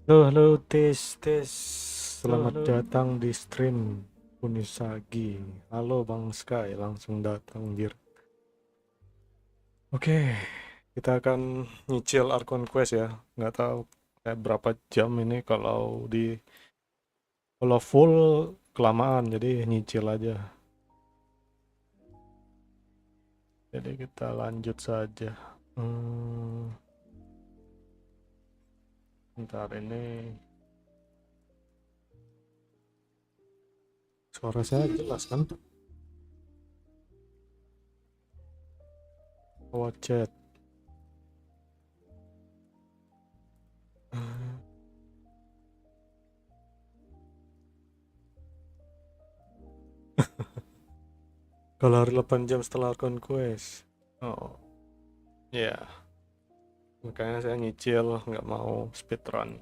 Halo, halo, tes, tes. Selamat datang di stream Kunisagi. Halo Bang Sky, langsung datang bir. Oke, kita akan nyicil Archon Quest ya. Nggak tahu kayak berapa jam ini kalau full kelamaan, jadi nyicil aja. Jadi kita lanjut saja. Hmm, Ntar ini suara saya jelas kan? Lewat chat. Kalau hari 8 jam setelah Archon Quest. Oh, ya. Makanya saya nyicil, nggak mau speedrun.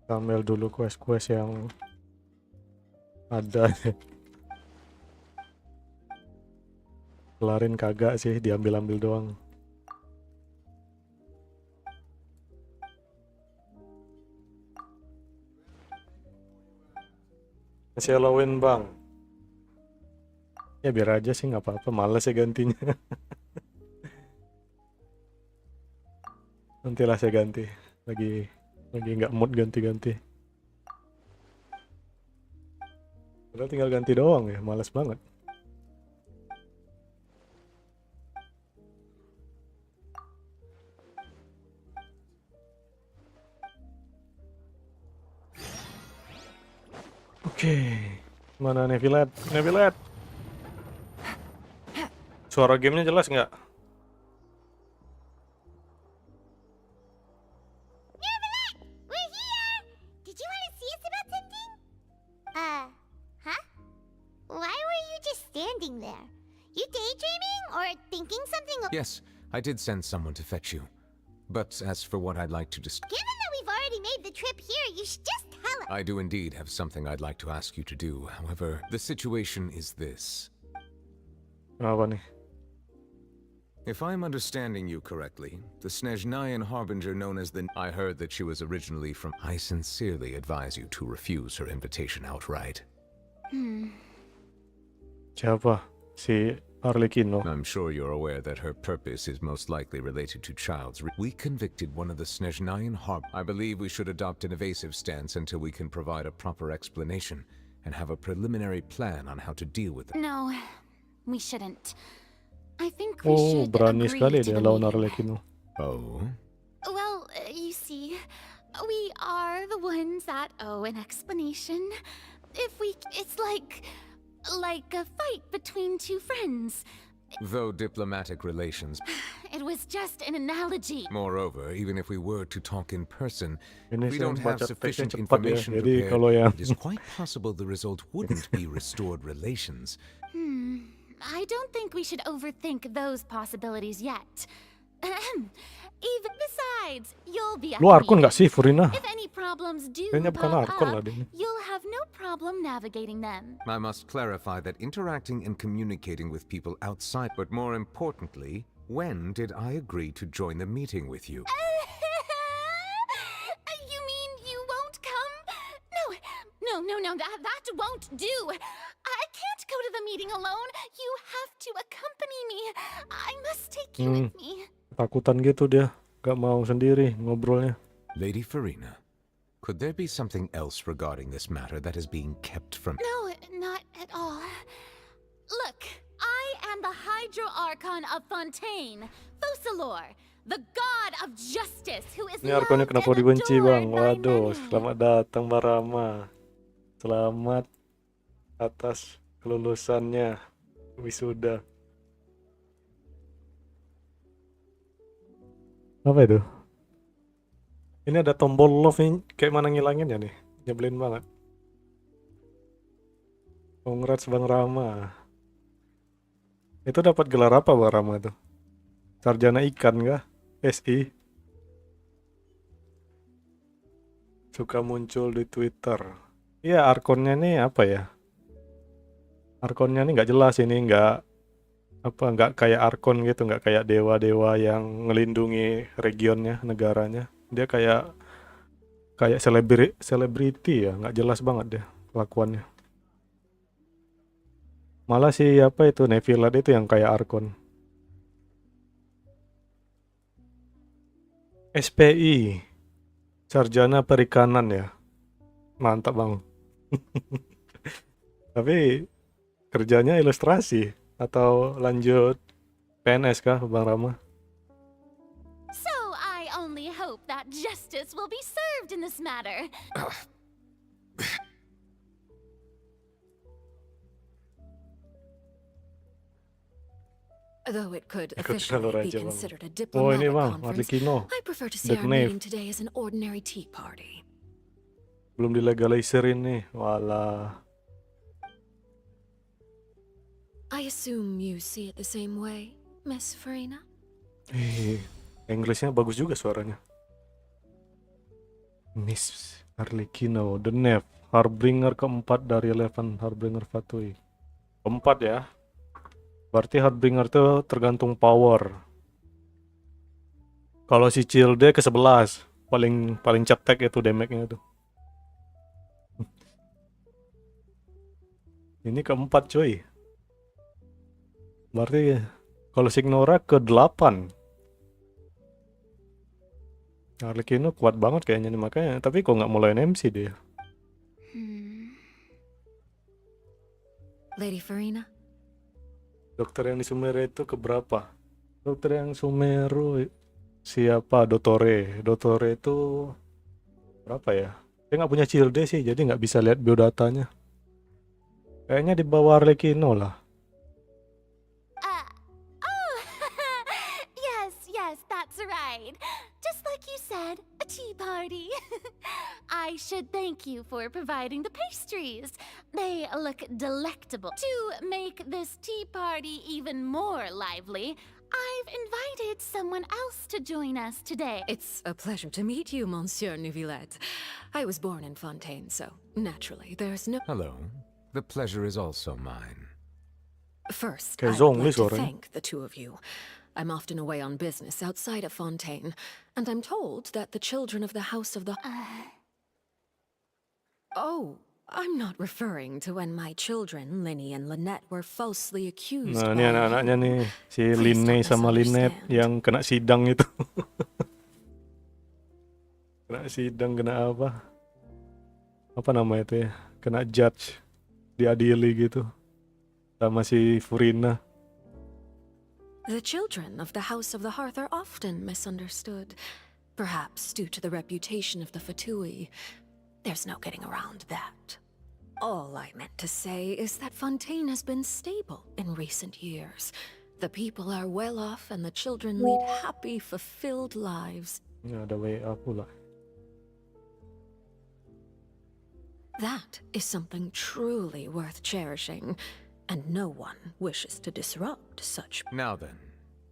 Ambil dulu quest-quest yang ada. Kelarin kagak sih, diambil-ambil doang. Masih Halloween bang. Ya biar aja sih, nggak apa-apa, males ya gantinya. Nantilah saya ganti. Lagi nggak mood ganti-ganti. Padahal tinggal ganti doang ya, males banget. Oke, mana Nevilet? Nevilet! Suara gamenya jelas nggak? We're here! Did you want to see us about something? Huh? Why were you just standing there? You daydreaming or thinking something? Yes, I did send someone to fetch you. But as for what I'd like to Given that we've already made the trip here, you should just tell us. I do indeed have something I'd like to ask you to do. However, the situation is this. Apa nih? If I'm understanding you correctly, the Snezhnayan Harbinger known as the... I heard that she was originally from... I sincerely advise you to refuse her invitation outright. Siapa? Si Arlecchino. I'm sure you're aware that her purpose is most likely related to we convicted one of the Snezhnayan I believe we should adopt an evasive stance until we can provide a proper explanation and have a preliminary plan on how to deal with it. No, we shouldn't. I think we Oh, should berani agree sekali to dia the lawan meeting. Arlecchino. Oh? Well, you see, we are the ones that owe an explanation. It's like a fight between two friends. Though diplomatic relations... It was just an analogy. Moreover, even if we were to talk in person, Ini we saya don't have baca sufficient teksnya cepat ya. information Jadi prepared. kalau yang It is quite possible the result wouldn't be restored relations. I don't think we should overthink those possibilities yet. Even besides, you'll be at lu the Archon nggak meeting. sih, Furina? If any problems do Kayaknya bukan pop Archon lah up, dia ini. you'll have no problem navigating them. I must clarify that interacting and communicating with people outside, but more importantly, when did I agree to join the meeting with you? You mean you won't come? No, that won't do. I can't go to the meeting alone. You have to accompany me. I must take you with me. Takutan gitu dia, gak mau sendiri ngobrolnya. Lady Farina, could there be something else regarding this matter that is being kept from... No, not at all. Look, I am the Hydro Archon of Fontaine, Focalor, the god of justice who is Ini loved Archonnya and kenapa dibenci bang? adored by Waduh, many. selamat datang Barama. Selamat atas kelulusannya wisuda. Apa itu? Ini ada tombol love nih, kayak mana ngilanginnya nih? Nyebelin banget. Congrats Bang Rama. Itu dapat gelar apa Bang Rama tuh? Sarjana ikan kah? SI. Suka muncul di Twitter. Iya, archonnya nih apa ya? Archonnya nih nggak jelas ini, nggak kayak archon gitu, nggak kayak dewa-dewa yang ngelindungi regionnya, negaranya. Dia kayak selebriti ya, nggak jelas banget deh kelakuannya. Malah si apa itu Nevilat itu yang kayak archon. SPI, Sarjana Perikanan ya. Mantap Bang. Tapi kerjanya ilustrasi atau lanjut PNS kah Bang Rama? So I only hope that justice will be served in this matter. Though it could Ikut officially jalur be aja Bang. considered a Oh ini diplomatic Bang, conference, Arlecchino. I prefer to see The our Knave. meeting today as an ordinary tea party. Belum dilegaliserin nih, walah. I assume you see it the same way, Miss Farina? Inggrisnya bagus juga suaranya. Miss Arlecchino, The Knave, Harbinger keempat dari Eleven, Harbinger Fatui. Keempat ya. Berarti Harbinger tuh tergantung power. Kalau si Cilde ke-11, paling cetek itu damage-nya tuh. Ini keempat cuy. Berarti kalau Signora ke-8. Arlecchino kuat banget kayaknya nih makanya. Tapi kok nggak mulai MC dia? Lady Farina? Dokter yang di Sumeru itu keberapa? Dokter yang Sumeru siapa? Dottore. Dottore itu berapa ya? Dia nggak punya Cilde sih, jadi nggak bisa lihat biodatanya. Kayaknya di bawah Arlecchino lah. Oh, yes, that's right. Just like you said, a tea party. I should thank you for providing the pastries. They look delectable. To make this tea party even more lively, I've invited someone else to join us today. It's a pleasure to meet you, Monsieur Neuvillette. I was born in Fontaine, so naturally there's no... Hello. The pleasure is also mine. First, Kayak I'd Zhongli like to suaranya. thank the two of you. I'm often away on business outside of Fontaine, and I'm told that the children of the House of the... Oh, I'm not referring to when my children, Linny and Lynette, were falsely accused Nah, by ini anak-anaknya nih, si Please Linne don't sama Lynette misunderstand. yang kena sidang itu. Kena sidang, kena apa? Apa nama itu ya? Kena judge, diadili gitu. Sama si Furina. The children of the House of the Hearth are often misunderstood, perhaps due to the reputation of the Fatui. There's no getting around that. All I meant to say is that Fontaine has been stable in recent years. The people are well off and the children lead happy, fulfilled lives. Ini ada WA pula. That is something truly worth cherishing, and no one wishes to disrupt such. Now then,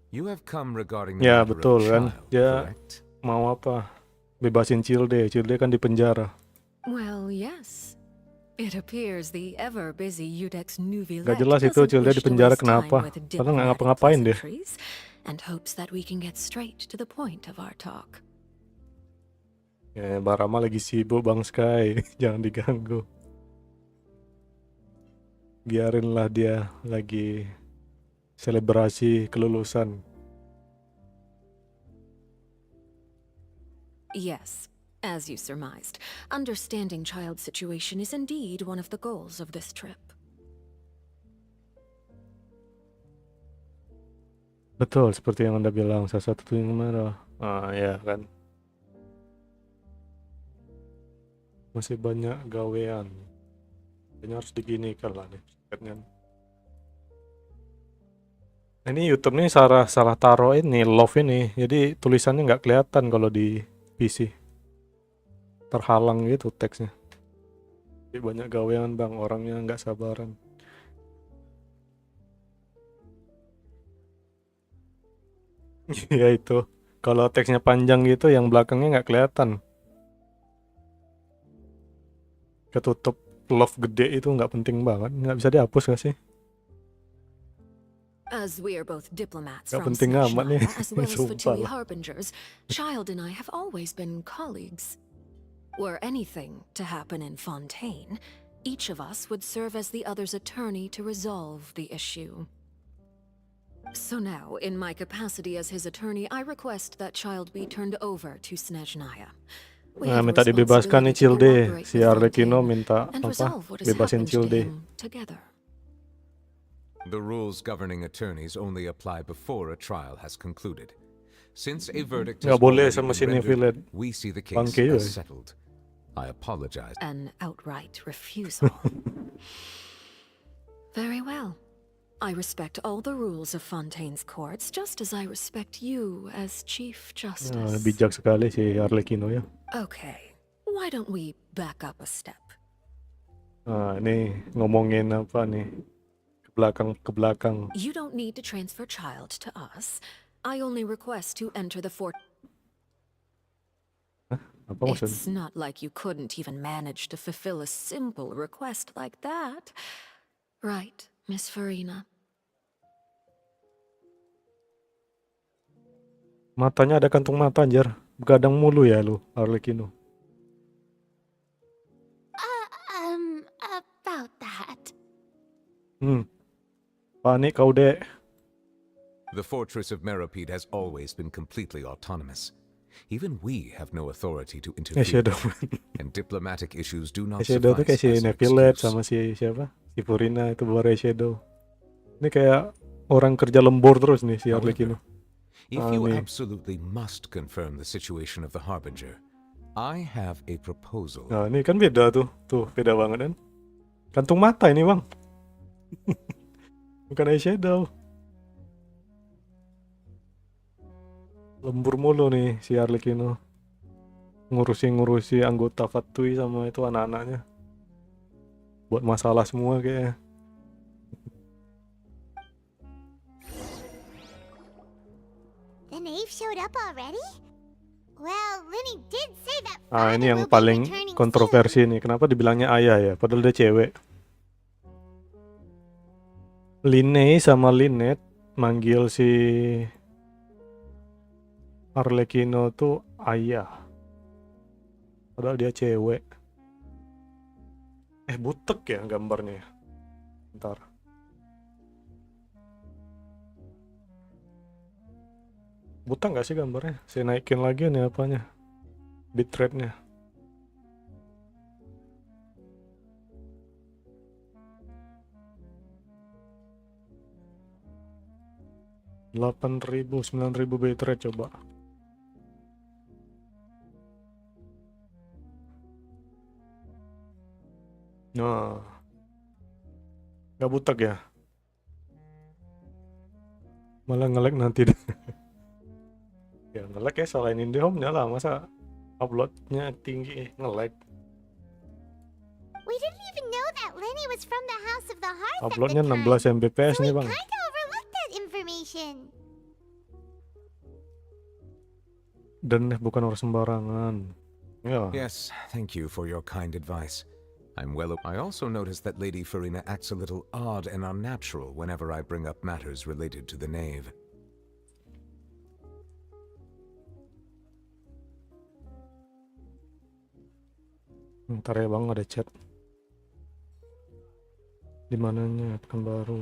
you have come regarding the Ya matter betul of kan, child, dia correct? mau apa? Bebasin Cilde, Cilde kan di penjara. Well, yes. It appears the ever-busy Udex Neuvillette Gak jelas itu doesn't Cilde wish di to penjara waste time kenapa? with Padahal nggak diplomatic ngapa-ngapain deh. pleasantries, and hopes that we can get straight to the point of our talk. Ya, Barama lagi sibuk Bang Sky, jangan diganggu. Biarinlah dia lagi selebrasi kelulusan. Yes, as you surmised, understanding child situation is indeed one of the goals of this trip. Betul, seperti yang Anda bilang, salah satu yang merah. Ah, ya kan. Masih banyak gawean. Kayaknya harus diginikan lah nih. Tiketnya. Ini YouTube nih salah taruh ini love ini. Jadi tulisannya nggak kelihatan kalau di PC. Terhalang gitu teksnya. Banyak gawean bang, orangnya nggak sabaran. Ya itu. Kalau teksnya panjang gitu, yang belakangnya nggak kelihatan. Ketutup love gede itu nggak penting banget. Nggak bisa dihapus nggak sih? As we are both diplomats Nggak from penting amat nih. Snezhnaya, as well as Sumpah Fatui lah. harbingers, Child and I have always been colleagues. Were anything to happen in Fontaine, each of us would serve as the other's attorney to resolve the issue. So now, in my capacity as his attorney, I request that Child be turned over to Snezhnaya. We Nah, have a minta dibebaskan nih responsibility to Cilde. cooperate Si with Arlecchino Fontaine minta and apa? resolve what has Bebasin happened to Cilde. him together. The rules governing attorneys only apply before a trial has concluded. Since a verdict has Nggak boleh already sama been si rendered, Nevilet. we see the case Bangke yun as eh. settled. I apologize. An outright refusal. Very well. I respect all the rules of Fontaine's courts, just as I respect you as Chief Nah, Justice. bijak sekali si Arlecchino ya. Okay, why don't we back up a step? Nah, ini ngomongin apa nih? Ke belakang. You don't need to transfer Child to us. I only request to enter the fort. Apa maksudnya? It's not like you couldn't even manage to fulfill a simple request like that. Right, Miss Farina? Matanya ada kantung mata anjir. Begadang mulu ya lu, Arlecchino. About that. Panik kau dek. The fortress of Meropide has always been completely autonomous. Even we have no authority to interfere, Shadow. and diplomatic issues do not Shadow tuh kayak suffice si as an Nevilet excuse. sama si siapa? Si Furina itu baru Shadow. Ini kayak orang kerja lembur terus nih si Arlecchino. If you nih. absolutely must confirm the situation of the Harbinger, I have a proposal. Nah, ini kan beda tuh. Tuh, beda banget kan? Kantung mata ini, Bang. Bukan eyeshadow. Lembur mulu nih si Arlecchino. Ngurusi anggota Fatui sama itu anak-anaknya. Buat masalah semua kayaknya. The knave showed up already? Well, Lenny did say that Ah, ini father yang will be paling returning kontroversi soon. nih. Kenapa dibilangnya ayah ya? Padahal dia cewek. Linnea sama Lynette manggil si Arlecchino tuh ayah. Padahal dia cewek. Butek ya gambarnya ya? Bentar. Butek nggak sih gambarnya? Saya naikin lagi nih apanya? Bitrate-nya. $8.000, 9.000 bitrate coba. Nah, nggak butek ya? Malah nge-lag nanti deh. Ya nge-lag ya, salahin IndiHome-nya lah, masa uploadnya tinggi nge-lag. We didn't even know that Lenny was from the House of the Hearth at the Uploadnya time. 16 Mbps So nih we bang. kinda overlooked that information. Dan bukan orang sembarangan. Ya. Yes, thank you for your kind advice. I also noticed that Lady Farina acts a little odd and unnatural whenever I bring up matters related to the knave. Ntar ya bang, ada chat. Di mananya kan baru.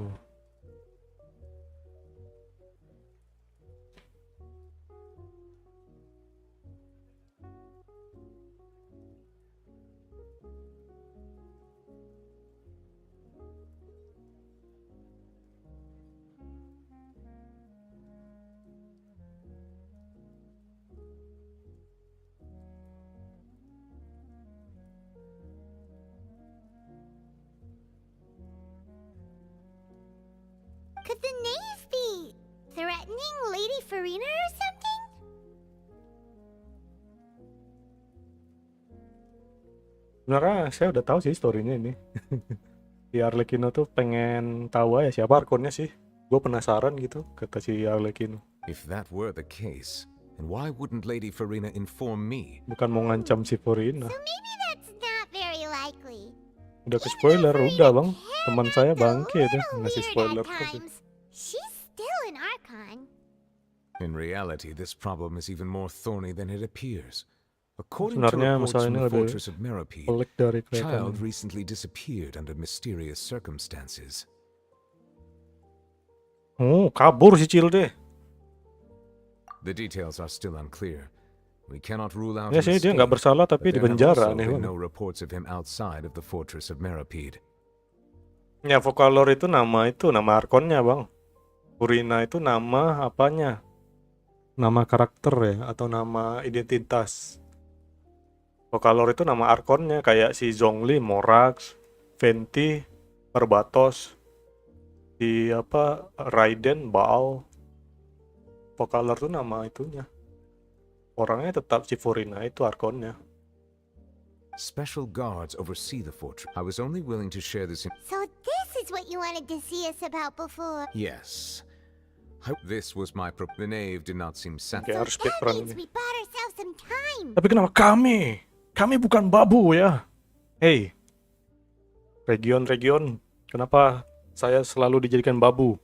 Could the knave be threatening Lady Farina or something? Sebenarnya saya udah tahu sih story-nya ini. Si Arlecchino tuh pengen tahu ya siapa arkonnya sih. Gue penasaran gitu, kata si Arlecchino. If that were the case, then why wouldn't Lady Farina inform me? Bukan mau ngancam si Furina. So maybe that's not very likely. Udah ke spoiler, udah bang. Teman saya Acts a bangke deh little ngasih weird spoiler at terus. times. She's still an archon. In reality, this problem is even more thorny than it appears. According to Sebenarnya reports masalah from ini the lebih fortress of Meripede, pelik dari Child kelihatannya. recently disappeared under mysterious circumstances. Oh, kabur si Cilde. The details are still unclear. We cannot rule out Ya his sih, dia nggak escape, bersalah but tapi di there have penjara, also aneh been banget. no reports of him outside of the fortress of Meripede. Ya, Vocalor itu nama arkonnya bang. Furina itu nama apanya? Nama karakter ya, atau nama identitas. Vocalor itu nama arkonnya, kayak si Zhongli, Morax, Venti, Perbatos, si apa, Raiden, Baal. Vocalor itu nama itunya. Orangnya tetap si Furina itu arkonnya. Special guards oversee the fortress. I was only willing to share this. So this is what you wanted to see us about before. Yes. This was my The knave did not seem Kayak satisfied. harus That speedrun means ini. we bought ourselves some time. Tapi kenapa kami? Kami bukan babu ya. Hey, region, kenapa saya selalu dijadikan babu?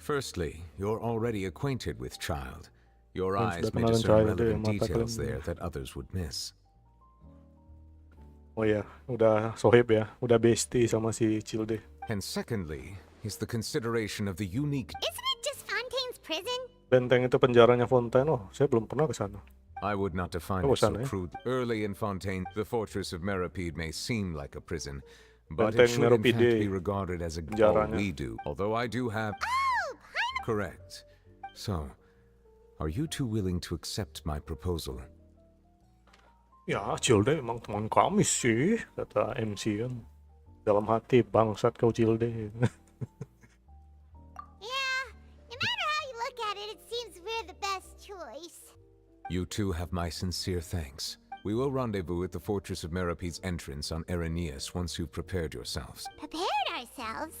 Firstly, you're already acquainted with Child. Your Yang eyes sudah may kenalan discern Child ya, relevant mata details kalian. there that others would miss. Oh ya, udah sohib ya, udah bestie sama si Cilde. And secondly, is the consideration of the unique. Isn't it just Fontaine's prison? Benteng itu penjaranya Fontaine. Oh, saya belum pernah ke sana. I would not define Oh, it so sana, eh? crude. Early in Fontaine, the fortress of Meripede may seem like a prison, but Benteng it should in fact Meripede, be regarded as a all penjaranya. we do. Although I do have. Correct. So, are you two willing to accept my proposal? Ya, Cilde emang teman kami sih, kata MC kan. Dalam hati, bangsat kau Cilde. Yeah, no matter how you look at it, it seems we're the best choice. You two have my sincere thanks. We will rendezvous at the fortress of Meripede's entrance on Erenius once you've prepared yourselves. Prepared ourselves?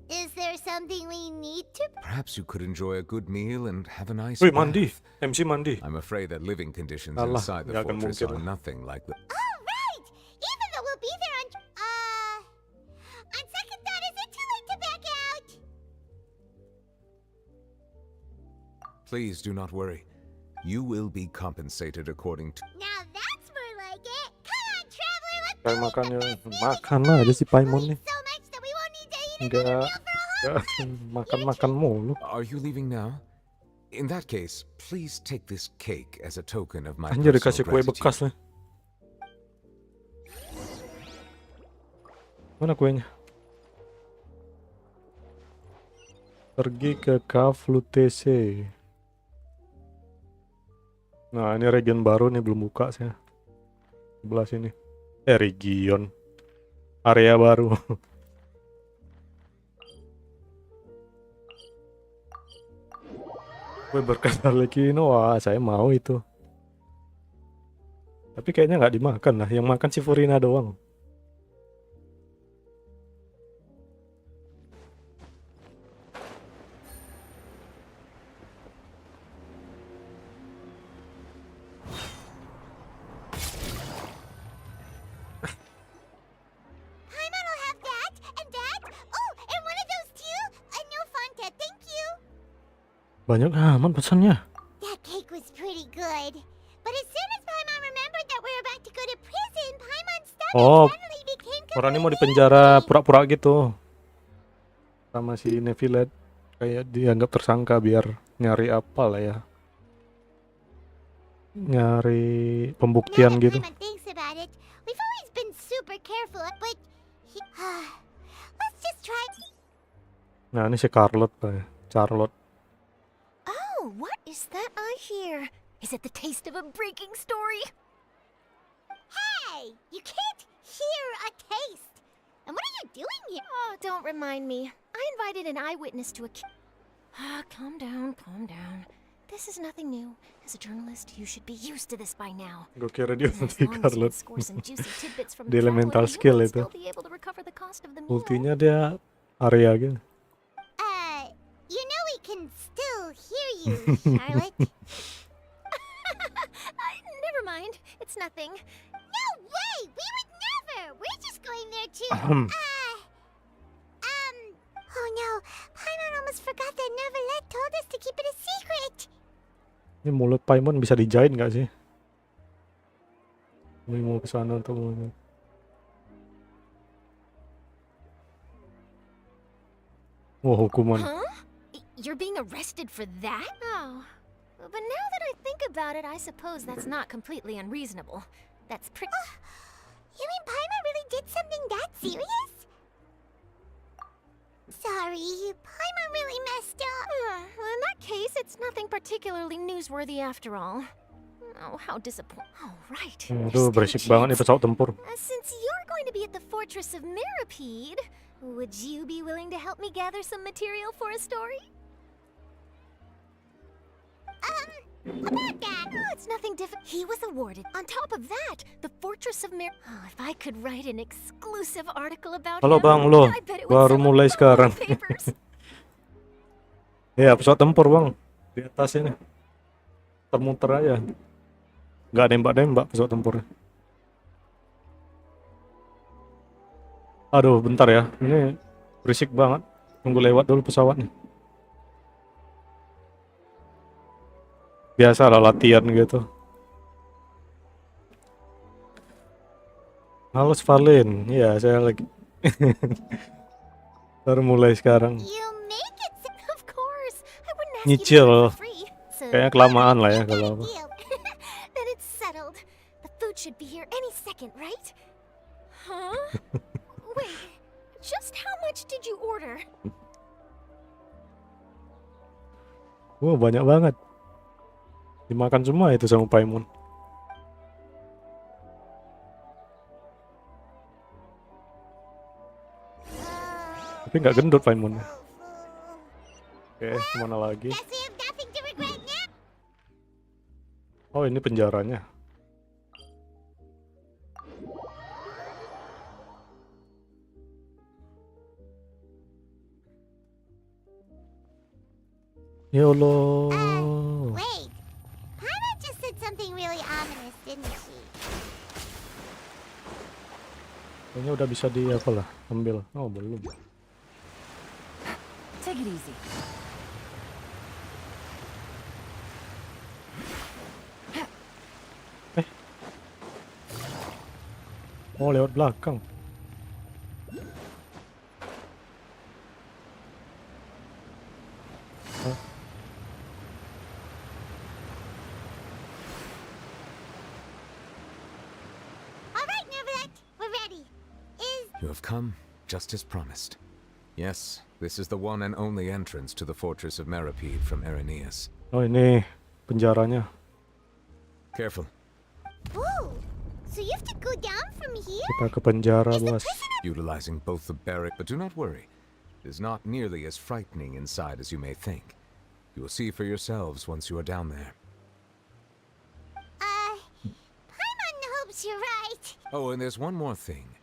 Is there something we need to? Perhaps you could enjoy a good meal and have a nice Wih, bath. mandi. MC mandi. I'm afraid that living conditions Alah, inside the nggak akan fortress mungkin are lah. nothing like the. Oh, right! Even though we'll be there on second thought, is it too late to back out? Please do not worry. You will be compensated according to. Now that's more like it. Come on, traveler, let's Kayak go eat makannya, the best meal. makan aja si Paimon We'll nih. eat so much that we won't need to eat Nggak, another meal for a whole makan mulu. Are you leaving now? In that case, please take this cake as a token of my Anjir, personal dikasih kue gratitude. bekas nih. Mana kuenya? Pergi ke Cave Lutece. Nah, ini region baru nih, belum buka saya. Sebelah sini. Region. Area baru. Gue berkata lagi, wah saya mau itu. Tapi kayaknya nggak dimakan lah, yang makan si Furina doang. Paimon will have that, and that. Oh, and one of those too. No Fonta, thank you. Banyak aman pesannya. That cake was pretty good. But as soon as Paimon remembered that we were about to go to prison, Paimon's stomach Oh, suddenly became orang ini mau completely dipenjara empty. pura-pura gitu. Sama si Nevilet. Kayak dianggap tersangka biar nyari apa lah ya. Nyari Now pembuktian that gitu. Paimon thinks about it, we've always been super careful, but let's just try. Nah, ini si Charlotte lah ya. Charlotte. Oh, what is that I hear? Is it the taste of a breaking story? Hey, you can't hear a taste. And what are you doing here? Oh, don't remind me. I invited an eyewitness to a. Calm down, calm down. This is nothing new. As a journalist, you should be used to this by now. Gue kira dia As nanti long as you Carlot. score some juicy tidbits from Di the elemental traveler, you skill might itu. still be able to recover the cost of the meal. Ultinya dia area gitu. You know we can still hear you, Charlotte. Never mind. It's nothing. No way! We would never! We're just going there to, Oh no, Paimon almost forgot that Neverlet told us to keep it a secret! Ini mulut Paimon bisa dijahit nggak sih? Ini mau ke sana untuk mau. Wah, hukuman. Huh? You're being arrested for that? Oh. But now that I think about it, I suppose that's not completely unreasonable. That's pretty... You mean Paimon really did something that serious? Sorry, Paimon really messed up. Well, in that case, it's nothing particularly newsworthy after all. Oh, how disappointing. Oh, right. Itu berisik banget nih pesawat tempur. Since you're going to be at the Fortress of Mirapede, would you be willing to help me gather some material for a story? About that. Oh, it's nothing different. He was awarded. On top of that, the Fortress of Oh, if I could write an exclusive article about Halo him, bang, lo I bet it would baru sell mulai a sekarang. lot of papers. Ya, pesawat tempur bang, di atas ini. Muter aja. Nggak nembak-nembak pesawat tempurnya. Aduh, bentar ya. Ini berisik banget. Tunggu lewat dulu pesawatnya. Biasa lah latihan gitu. Halo Svalin, iya saya lagi. Baru mulai sekarang. You make it Of course, I wouldn't ask Nyicil. you to do it for free. So Kayaknya kelamaan lah ya kalau apa. deal. then it's settled. The food should be here any second, right? Huh? Wait, just how much did you order? Wah, banyak banget. Dimakan semua itu sama Paimon. Tapi nggak gendut Paimonnya. Oke, kemana lagi? Guess we have nothing to regret now. Oh, ini penjaranya. Ya Allah. Wait, Paimon just said something really ominous, didn't she? Kayaknya udah bisa di apa lah, ambil. Oh, belum. Take it easy. Oh, lewat belakang. All right, Neverlet, we're ready. You have come, just as promised. Yes, this is the one and only entrance to the Fortress of Mirapede from Irenaeus. Oh, ini penjaranya. Careful. Whoa, so you have to go down from here? Kita ke penjara, bos. Utilizing both the barrack, but do not worry. It is not nearly as frightening inside as you may think. You will see for yourselves once you are down there. Paimon hopes you're right. Oh, and there's one more thing.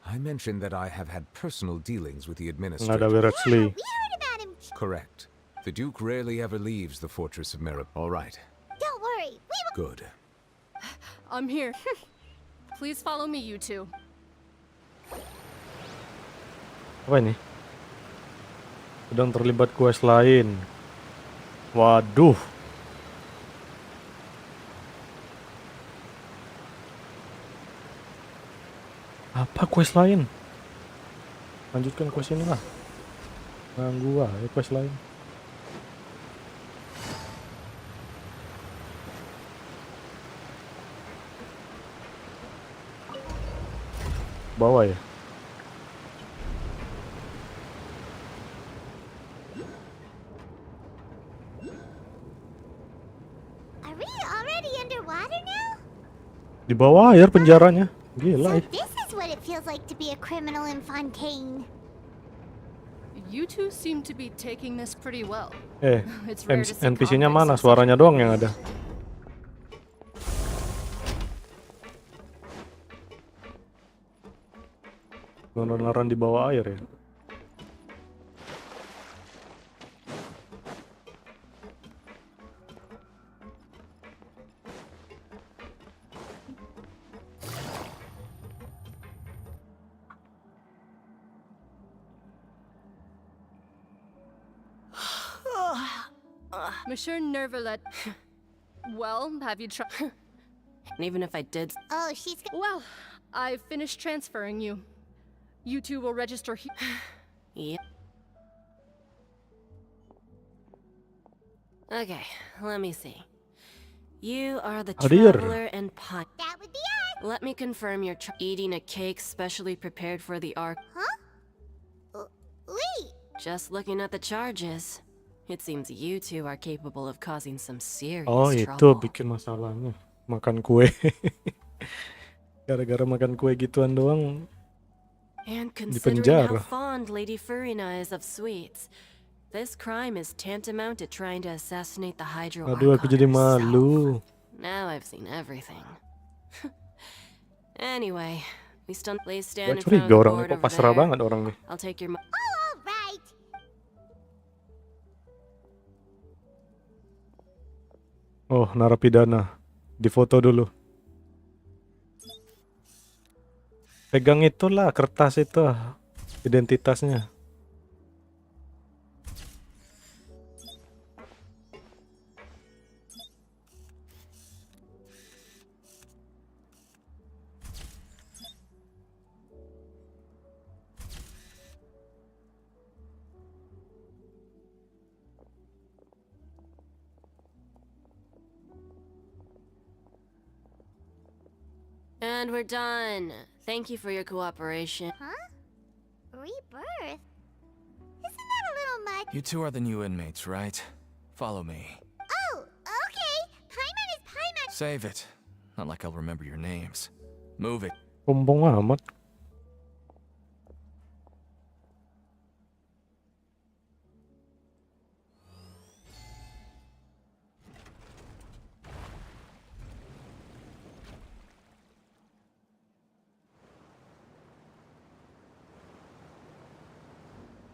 I mentioned that I have had personal dealings with the Nggak ada administrator. Wirexley. We heard about him. Correct. The Duke rarely ever leaves the Fortress of Mirapede. All right. Don't worry, we will. Good. I'm here. Please follow me, you two. Apa ini? Sedang terlibat quest lain. Waduh. Apa quest lain? Lanjutkan quest ini lah. Ganggu gua, ya quest lain. Bawah ya? Are we already underwater now? Di bawah air penjaranya. Gila So ya. this is what it feels like to be a criminal in Fontaine. You two seem to be taking this pretty well. Eh, It's rare to see NPC-nya convicts mana? in such Suaranya a doang good yang mood. ada. Beneran di bawah air ya. Monsieur Nervalet. Well, have you tried? And even if I did, Oh, she's. Well, I've finished transferring you. You two will register here. yeah. Okay, let me see. You are the Hadir. traveler and pine. That would be us. Let me confirm you're eating a cake specially prepared for the ark. Wait. Just looking at the charges, it seems you two are capable of causing some serious Oh, itu trouble. bikin masalahnya. Makan kue. Gara-gara makan kue gituan doang. And Di considering how penjara. fond Lady Furina is of sweets, this crime is tantamount to trying to assassinate the Hydro Aduh, aku Archon jadi herself. malu. Now I've seen everything. Anyway, we still please Gak stand in front curiga of the orangnya, board kok over pasrah there. banget orang nih. I'll take your All right. Oh, narapidana. Difoto dulu. Pegang itulah, kertas itu. Identitasnya. And we're done. Thank you for your cooperation. Rebirth? Isn't that a little much? You two are the new inmates, right? Follow me. Oh, okay. Paimon is Paimon. Save it. Not like I'll remember your names. Move it. Sombong amat.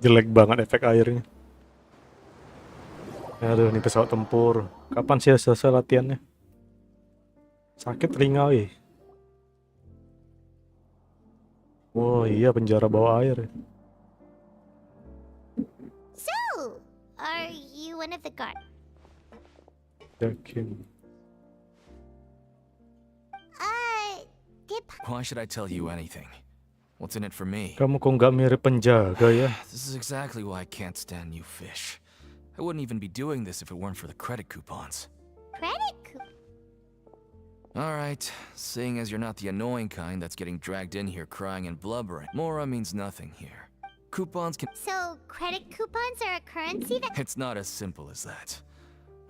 Jelek banget efek airnya. Aduh, ini pesawat tempur. Kapan sih selesai latihannya? Sakit telinga, wih. Oh iya, penjara bawah air. So, are you one of the guard? Yakin. Did Why should I tell you anything? What's in it for me? Kamu kok nggak mirip penjaga ya? This is exactly why I can't stand you fish. I wouldn't even be doing this if it weren't for the credit coupons. credit coup? Alright, seeing as you're not the annoying kind that's getting dragged in here crying and blubbering, Mora means nothing here. Coupons can... So, credit coupons are a currency that. It's not as simple as that.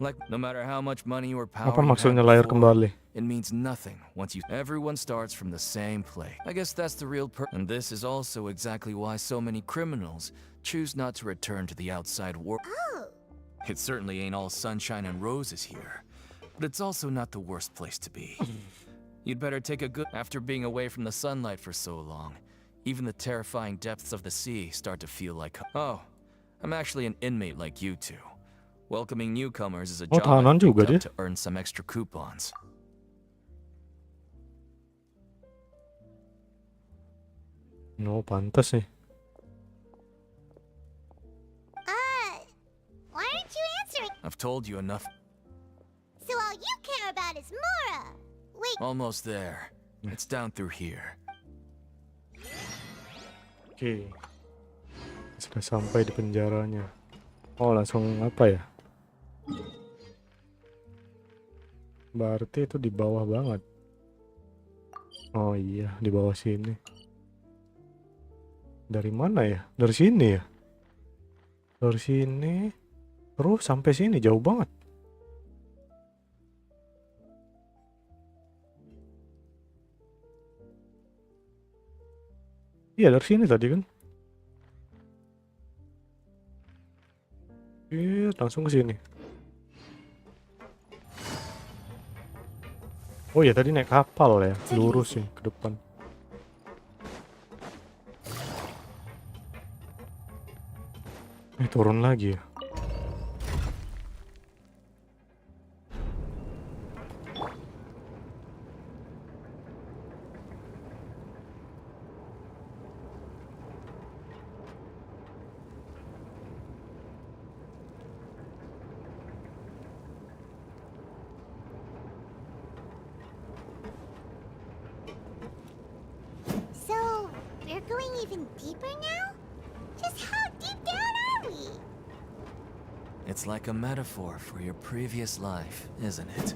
Like, no matter how much money or power Apa you had maksudnya layar before, kembali? it means nothing once you... Everyone starts from the same place. I guess that's the real And this is also exactly why so many criminals choose not to return to the outside world. Oh, It certainly ain't all sunshine and roses here, but it's also not the worst place to be. You'd better take a good... After being away from the sunlight for so long, even the terrifying depths of the sea start to feel like... Oh, I'm actually an inmate like you two. Welcoming newcomers is a Oh, job tahanan I've juga picked dia. up to earn some extra coupons. No, pantas nih. why aren't you answering? I've told you enough. So all you care about is Mora. Wait, Almost there. It's down through here. Oke. Sudah sampai di penjaranya. Oh, langsung apa ya? Berarti itu di bawah banget. Oh iya, di bawah sini. Dari mana ya? Dari sini ya? Dari sini. Terus sampai sini jauh banget. Iya, dari sini tadi kan. langsung ke sini. Oh ya tadi naik kapal ya, lurus sih ke depan. Turun lagi ya. So, we're going even deeper now? Just how deep down are we? It's like a metaphor for your previous life, isn't it?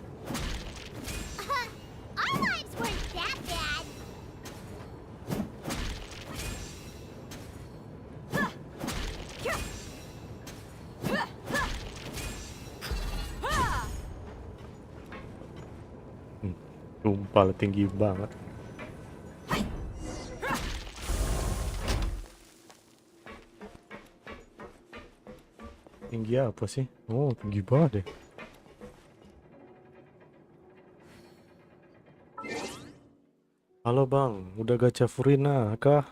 Our lives weren't that bad. Tumpal tinggi banget. Tinggi apa sih? Oh, tinggi banget deh. Halo bang, udah gacha Furina kah?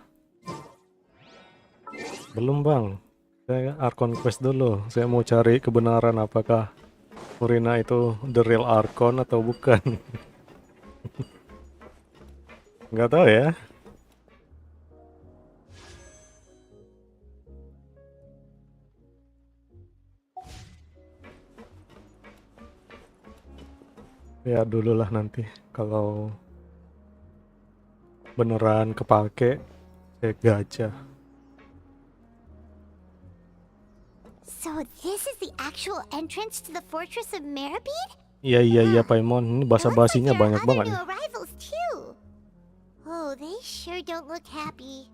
Belum bang, saya Archon Quest dulu. Saya mau cari kebenaran apakah Furina itu the real Archon atau bukan. Nggak tahu ya. Ya dulu lah nanti kalau beneran kepake saya gacha. So this is the actual entrance to the fortress of Meribid? Iya Paimon, ini basa-basinya It looks like there banyak are banget other nih. new arrivals too. Oh, they sure don't look happy.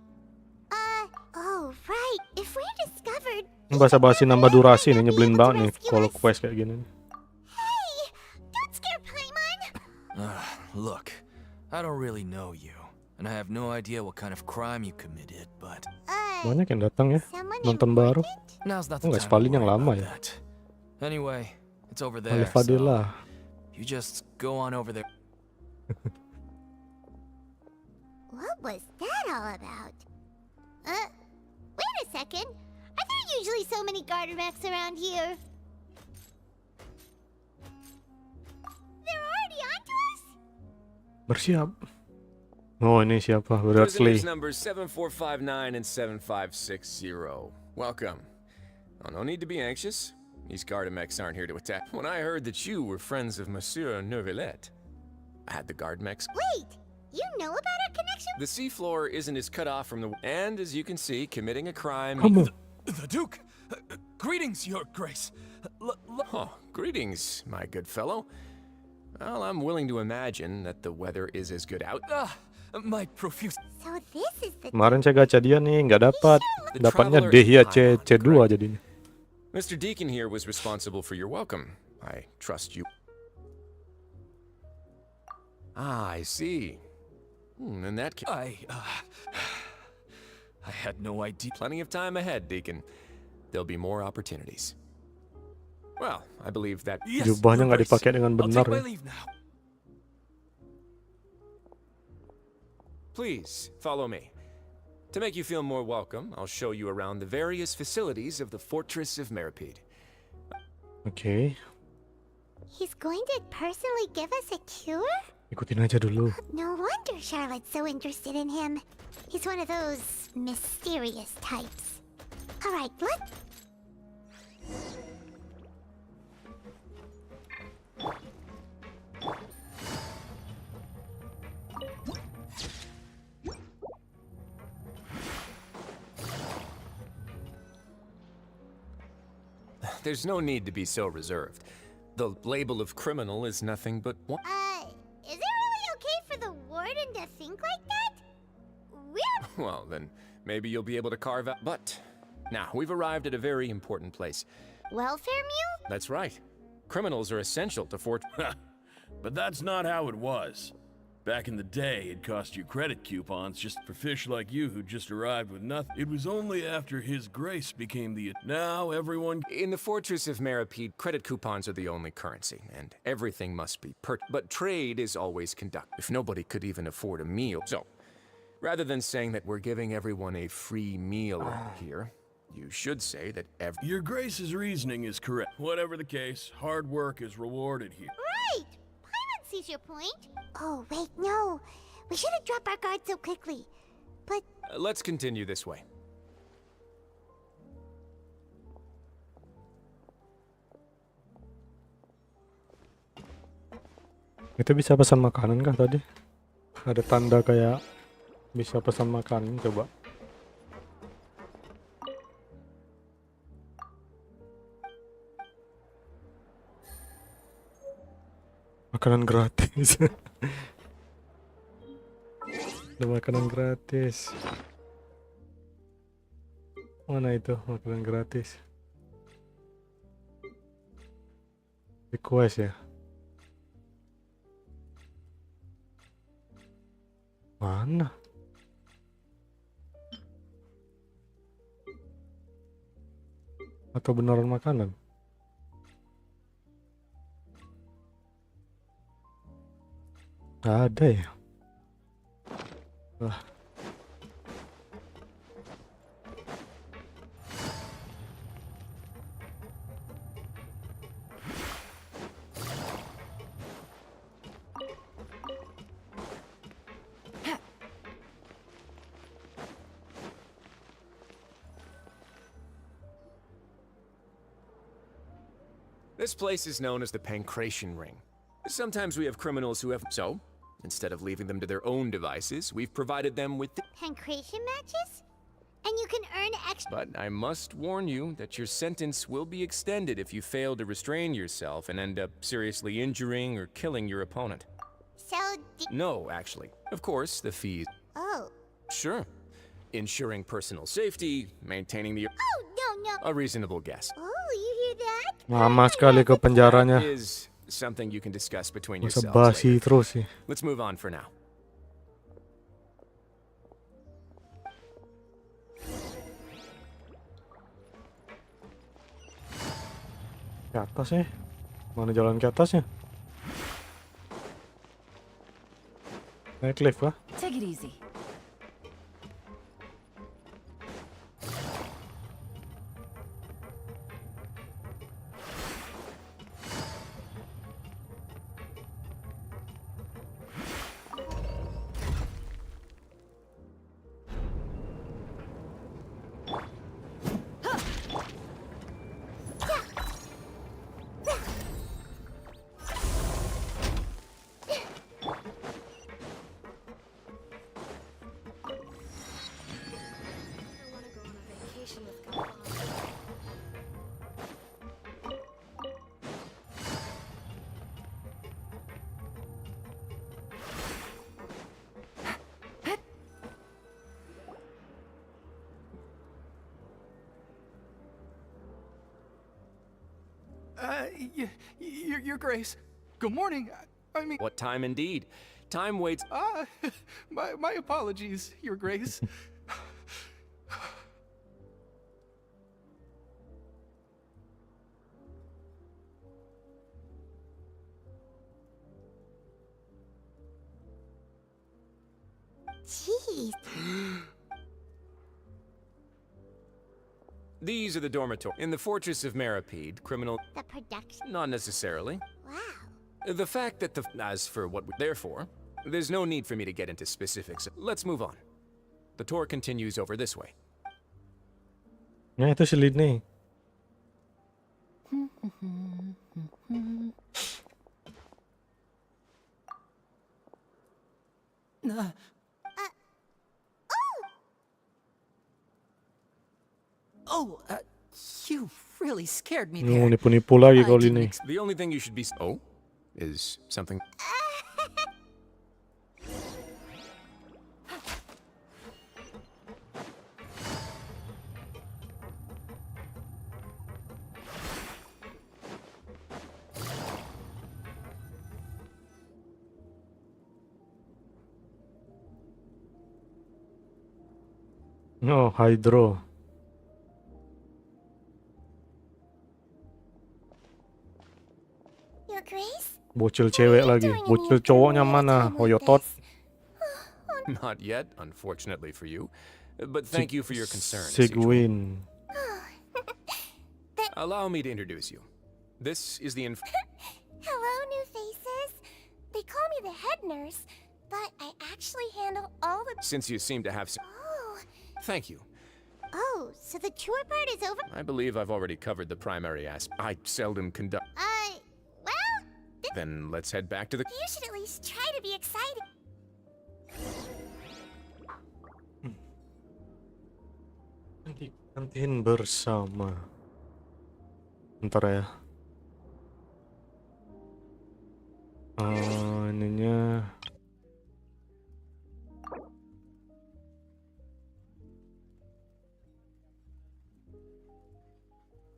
Oh right. If we're discovered, Ini basa-basi nambah durasi nih, nyebelin banget nih kalau quest kayak gini. Hey, don't scare Paimon. Look, I don't really know you, and I have no idea what kind of crime you committed, but Banyak yang datang ya, Someone nonton baru. important? now's not Oh, the nggak time to Spalin yang worry lama about ya. that. Anyway, it's over there, Alif so Fadila. you just go on over there. What was that all about? Wait a second. Are there usually so many garter mechs around here? They're already onto us? Bersiap. Oh ini siapa? Prisoners Bradley. numbers 7459 and 7560. Welcome. Oh, no need to be anxious. These Gardamex aren't here to attack. When I heard that you were friends of Monsieur Neuvillette, I had the Guardmex. Wait, you know about our connection? The seafloor isn't as cut off from the... And as you can see, committing a crime... Kamu. The Duke! Greetings, Your Grace! Oh, greetings, my good fellow. Well, I'm willing to imagine that the weather is as good out... My profuse... So this is the Kemarin saya gacha dia nih, nggak dapat. The Dapatnya traveler Dehia is C2 correct. jadinya. Mr. Deacon here was responsible for your welcome. I trust you. Ah, I see. In that case... I had no idea. Plenty of time ahead, Deacon. There'll be more opportunities. Well, I believe that... Yes, Jubahnya Your nggak Grace. dipakai dengan I'll benar take my ya. leave now. Please, follow me. To make you feel more welcome, I'll show you around the various facilities of the Fortress of Meripede. Oke, He's going to personally give us a cure? ikutin aja dulu. No wonder Charlotte's so interested in him. He's one of those mysterious types. Alright, let... There's no need to be so reserved. The label of criminal is nothing but one... Is it really okay for the warden to think like that? We're... Well, then maybe you'll be able to carve out... But now, we've arrived at a very important place. Welfare mule? That's right. Criminals are essential to fort... But that's not how it was. Back in the day, it cost you credit coupons just for fish like you who just arrived with nothing. It was only after His Grace became the... Now everyone... In the Fortress of Meripede, credit coupons are the only currency, and everything must be But trade is always conducted. If nobody could even afford a meal. So, rather than saying that we're giving everyone a free meal here, you should say that Your Grace's reasoning is correct. Whatever the case, hard work is rewarded here. Right! Paimon sees your point. Oh, wait, no. We shouldn't drop our guard so quickly. But... let's continue this way. Itu bisa pesan makanan kah tadi? Ada tanda kayak bisa pesan makanan, coba. Makanan gratis. Ada makanan gratis. Mana itu makanan gratis? Request ya? Mana? Atau beneran makanan? Nggak ada ya? Lah. This place is known as the Pancration Ring. Sometimes we have criminals who have... So, instead of leaving them to their own devices, we've provided them with Pancration matches? And you can earn extra... But I must warn you that your sentence will be extended if you fail to restrain yourself and end up seriously injuring or killing your opponent. So... No, actually. Of course, the fees... Oh. Sure. Ensuring personal safety, maintaining the... Oh, no. A reasonable guess. Oh, you hear that? Lama sekali ke penjaranya. Is something you can discuss between Masa yourselves basi later. terus sih. Let's move on for now. Ke atas ya? Mana jalan ke atasnya? Naik lift kah? Take it easy. Your Grace. Good morning. I mean... What time indeed? Time waits... my apologies, Your Grace. Jeez. These are the dormitories. In the Fortress of Meripede, criminal... The production? Not necessarily. Wow. The fact that the... As for what we're there for, there's no need for me to get into specifics. Let's move on. The tour continues over this way. Nah, itu si Lini. You really scared me Oh, there. nipu-nipu lagi kau Lini. The only thing you should be... Oh? Is something... Oh, Hydro. Your Grace? Bocil What are cewek you lagi. doing in Bocil here cowoknya at a mana? time like Hoyotot. this? Not yet, unfortunately for you. But thank you for your concern, Sigwin. Allow me to introduce you. This is the Hello, new faces. They call me the head nurse, but I actually handle all the. Since you seem to have some... Oh. Thank you. Oh, so the tour part is over? I believe I've already covered the primary aspect. I seldom conduct... Well, Then let's head back to the... you should at least try to be excited. Di kantin bersama. Ntar ya. Ininya.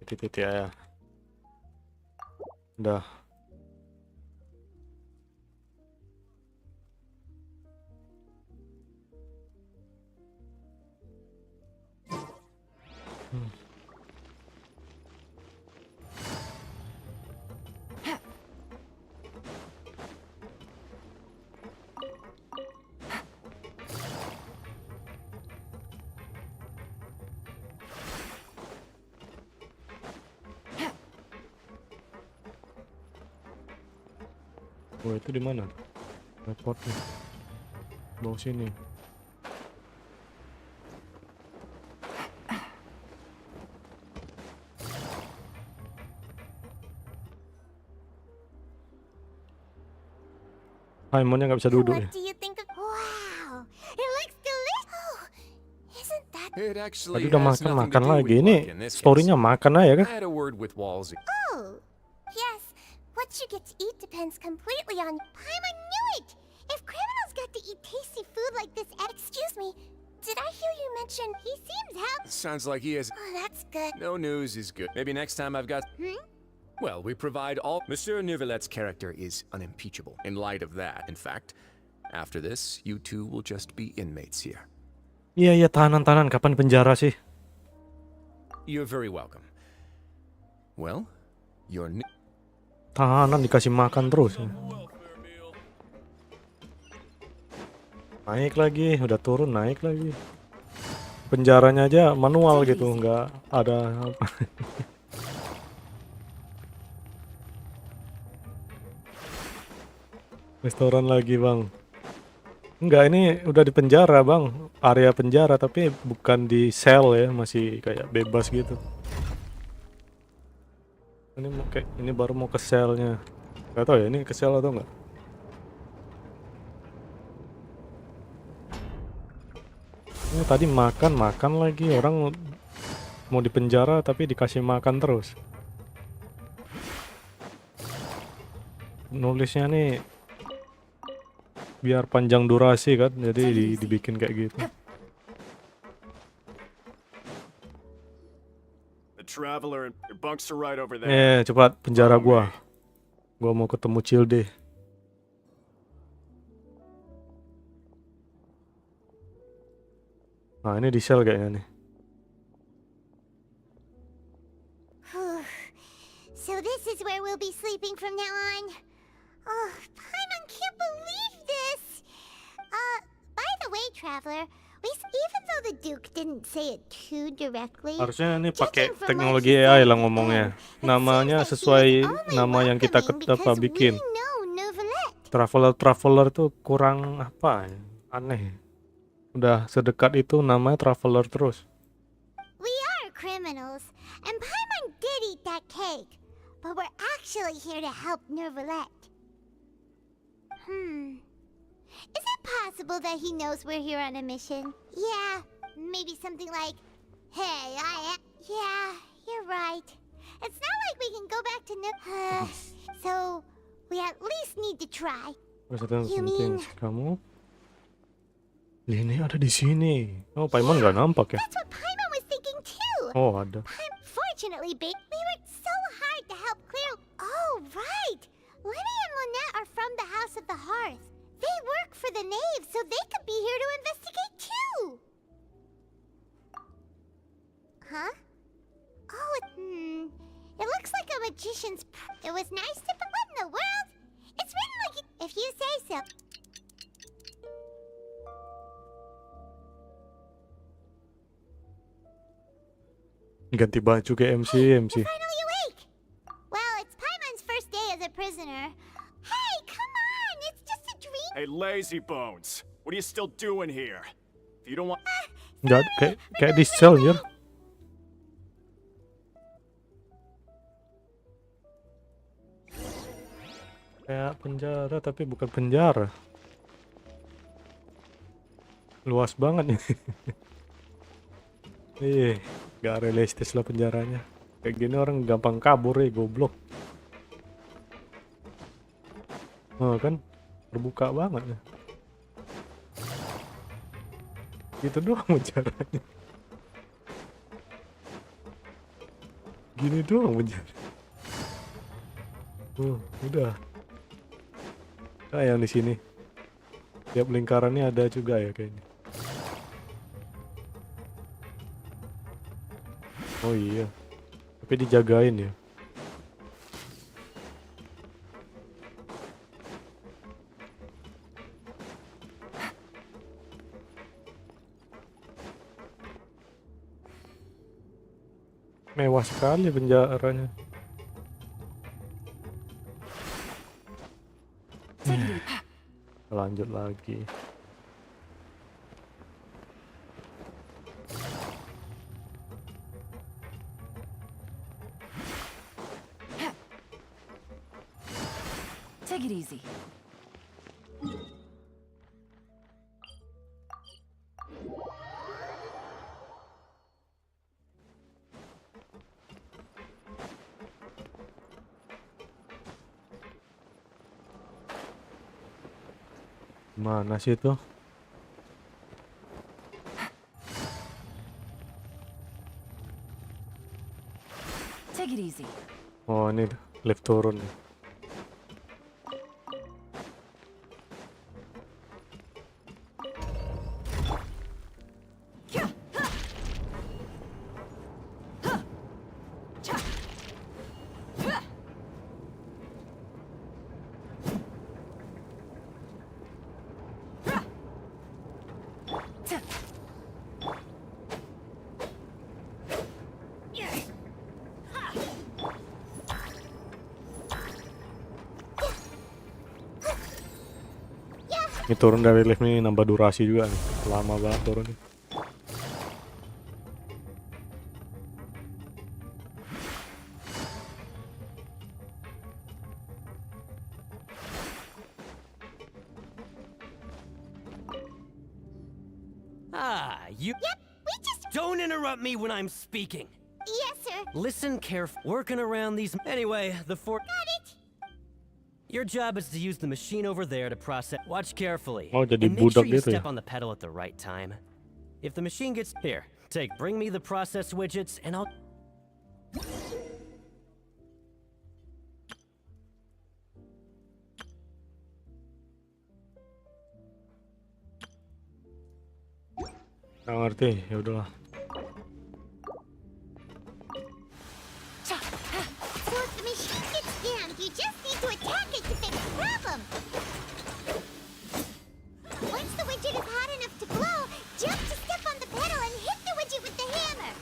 Titik-titik ya. Udah. Oh, itu di mana? Reportnya. Bawah sini. Paimonnya nggak bisa duduk ya. What do you think of? Wow, it looks delicious. Oh, isn't that? It actually Tadi udah has nothing to makan do lagi. with Ini luck in this storynya case. makan aja kan? I had a word with Walls. Oh, yes. What you get to eat depends completely on. Paimon knew it. If criminals got to eat tasty food like this, excuse me, did I hear you mention he seems happy? Sounds like he has... Oh, that's good. No news is good. Maybe next time I've got... Well, we provide all... Monsieur Neuvillette's character is unimpeachable. In light of that, in fact, after this, you two will just be inmates here. Iya, tahanan-tahanan. Kapan penjara sih? You're very welcome. Well, your new... Tahanan dikasih makan terus. Naik lagi, udah turun naik lagi. Penjaranya aja manual gitu, nggak ada apa. Restoran lagi bang. Enggak, ini udah di penjara bang, area penjara tapi bukan di sel ya, masih kayak bebas gitu. Ini baru mau ke selnya. Gak tau ya ini ke sel atau enggak. Ini tadi makan lagi, orang mau di penjara tapi dikasih makan terus. Nulisnya nih biar panjang durasi kan, jadi dibikin kayak gitu. Cepat penjara gua mau ketemu Cilde. Nah ini di sel kayaknya nih. So this is where we'll be sleeping from now on. Oh, Paimon can't believe this. By the way, traveler, even though the Duke didn't say it too directly, Harusnya ini pakai teknologi AI lah ngomongnya. Namanya sesuai nama yang kita bikin. Traveler tuh kurang apa ya? Aneh. Udah sedekat itu namanya traveler terus. We are criminals, and Paimon did eat that cake, but we're actually here to help Nervalette. Is it possible that he knows we're here on a mission? Yeah, maybe something like, hey, yeah, you're right. It's not like we can go back to so we at least need to try. You mean... Kamu? Ini ada di sini. Oh, Paimon nggak nampak ya? That's what Paimon was thinking too. Oh, ada. Fortunately, we worked so hard to help clear. Oh, right. Lenny and Lynette are from the House of the Hearth. They work for the Knave, so they could be here to investigate too. It was nice to. But what in the world? It's written like if you say so. Ganti baju kayak MC. You're finally awake. Well, it's Paimon's first day as a prisoner. Hey, come on! It's just a dream. Hey, lazy bones. What are you still doing here? If you don't want... Nggak, kayak di sel ya. Kayak penjara tapi bukan penjara. Luas banget nih. Gak realistis lah penjaranya. Kayak gini orang gampang kabur ya, goblok. Oh kan, terbuka banget ya. Gitu doang penjaranya. Gini doang penjara. Udah. Kayak yang di sini. Tiap lingkarannya ada juga ya kayaknya. Oh iya. Tapi dijagain ya. Mewah sekali penjaranya. Lanjut lagi. Take it easy. Mana sih itu? Take it easy. Oh ini lift turun nih. Ini turun dari lift nih nambah durasi juga nih. Lama banget turun nih. You... Yep, we just... Don't interrupt me when I'm speaking. Yes, sir. Listen carefully. Working around these... Anyway, the fort... Got it. Your job is to use the machine over there to process... Watch carefully. Oh, jadi and make sure budak you gitu ya? step on the pedal at the right time. If the machine gets... Here, bring me the process widgets and I'll... Nggak ngerti, ya udahlah. So if the machine gets jammed, you just need to attack it to fix the problem. Once the widget is hot enough to glow, jump to step on the pedal and hit the widget with the hammer.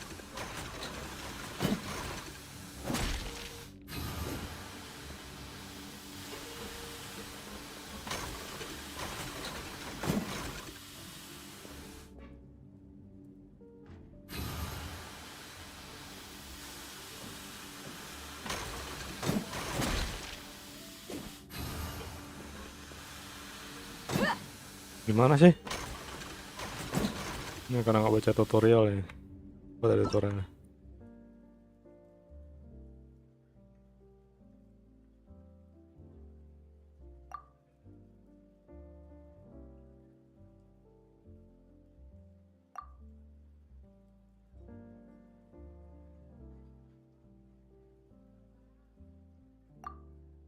Gimana sih? Ini karena nggak baca tutorial ya. Apa tadi tutorialnya?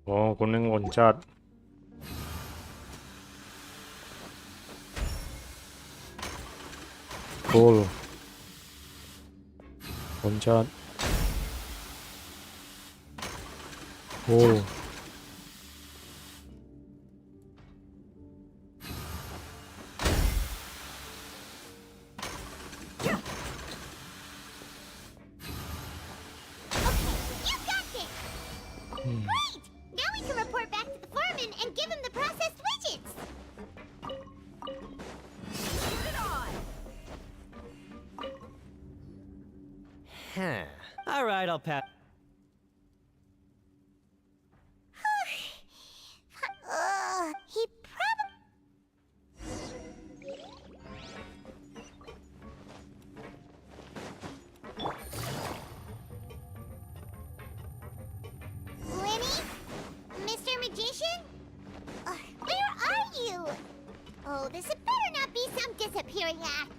Oh, kuning loncat. Cool. Loncat. Oh. You got this! Great! Now we can report back to the foreman and give him the processed widgets! Put it on! Huh. All right, I'll pass. He probably... Lenny? Mr. Magician? Where are you? Oh, this had better not be some disappearing act.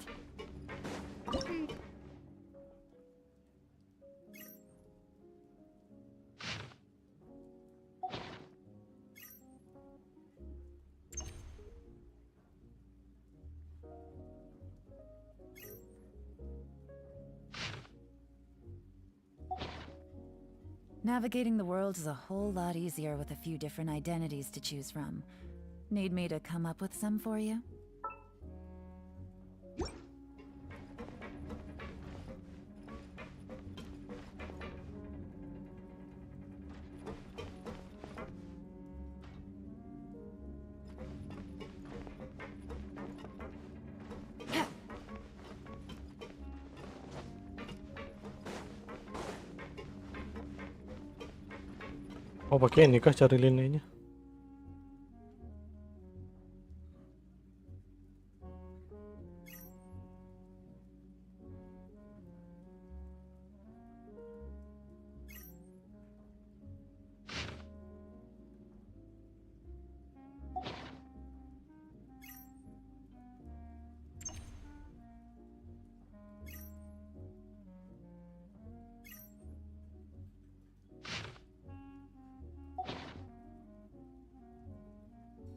Navigating the world is a whole lot easier with a few different identities to choose from. Need me to come up with some for you? Oh, pakai ini kah cari linenya?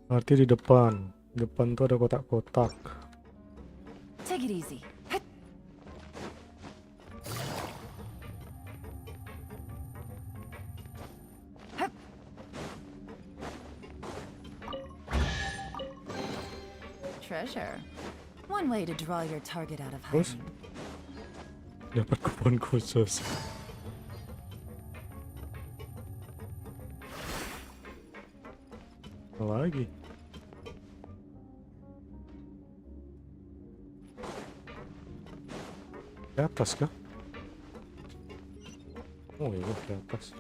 Berarti di depan. Depan tuh ada kotak-kotak. Take it easy. Treasure. One way to draw your target out of Terus hiding. dapat kupon khusus. Apa lagi? Di atas kah? Oh iya, di atas.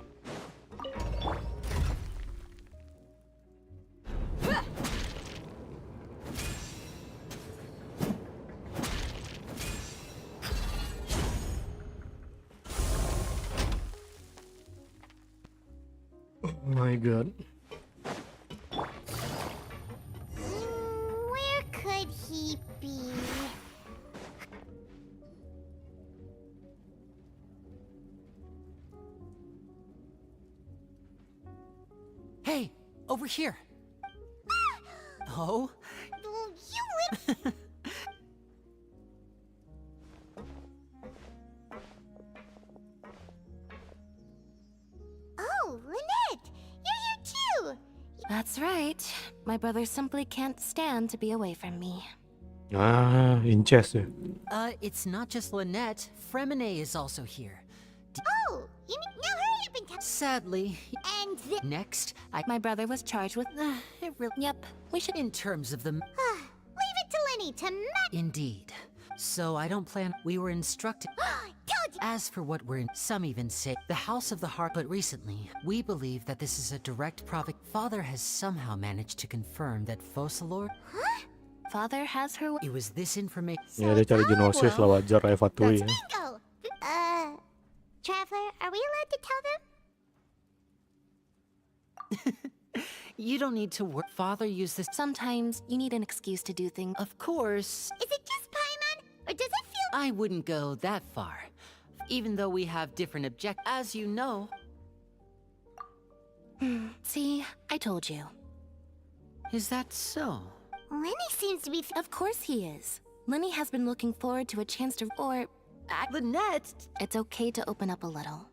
Oh my god. Where could he be? Hey, over here. Oh? You live... Oh, Lynette! You're here too! That's right. My brother simply can't stand to be away from me. Ah, incest ya. It's not just Lynette. Fremine is also here. Oh, you mean... Now hurry up and tell... Sadly, And next, My brother was charged with... it really... Yep, we should... In terms of the... Leave it to Lenny to Indeed. So I don't plan... We were instructed... Told you! As for what we're in, some even say the House of the Heart, but recently, we believe that this is a direct profit. Father has somehow managed to confirm that Focalor... Huh? Father has her... It was this information... Ya dia cari genosis lah, wajar ya Fatui ya. Bingo! Traveler, are we allowed to tell them? You don't need to work. Father used this... Sometimes you need an excuse to do things. Of course, Is it just Paimon? Or does it feel... I wouldn't go that far. Even though we have different objectives, as you know. See, I told you. Is that so? Lenny seems to be... Of course he is. Lenny has been looking forward to a chance to... Or... Lynette! It's okay to open up a little.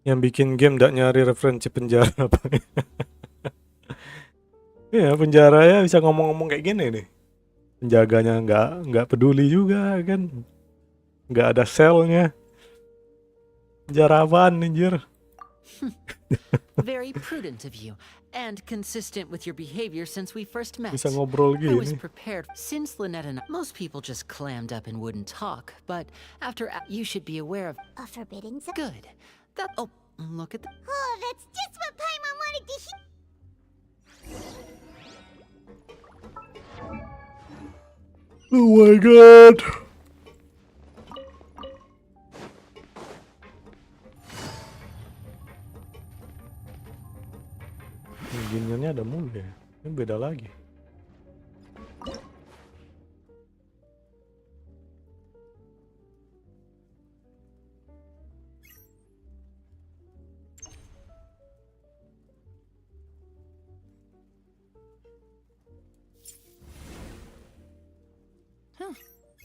Yang bikin game nggak nyari referensi penjara apa? Ya penjara ya bisa ngomong-ngomong kayak gini nih. Penjaganya nggak peduli juga kan. Nggak ada selnya. Penjara apaan anjir? Very prudent of you, and consistent with your behavior since we first met. Bisa ngobrol I was gini. prepared. Since Lynette and most people just clammed up and wouldn't talk, but after you should be aware of A forbidden zone? good. That look at the Oh, that's just what Paimon wanted to hear. Oh my god. Giniannya ada mulu ya. Ini beda lagi.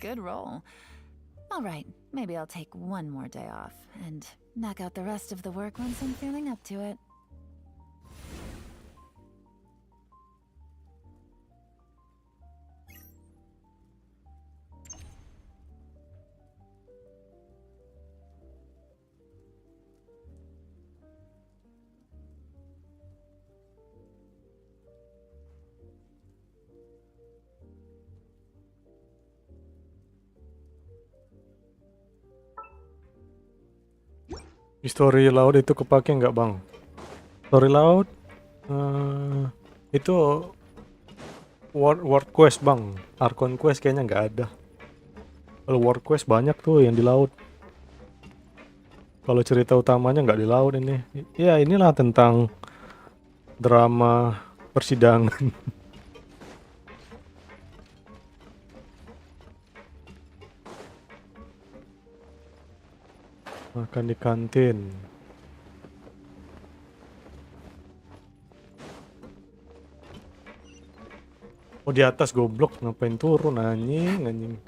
Good roll. All right, maybe I'll take one more day off and knock out the rest of the work once I'm feeling up to it. History laut itu kepake nggak bang? History laut itu world quest bang. Archon quest kayaknya nggak ada. Kalau world quest banyak tuh yang di laut. Kalau cerita utamanya nggak di laut ini. Ya inilah tentang drama persidangan. Makan di kantin. Oh di atas goblok, ngapain turun anjing.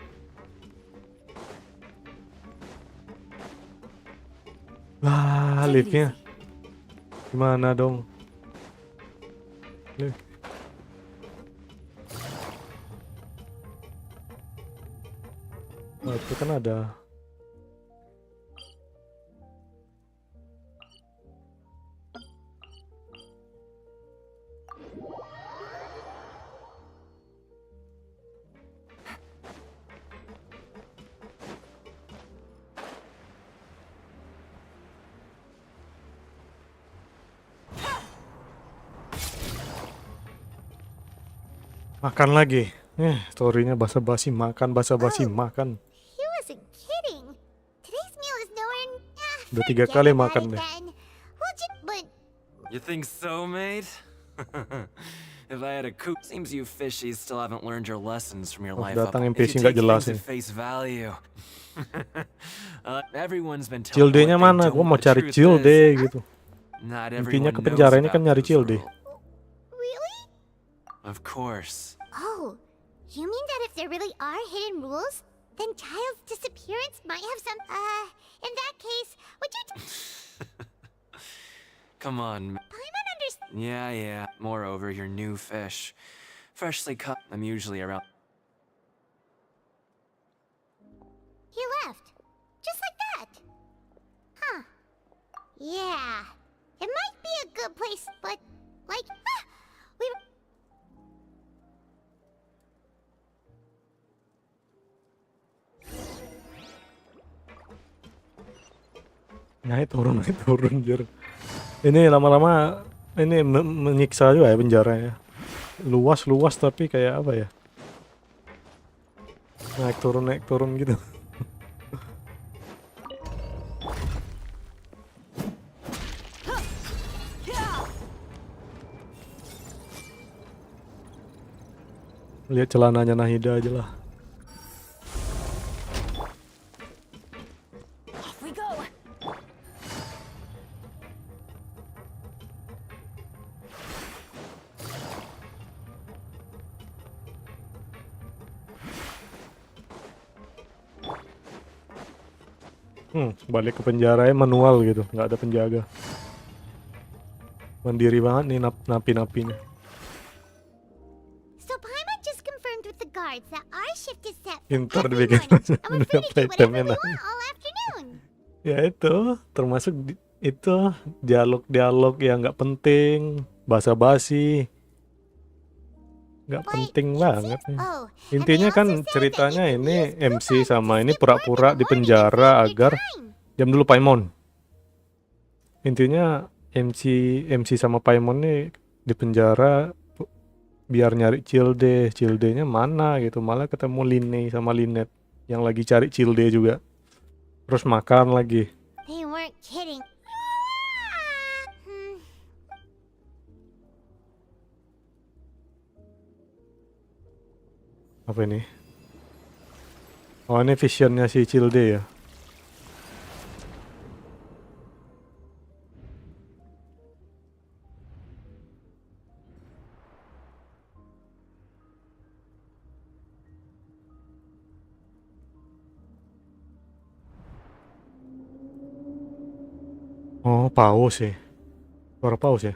Wah, liftnya. Gimana dong? Lift. Oh, itu kan ada. Makan lagi. Storynya basa-basi makan, basa-basi makan. He wasn't kidding. Today's meal is nowhere. Udah 3 kali makan deh. But You think so, mate? If I had a coup, seems you fishies still haven't learned your lessons from your life up. Datang If you NPC nggak take jelas things nih. at face value. Everyone's been told Cilde-nya what they mana? Gua don't, mau the cari truth Cilde is, gitu. Not Intinya everyone ke knows penjara ini kan about nyari those Cilde. rules. Of course. oh, you mean that if there really are hidden rules, then Child's disappearance might have some. In that case, would you? Come on. Paimon understand. Yeah. Moreover, you're new fish. Freshly cut. I'm usually around. He left, just like that. Huh? Yeah, it might be a good place, but like, we. Naik turun jir. Ini lama-lama ini menyiksa juga ya penjaranya. Luas tapi kayak apa ya? Naik turun gitu. Lihat celananya Nahida aja lah. Off we go. Balik ke penjara manual gitu, nggak ada penjaga. Mandiri banget nih napi-napinya. So Paimon just confirmed with the guards that our shift is set for Pintar every dibikin morning, and we're free to do itemnya whatever we nah. want all afternoon. Ya itu, termasuk itu dialog-dialog yang nggak penting, basa-basi, nggak penting banget nih. Intinya kan ceritanya ini MC sama ini pura-pura di penjara agar jam dulu Paimon. Intinya MC sama Paimon nih di penjara biar nyari Cilde-nya mana gitu, malah ketemu Line sama Linet yang lagi cari Cilde juga. Terus makan lagi. They weren't kidding. Apa ini? Oh, ini visionnya si Cilde ya. Oh, paus ya. Suara paus ya.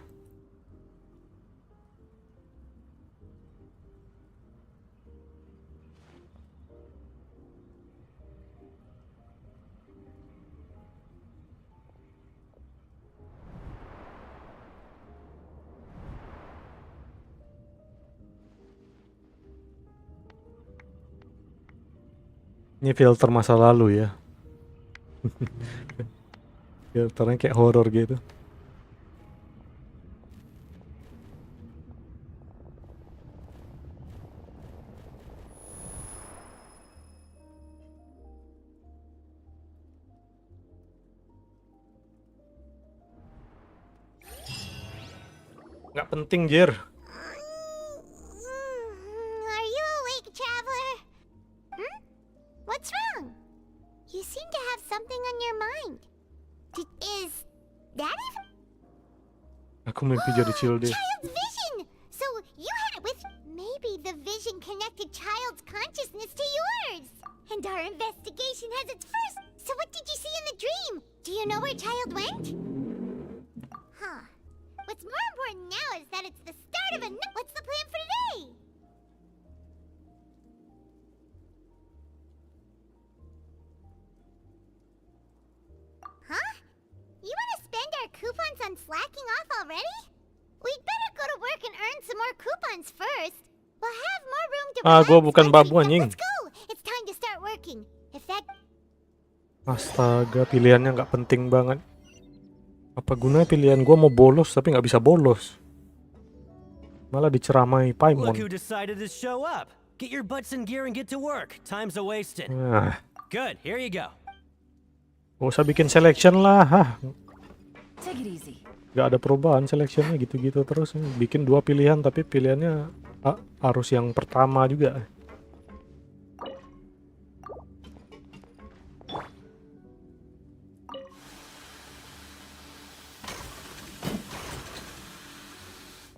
Ini filter masa lalu ya. Filternya kayak horor gitu. Nggak penting, Jir. Are you awake, traveler? What's wrong? You seem to have something on your mind. Is that even Aku mimpi jadi Cilde. child's vision? So you had it with maybe the vision connected child's consciousness to yours. And our investigation has its first. So what did you see in the dream? Do you know where child went? Huh. What's more important now is that it's the start of a what's the plan for today? Huh? You want to spend our coupons on slacking off already? We'd better go to work and earn some more coupons first. We'll have more room to relax Gua bukan once we- babu anjing. Let's go. It's time to start working. If that Astaga, pilihannya nggak penting banget. Apa gunanya pilihan gua mau bolos tapi nggak bisa bolos? Malah diceramai Paimon. Look who decided to show up. Get your butts in gear and get to work. Time's a wasted. Nah, Good, here you go. gak usah bikin selection lah. Take it easy. Gak ada perubahan selectionnya gitu-gitu terus. Bikin 2 pilihan tapi pilihannya harus yang pertama juga.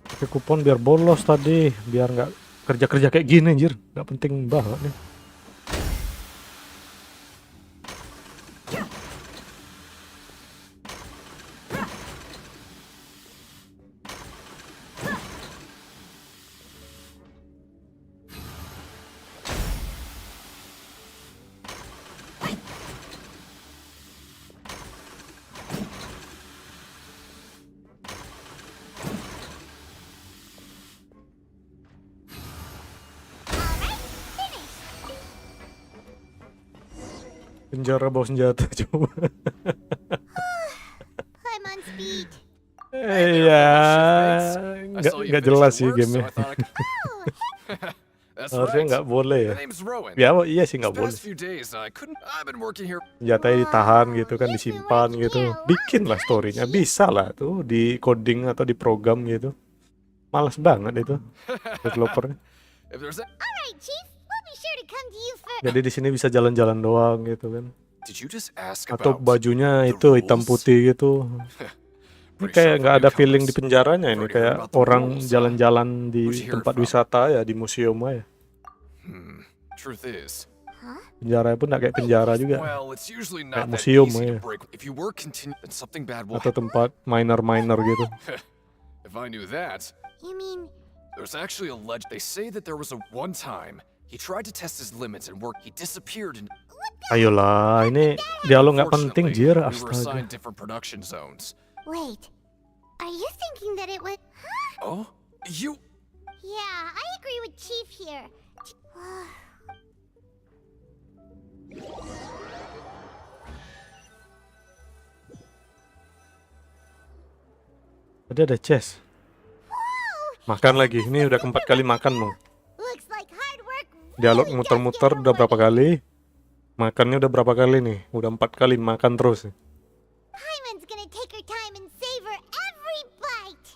Pakai kupon biar bolos tadi, biar nggak kerja-kerja kayak gini anjir. Nggak penting banget nih. Penjara bawa senjata coba. Paimon's beat. Iya, nggak jelas sih gamenya. Harusnya nggak boleh ya. Ya iya sih nggak boleh. Senjatanya ditahan gitu kan, disimpan gitu. Bikin lah storynya, bisa lah tuh di coding atau di program gitu. Malas banget itu developernya. Alright, Chief. We'll be sure to come to you first. Jadi di sini bisa jalan-jalan doang gitu kan. Did you just ask Atau about bajunya the itu hitam rules? putih gitu. Ini kayak nggak ada feeling di penjaranya ini, kayak orang jalan-jalan di tempat wisata ya, di museum aja. Truth is, Penjara pun nggak kayak penjara juga. Well, it's usually Kayak not that museum easy ya. to break. If you were continue, then something bad will Atau tempat miner gitu. If I knew that. You mean... There's actually a legend. They say that there was a one time he tried to test his limits and work. He disappeared and Ayolah, ini dialog nggak penting, Jir. we were Astaga. assigned different production zones. Wait. Are you thinking that it was... Oh? You... Yeah, I agree with Chief here. Tadi ada chest. Makan lagi. Ini udah keempat kali makan, Bang. Looks like hard work. Dialog muter-muter udah berapa kali? Makannya udah berapa kali nih? Udah 4 kali makan terus. Paimon's gonna take her time and savor every bite.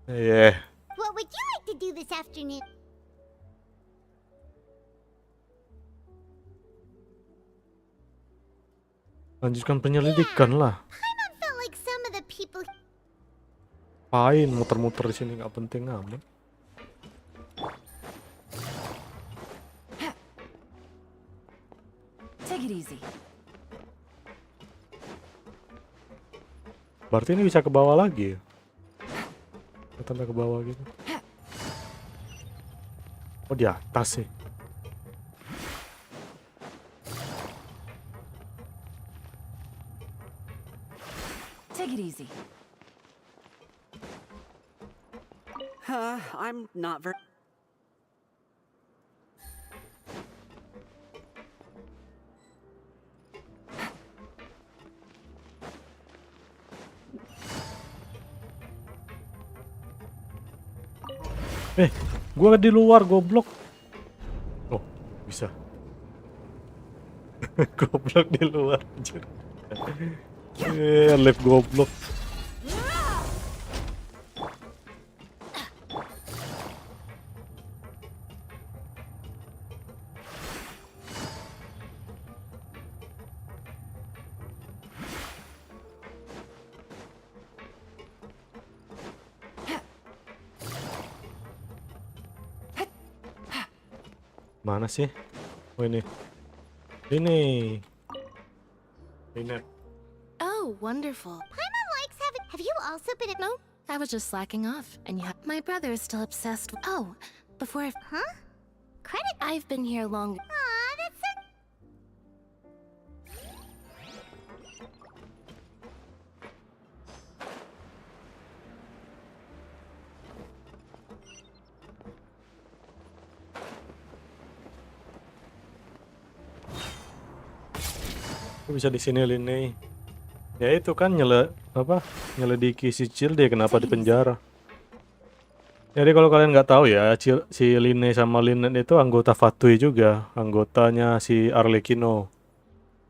Yeah. What would you like to do this afternoon? Lanjutkan penyelidikan lah. Paimon felt like some of the people... Pain muter-muter di sini nggak penting amat. Take it easy. Berarti ini bisa ke bawah lagi ya? Tanda ke bawah gitu. Oh, di atas sih. Take it easy. I'm not very... Gua di luar, goblok. Oh, bisa. Goblok di luar, anjir. Live goblok. Mana sih? Oh, ini. Ini. Ini. Oh, wonderful. Paimon likes having... Have you also been... No, I was just slacking off, and you have... My brother is still obsessed with... Oh, before... Huh? Credit? I've been here long... Aw, that's so... Bisa di sini Lini. Ya itu kan nyelidiki si Cil dia kenapa di penjara. Jadi kalau kalian nggak tahu ya, si Line sama Linen itu anggota Fatui juga, anggotanya si Arlecchino.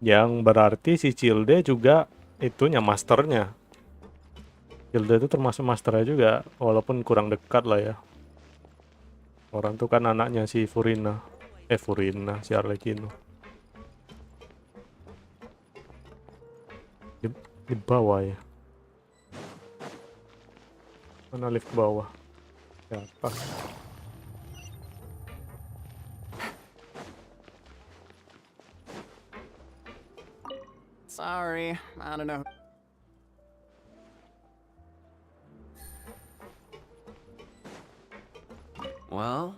Yang berarti si Cilde juga itunya masternya. Cilde itu termasuk masternya juga, walaupun kurang dekat lah ya. Orang tuh kan anaknya si Furina, si Arlecchino. Di bawah ya. Mana lift ke bawah? Ke atas. Sorry, I don't know. Well,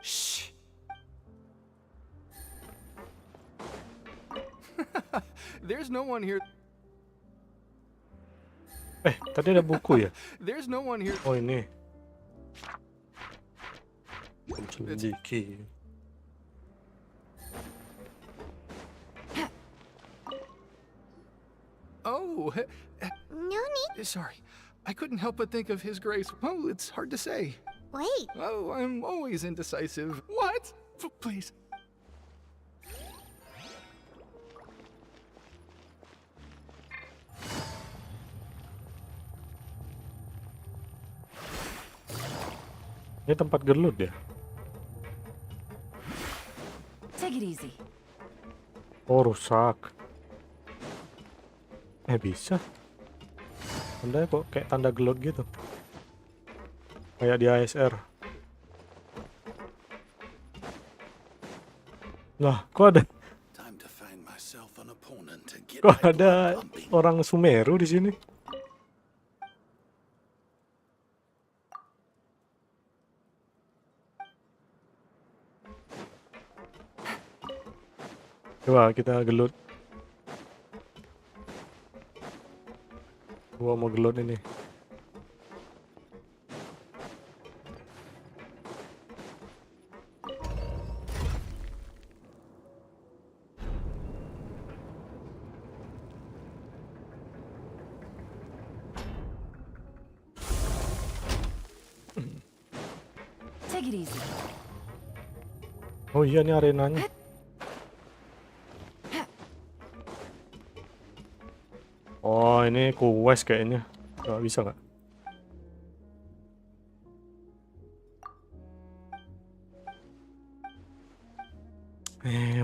shh. There's no one here. Tadi ada buku ya? There's no one here. Oh, ini. Selidiki. Oh, No need... sorry. I couldn't help but think of His Grace. Oh, it's hard to say. Wait. Oh, I'm always indecisive. What? Please. Ini tempat gelut ya? Take it easy. Oh, rusak. Bisa. Tandanya kok kayak tanda gelut gitu. Kayak di ASR. Lah, kok ada orang Sumeru di sini? Coba kita gelut. Gua mau gelut ini. Take it easy. Oh iya, nih arenanya. Oh, ini quest kayaknya. Gak bisa nggak?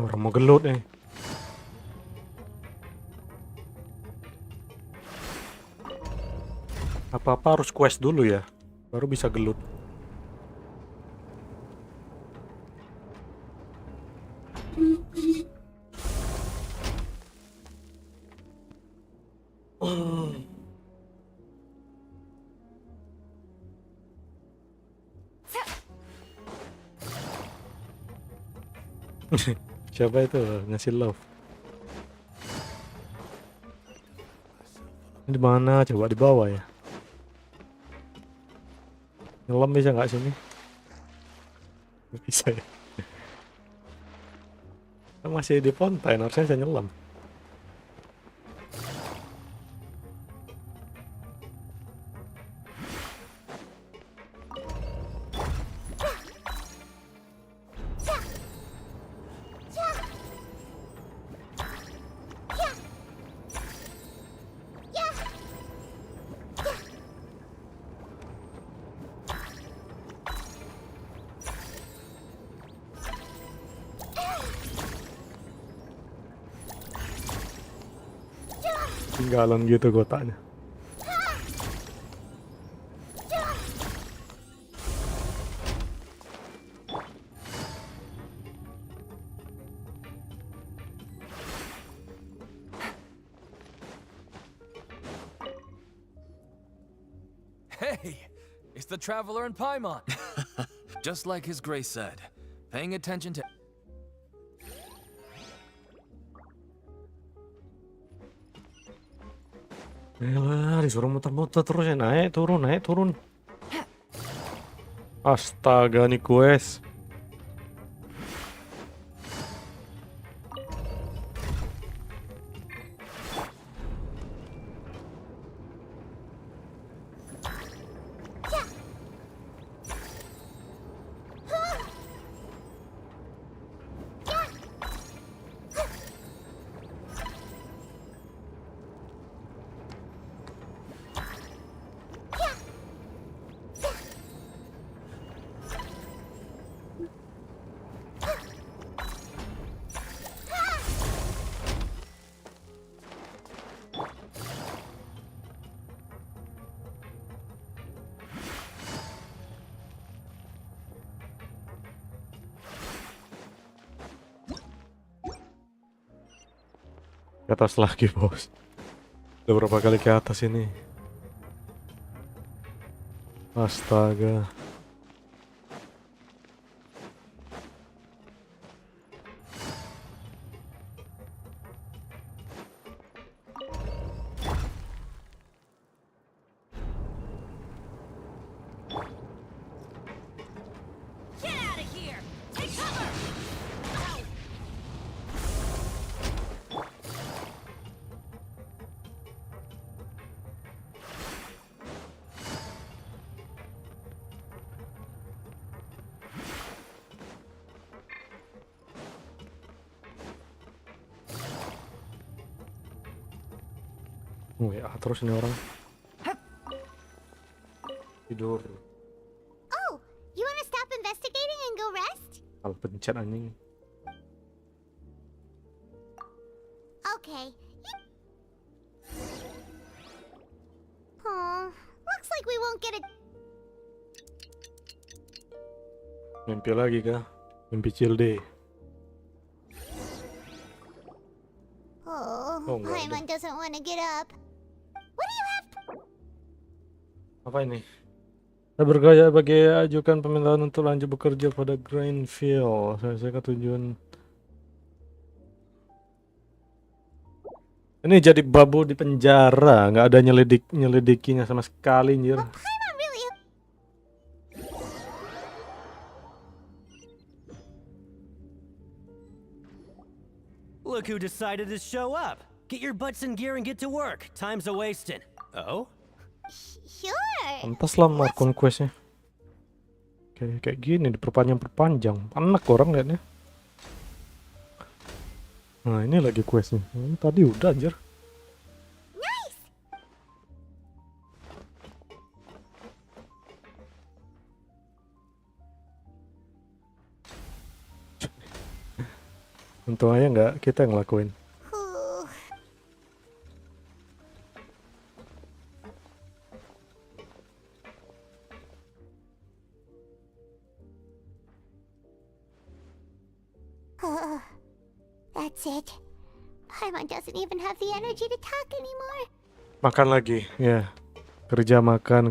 Orang mau gelut nih. Apa-apa harus quest dulu ya, baru bisa gelut. Siapa itu ngasih love? Ini di mana? Coba di bawah ya. Nyelam bisa nggak sini? Nggak bisa ya. Kan masih di fontaine, harusnya bisa nyelam. Tinggalan gitu kotaknya. Hey, it's the traveler in Paimon. Just like his grace said, paying attention to... Yalah, disuruh muter-muter terus ya, naik turun. Astaga nih quest. Ke atas lagi bos. Udah berapa kali ke atas ini? Astaga. Ya terus ini orang tidur. Oh, you wanna stop investigating and go rest? Al pencet anjing. Okay. Oh, looks like we won't get a... Mimpi lagi kah? Mimpi chill deh. Oh, enggak ada. Paimon doesn't want to get up. What do you have? Apa ini? Saya bergaya bagi ajukan permintaan untuk lanjut bekerja pada Greenfield. Saya ketujuan. Ini jadi babu di penjara, nggak ada nyelidikinya sama sekali, anjir. Paimon really. Look who decided to show up. Get your butts in gear and get to work. Time's a-wasting. Oh? Sure. Pantas lah Archon questnya. Kayak gini diperpanjang. Anak orang liatnya. Nah ini lagi questnya. Tadi udah anjir. Nice. Untung aja nggak kita yang ngelakuin. That's it. Paimon doesn't even have the energy to talk anymore. Makan lagi, ya. Kerja makan.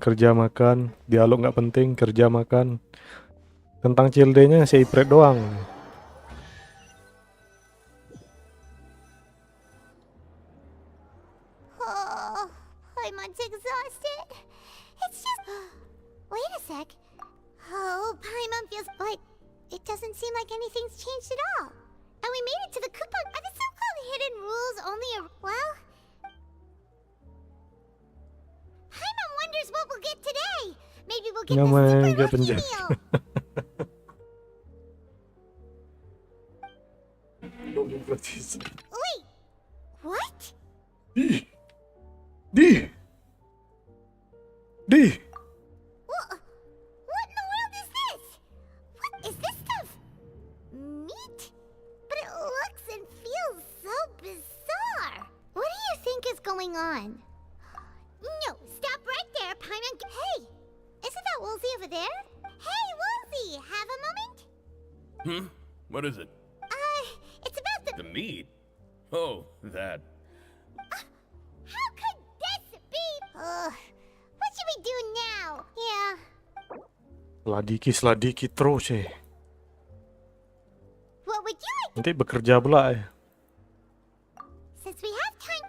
Dialog nggak penting, kerja makan. Tentang Childe-nya si Ipret doang. Oh, Paimon's exhausted. It's just. Wait a sec. Oh, Paimon feels. But it doesn't seem like anything's changed at all. And we made it to the coupon. Are the so-called hidden rules only a. Well. Paimon wonders what we'll get today. Maybe we'll get the super lucky meal. Wait. What? D. What in the world is this? What is this stuff? Meat? But it looks and feels so bizarre. What do you think is going on? No, stop right there, Paimon. Hey, isn't that Woolsey over there? Hey, Woolsey, have a moment? What is it? It's about The meat? Oh, that. How could this be? What should we do now? Yeah. Seladiki terus ya. What would you like? Nanti bekerja pula ya. Since we have time.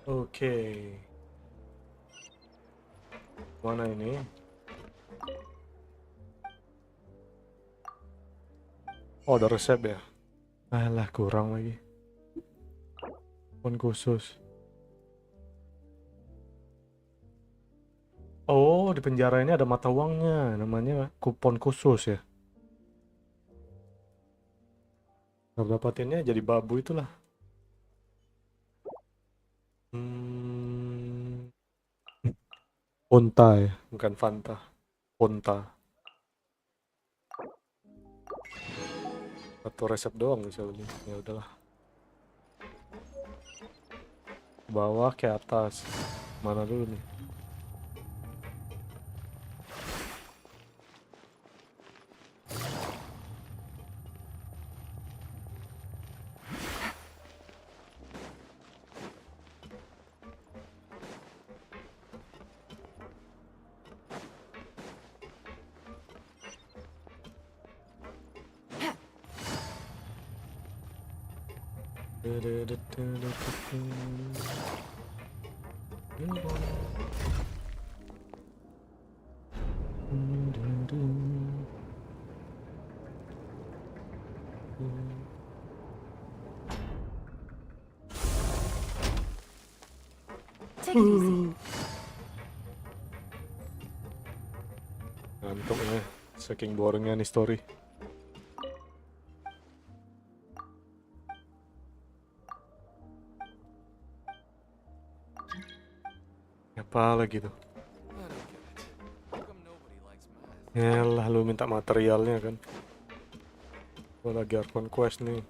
Oke. Mana ini? Oh, ada resep ya. Alah, kurang lagi. Kupon khusus. Oh, di penjara ini ada mata uangnya. Namanya kupon khusus ya. Kalau dapatinnya jadi babu itulah. Ponta ya, bukan Fanta. Ponta. Satu resep doang bisa beli. Ya udahlah. Bawah ke atas. Mana dulu nih? Take it easy. Ngantuk ya, saking boringnya nih story. Apa lagi tuh? Yalah, lu minta materialnya kan. Gua lagi Archon Quest nih.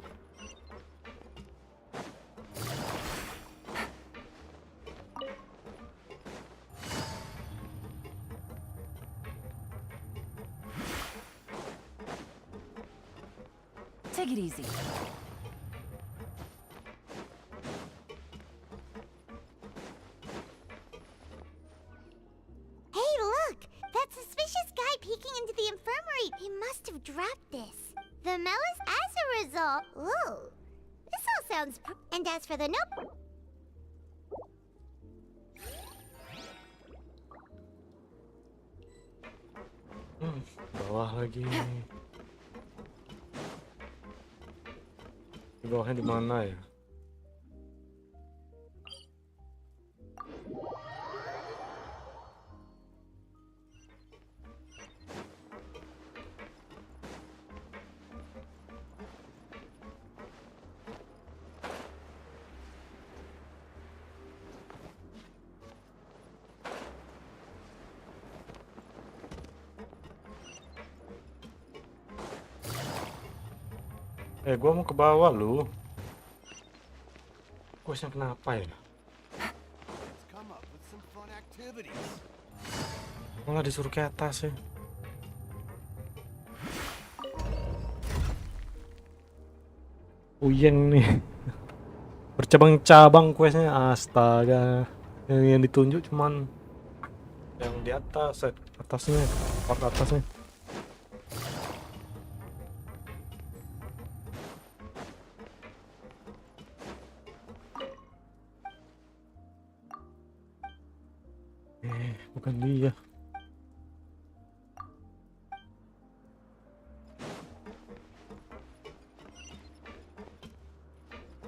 Take it easy. by peeking into the infirmary. He must have dropped this. The Mellis, as a result. Ooh, this all sounds. And as for the note. Bawah lagi. Di bawahnya di mana ya? Gua mau ke bawah lu. Questnya kenapa ya? Malah disuruh ke atas ya. Uyeng nih. Bercabang-cabang questnya, astaga. Yang ditunjuk cuman yang di atas, atasnya, part atasnya. Bukan dia.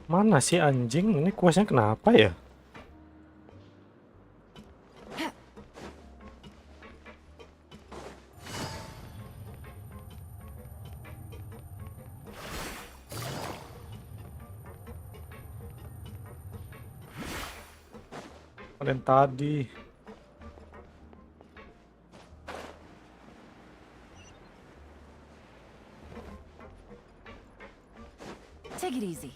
Mana sih anjing? Ini questnya kenapa ya? Ada yang tadi. Take it easy.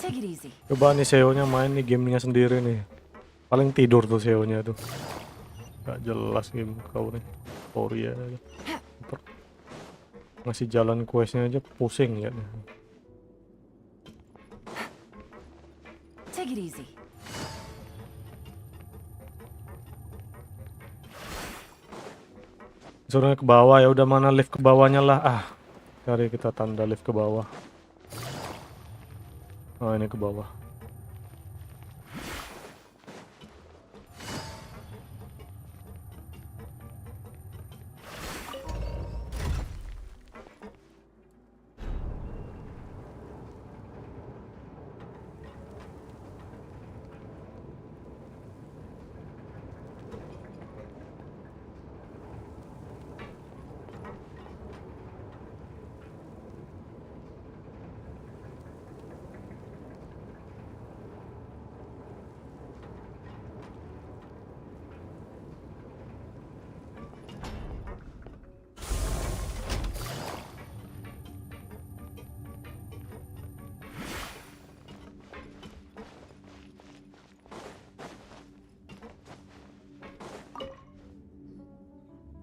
Take it easy. Coba nih CEO-nya main nih gamenya sendiri nih. Paling tidur tuh CEO-nya tuh. Gak jelas game kau nih. Korea aja. Masih jalan questnya aja pusing ya. Take it easy. Suruhnya ke bawah, ya udah, mana lift ke bawahnya lah. Cari kita tanda lift ke bawah. Ini ke bawah.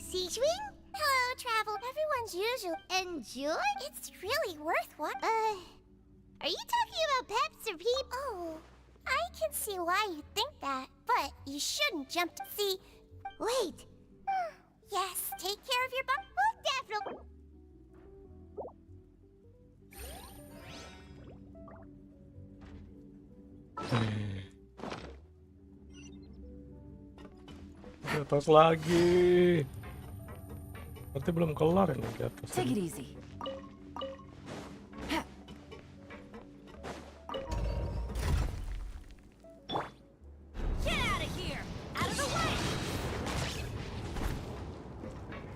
Siege Wing? Hello, Travel. Everyone's usual. Enjoy? It's really worth what? Are you talking about peps or peep? Oh, I can see why you think that, but you shouldn't jump to see. Wait. Yes, take care of your butt. Well, definitely. Di atas lagi. Berarti belum kelar ini di atas. Take it easy.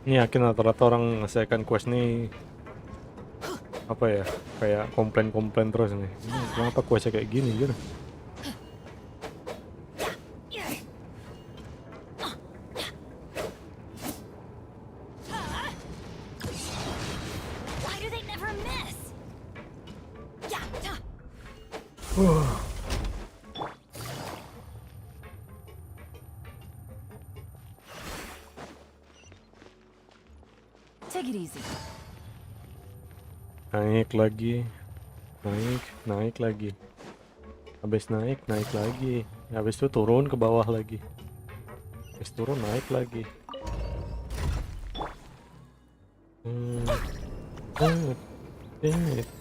Ini yakin rata-rata orang ngasihkan quest nih apa ya, kayak komplain-komplain terus nih. Kenapa questnya kayak gini gitu? naik lagi, naik lagi, habis naik lagi, habis itu turun ke bawah lagi, habis turun naik lagi. Dang it.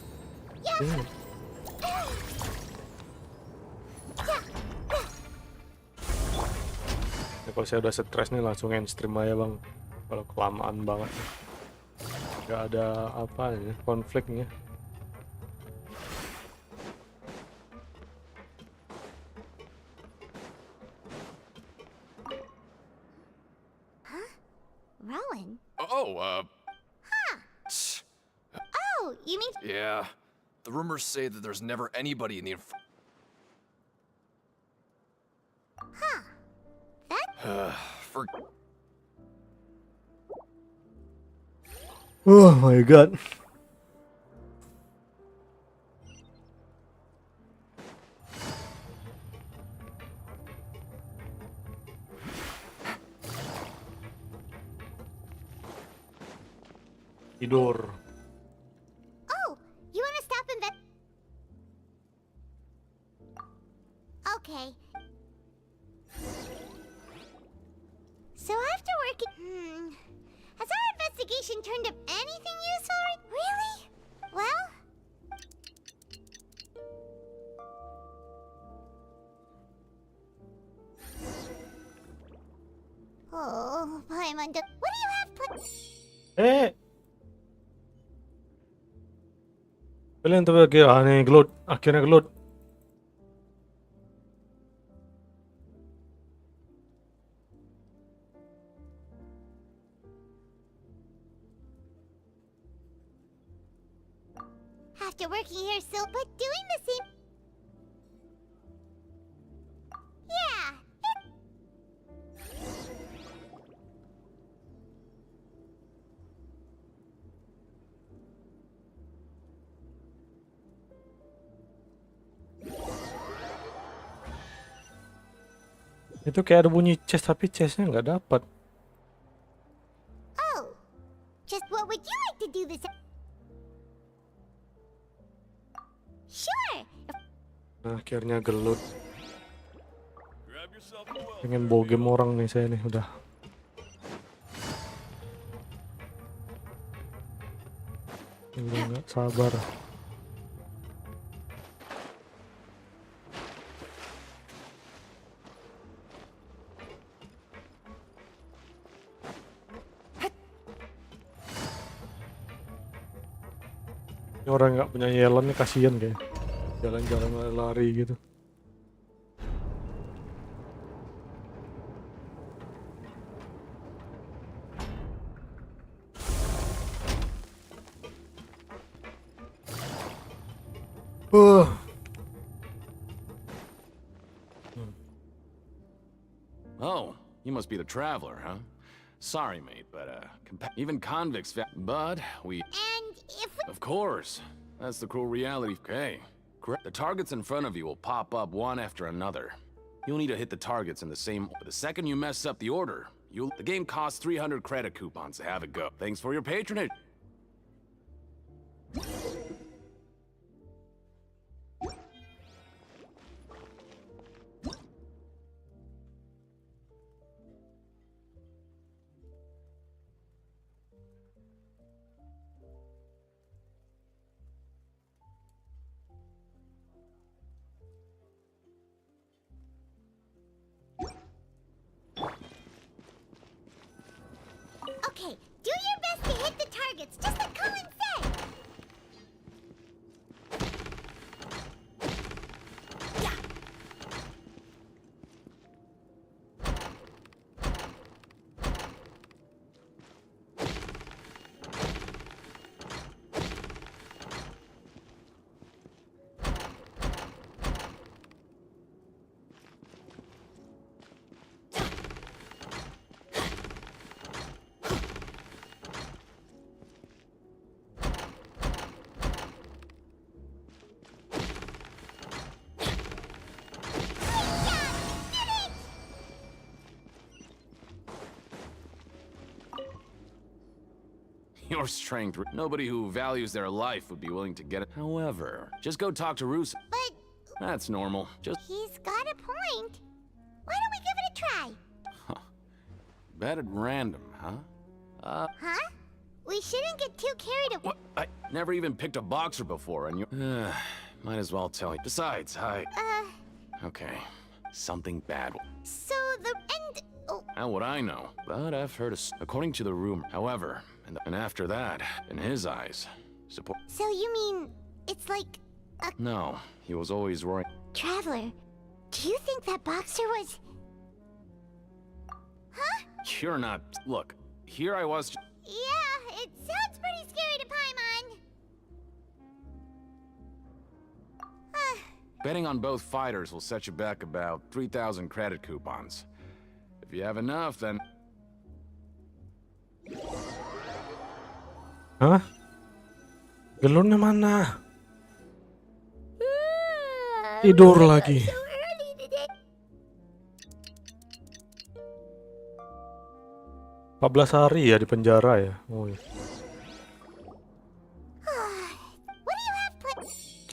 Ya, kalau saya udah stres nih langsung end stream aja bang, kalau kelamaan banget nggak ada apa ya konfliknya. Rowan? Oh, Oh, you mean... yeah. The rumors say that there's never anybody in the Huh. That... for Oh my god. Tidur. Oh, you want to stop and vet... Okay. So after working... Has our investigation turned up anything useful? Really? Well... Oh, Paimon, what do you have planned? Kalian tuh aneh gelut, akhirnya gelut. After working here so, but doing the same... Yeah. Itu kayak ada bunyi chest tapi chestnya nggak dapat. Oh, just what would you like to do this? Sure. Nah, akhirnya gelut. Pengen bogem orang nih saya nih udah. Udah nggak sabar. Ini orang nggak punya yelon nih kasihan kayak jalan-jalan lari gitu. Oh, you must be the traveler, huh? Sorry, mate, but even convicts but we... And if... Of course. That's the cruel reality. Okay. The targets in front of you will pop up one after another. You'll need to hit the targets in the same... But the second you mess up the order, the game costs 300 credit coupons to have it go. Thanks for your patronage. Okay, do your best to hit the targets, just like Colin said. Yeah. Your strength, nobody who values their life would be willing to get it. However, just go talk to Russo. But That's normal. Just he's got a point. Why don't we give it a try? bet at random, huh? Huh? We shouldn't get too carried away. What? I never even picked a boxer before, and you... might as well tell you. Besides, Okay, something bad. So the end... Oh, How would I know? But I've heard according to the rumor. However, and after that, in his eyes, support... so you mean it's like a No, he was always roaring. traveler? Do you think that boxer was... Huh? You're not... Look, here I was... Yeah, it sounds pretty scary to Paimon. Betting on both fighters will set you back about 3,000 credit coupons. If you have enough, then... Hah? Gelunnya mana? Tidur lagi. So early today. 14 hari ya di penjara ya. Oh, iya. What do you have planned?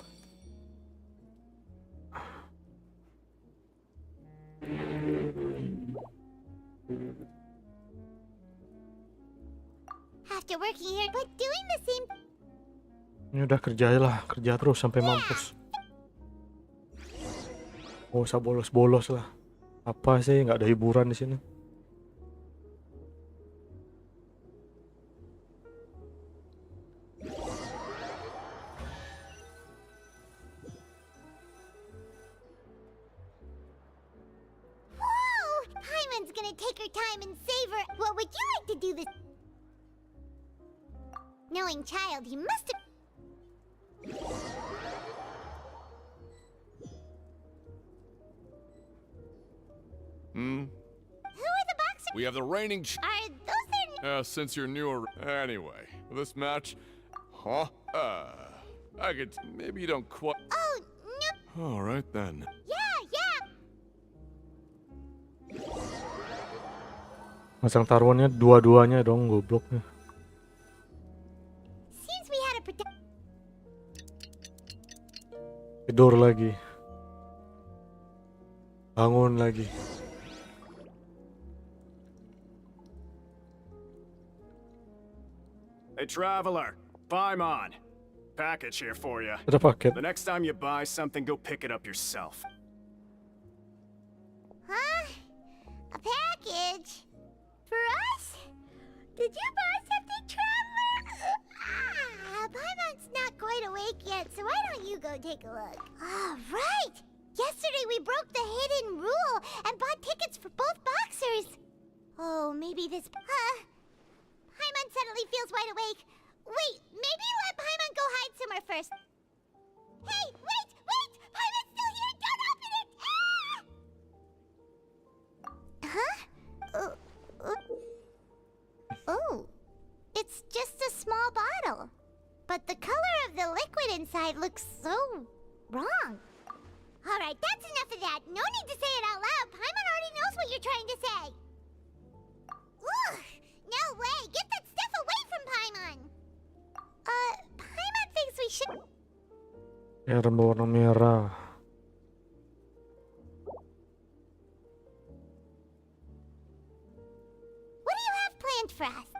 After working here, but doing the same... Ini udah kerja terus sampai mampus. Oh, usah bolos-bolos lah. Apa sih, nggak ada hiburan di sini. Whoa! Paimon's gonna take her time and savor. What would you like to do this? Knowing child, he must have... Who are the boxers? We have the reigning Are those their... since you're newer... Anyway, this match... Huh? I could... Maybe you don't quite... Oh, no. Alright then. Yeah. Masang taruhannya dua-duanya dong, gobloknya. Seems we had a protect... Tidur lagi. Bangun lagi. Hey, traveler. Paimon. Package here for you. Ada paket. The next time you buy something, go pick it up yourself. Huh? A package? For us? Did you buy something, traveler? Paimon's not quite awake yet, so why don't you go take a look? All right! Yesterday we broke the hidden rule and bought tickets for both boxers. Oh, maybe this... Paimon suddenly feels wide awake. Wait, maybe let Paimon go hide somewhere first. Hey, wait! Paimon's still here! Don't open it! Huh? Oh, it's just a small bottle. But the color of the liquid inside looks so wrong. All right, that's enough of that. No need to say it out loud. Paimon already knows what you're trying to say. Ugh, no way. Get that stuff away from Paimon. Paimon thinks we should... Air berwarna merah. What do you have planned for us?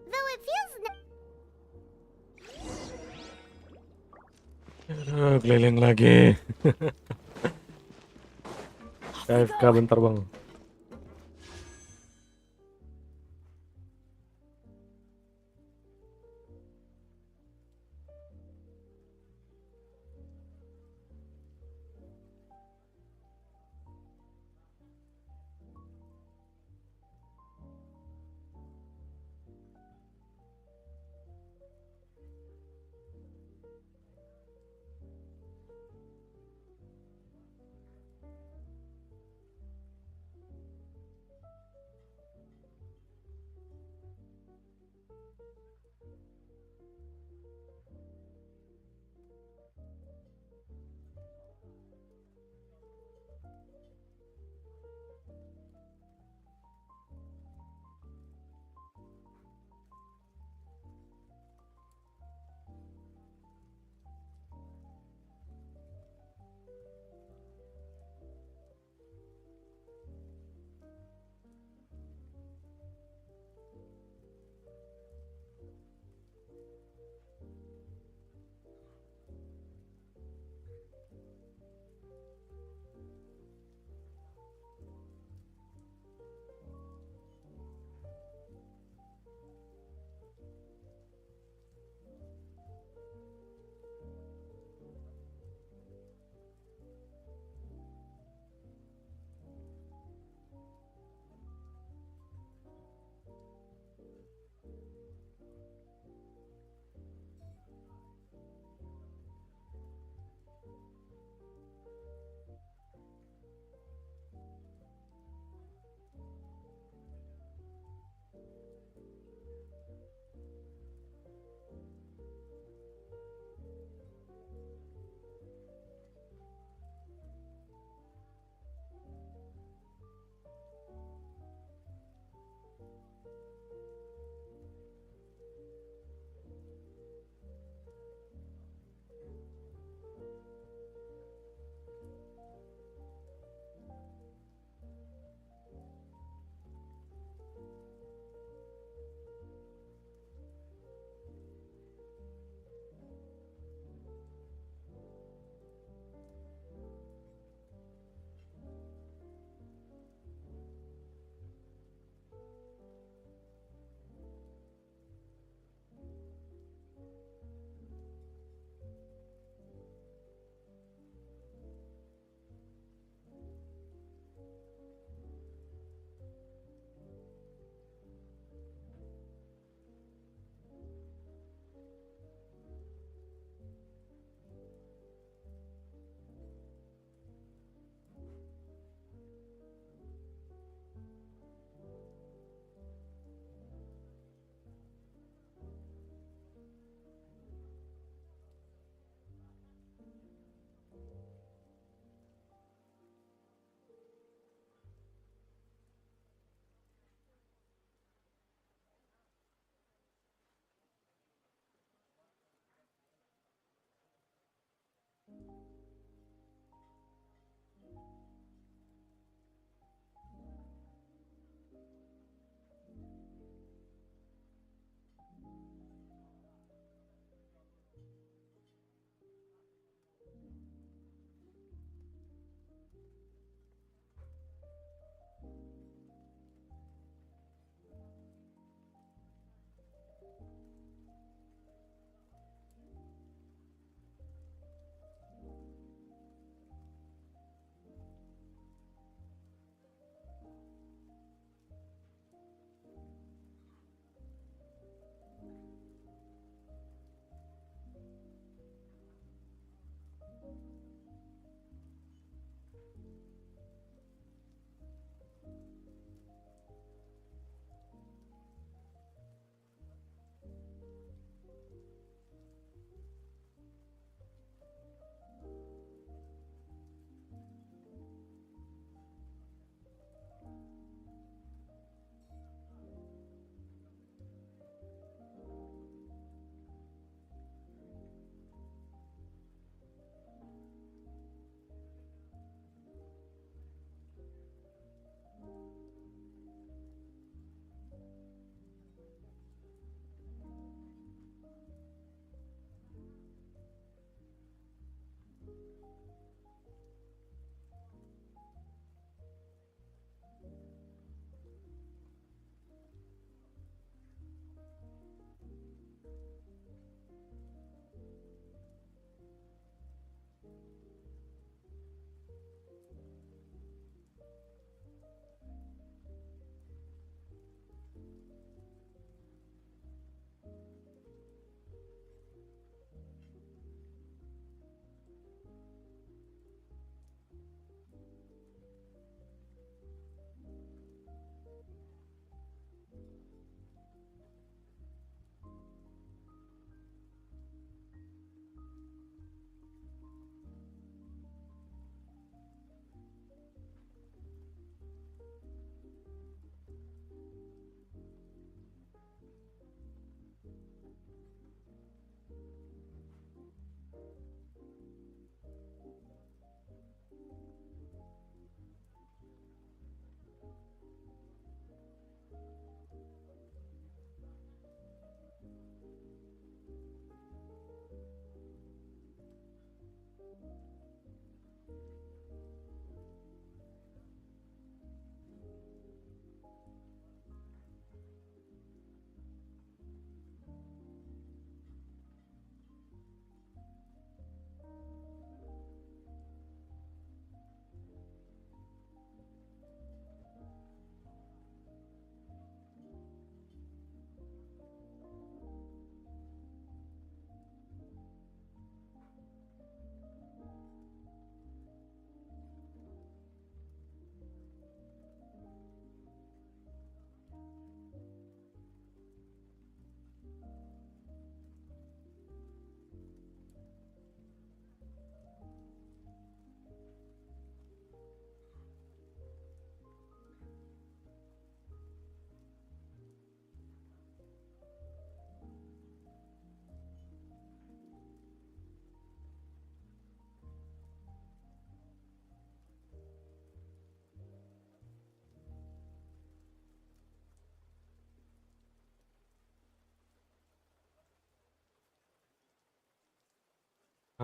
Though it feels... Keliling lagi. KFK bentar bang.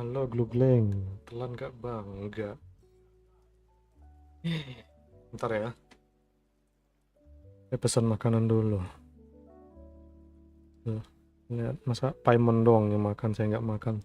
Halo Glugleng, telan gak bang? Enggak. Bentar ya. Saya pesan makanan dulu. Lihat, masa Paimon doang yang makan, saya nggak makan.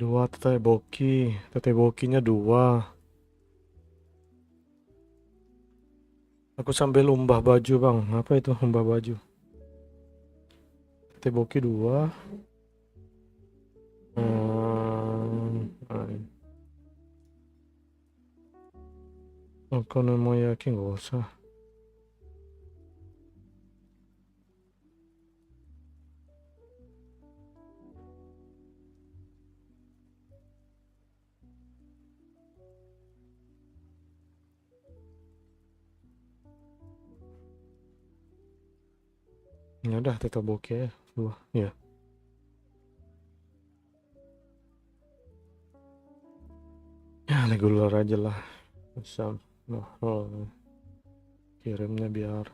Dua tetebokinya dua. Aku sambil umbah baju bang. Apa itu umbah baju? Teteboki dua. Okonomiyaki nggak usah. Ya udah teteboki ya dua. Ya. Ya regular aja lah. Bisa. Kirimnya biar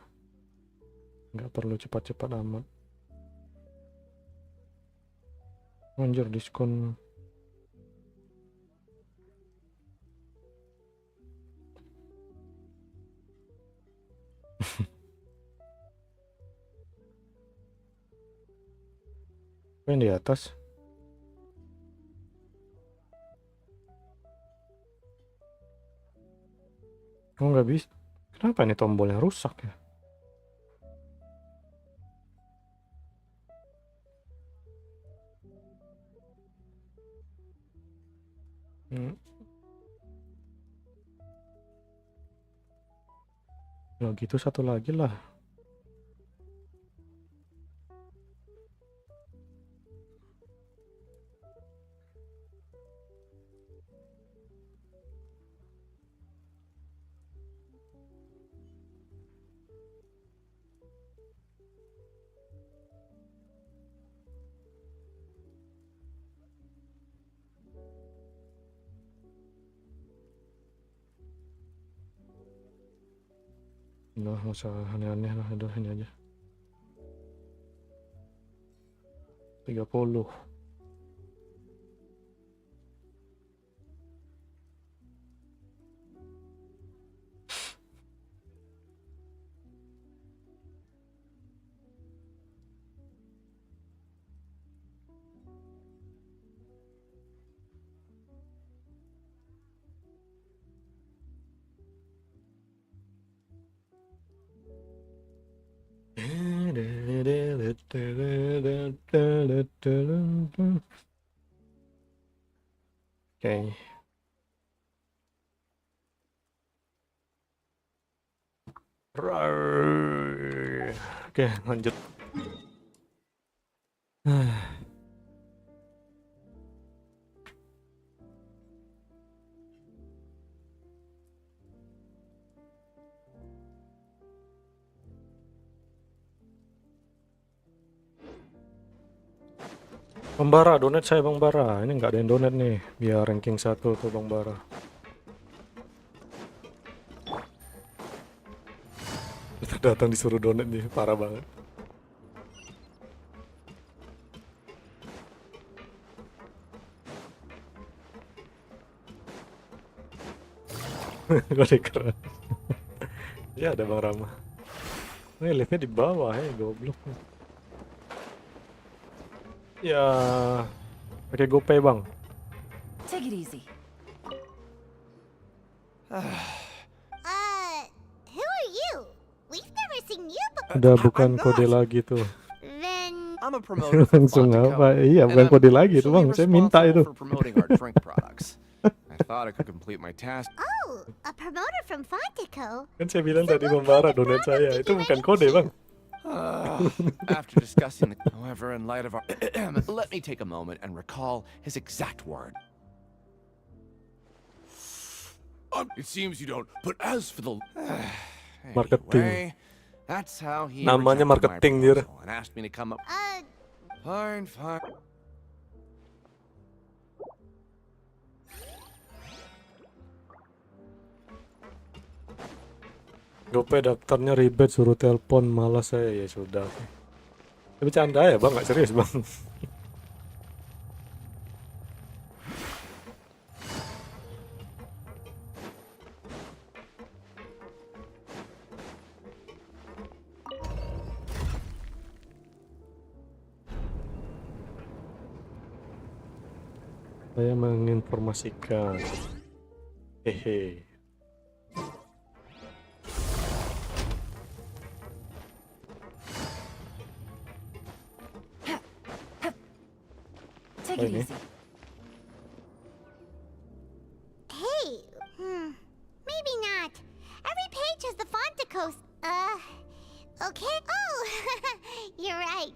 nggak perlu cepat-cepat amat. Anjir diskon. Apa yang di atas? Oh nggak bisa. Kenapa ini tombolnya rusak ya? Kalau gitu satu lagi lah. Udah nggak usah aneh-aneh lah, udah ini aja. 30. Oke. Oke, lanjut. Bang Bara, donate saya Bang Bara. Ini nggak ada yang donate nih, biar ranking 1 tuh Bang Bara. Kita datang disuruh donate nih, parah banget. Gak keren. Ya ada Bang Rama. Ini liftnya di bawah ya, goblok. Ya, pakai GoPay Bang. Take it easy. Who are you? We've never seen you before. Udah bukan kode lagi tuh. Then I'm a promoter from Langsung Fontico, apa? Iya, and bukan I'm kode lagi tuh Bang. usually Saya minta itu. responsible for promoting our drink products. I thought I could complete my task. oh, a promoter from Fontico. Kan saya bilang tadi Bang Bara donate saya. Itu bukan kode Bang. After discussing the... However, in light of our... let me take a moment and recall his exact word. It seems you don't, but as for the... Marketing. Anyway, that's how he Namanya rejected my marketing, Dir. proposal and asked me to come up... Fine. Gope daftarnya ribet, suruh telepon, malas saya. Ya sudah. Tapi canda ya bang, nggak serius bang. Saya menginformasikan. Hehe. Take it easy. Hey, maybe not. Every page has the font to coast. Okay. Oh, you're right.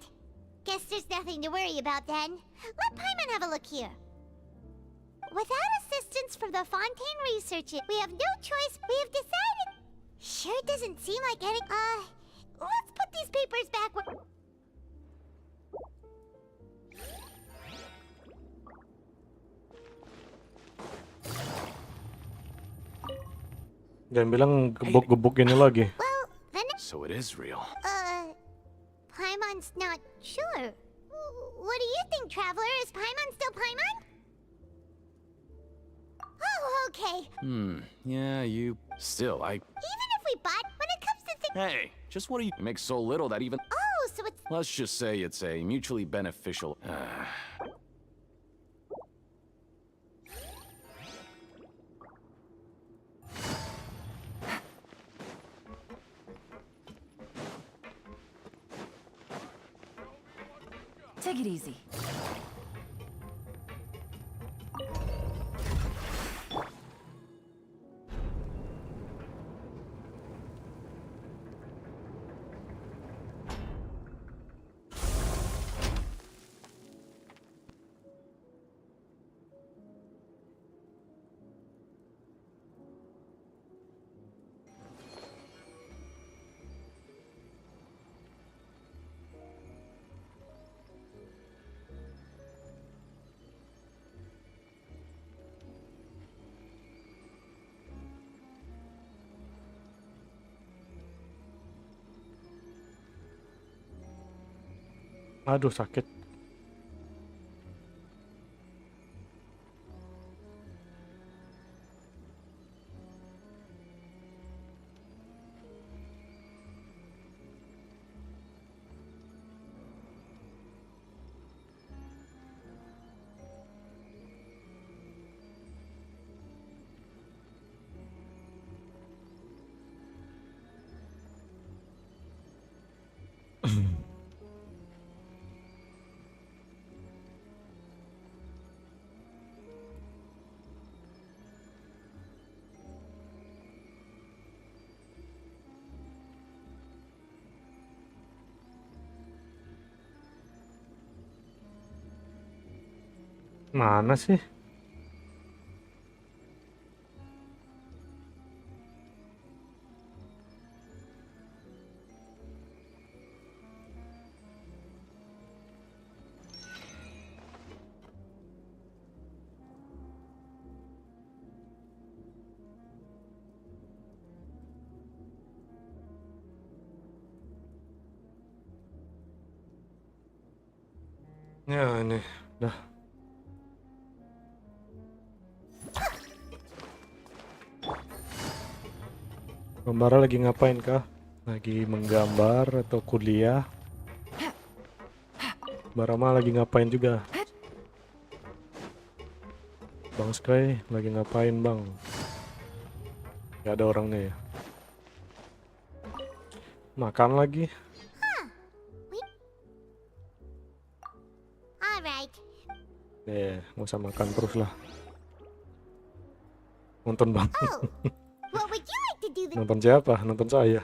Guess there's nothing to worry about then. Let Paimon have a look here. Without assistance from the Fontaine researchers, we have no choice. We have decided. Sure doesn't seem like any. Let's put these papers back where. Jangan bilang gebuk-gebuk ini lagi. So it is real. Paimon's not sure. What do you think, Traveler? Is Paimon still Paimon? Oh, okay. Yeah, you... Still, Even if we bought, when it comes to things... Hey, just what do you... It makes so little that even... Oh, so it's... Let's just say it's a mutually beneficial... Take it easy. Aduh sakit. Mana sih? Ya ini, dah. Gambar lagi ngapain kah? Lagi menggambar atau kuliah? Barama lagi ngapain juga? Bang Sky lagi ngapain bang? Gak ada orangnya ya? Makan lagi? Alright. Nggak usah makan terus lah. Nonton bang. What would you like to do? Nonton siapa? Nonton saya.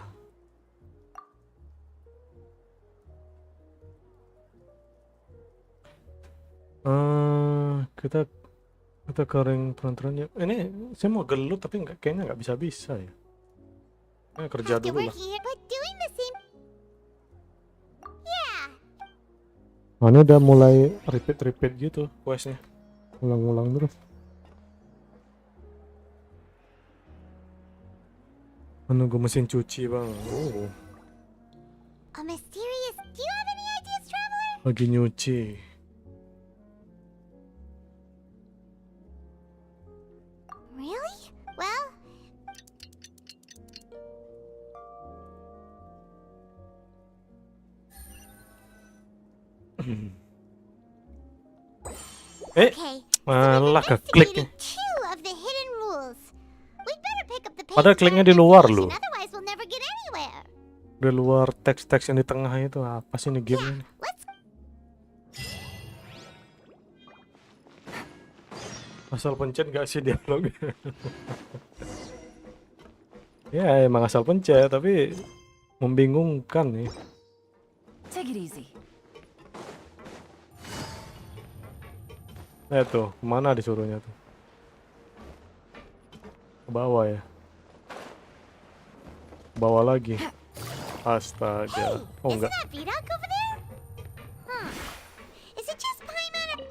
Kita ke ring perantaranya. Ini saya mau gelut tapi kayaknya nggak bisa ya. Kerja After dulu we're lah. here, but doing the same. Yeah. Ini udah mulai repeat gitu questnya. Ulang-ulang terus. Menunggu mesin cuci bang. Oh, A mysterious. Do you have any ideas, Traveler? lagi nyuci. Really? Well, okay. Malah keklik. Two of the hidden rules. We'd better pick up the pace Padahal kliknya di luar loh. otherwise we'll never get anywhere. Di luar teks-teks yang di tengah itu apa sih ini game ini? Asal pencet gak sih dialog? Ya emang asal pencet tapi membingungkan nih. Take it easy. Tuh, kemana disuruhnya tuh? Ke bawah ya? Ke bawah lagi. Astaga. Oh enggak. That Vidoc over there? Huh. Is it just Paimon?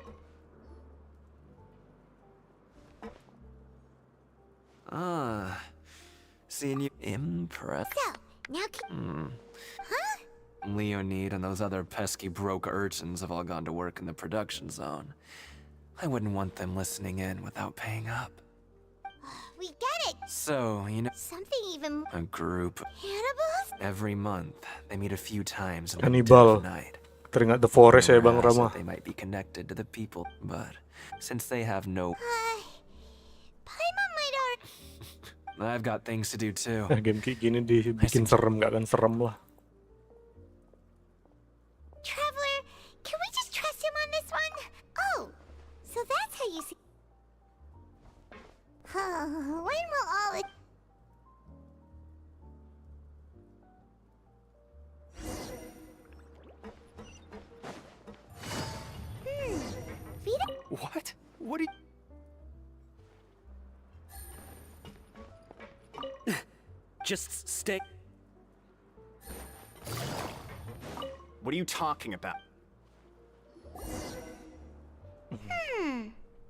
Seeing you impressed. So, now Huh? Leonid and those other pesky broke urchins have all gone to work in the production zone. I wouldn't want them listening in without paying up. We get it. So, Something even a group cannibals? every month. They meet a few times in the Cannibal. dead of night. Teringat The Forest ya Bang Rumor has Rama. it They might be connected to the people, but since they have no, Paimon might I've got things to do too. Game kayak gini dibikin serem gak akan serem lah. Traveler, can we just trust him on this one? Oh, so that's how you see. When will all it? What? What are you... Just stay... What are you talking about?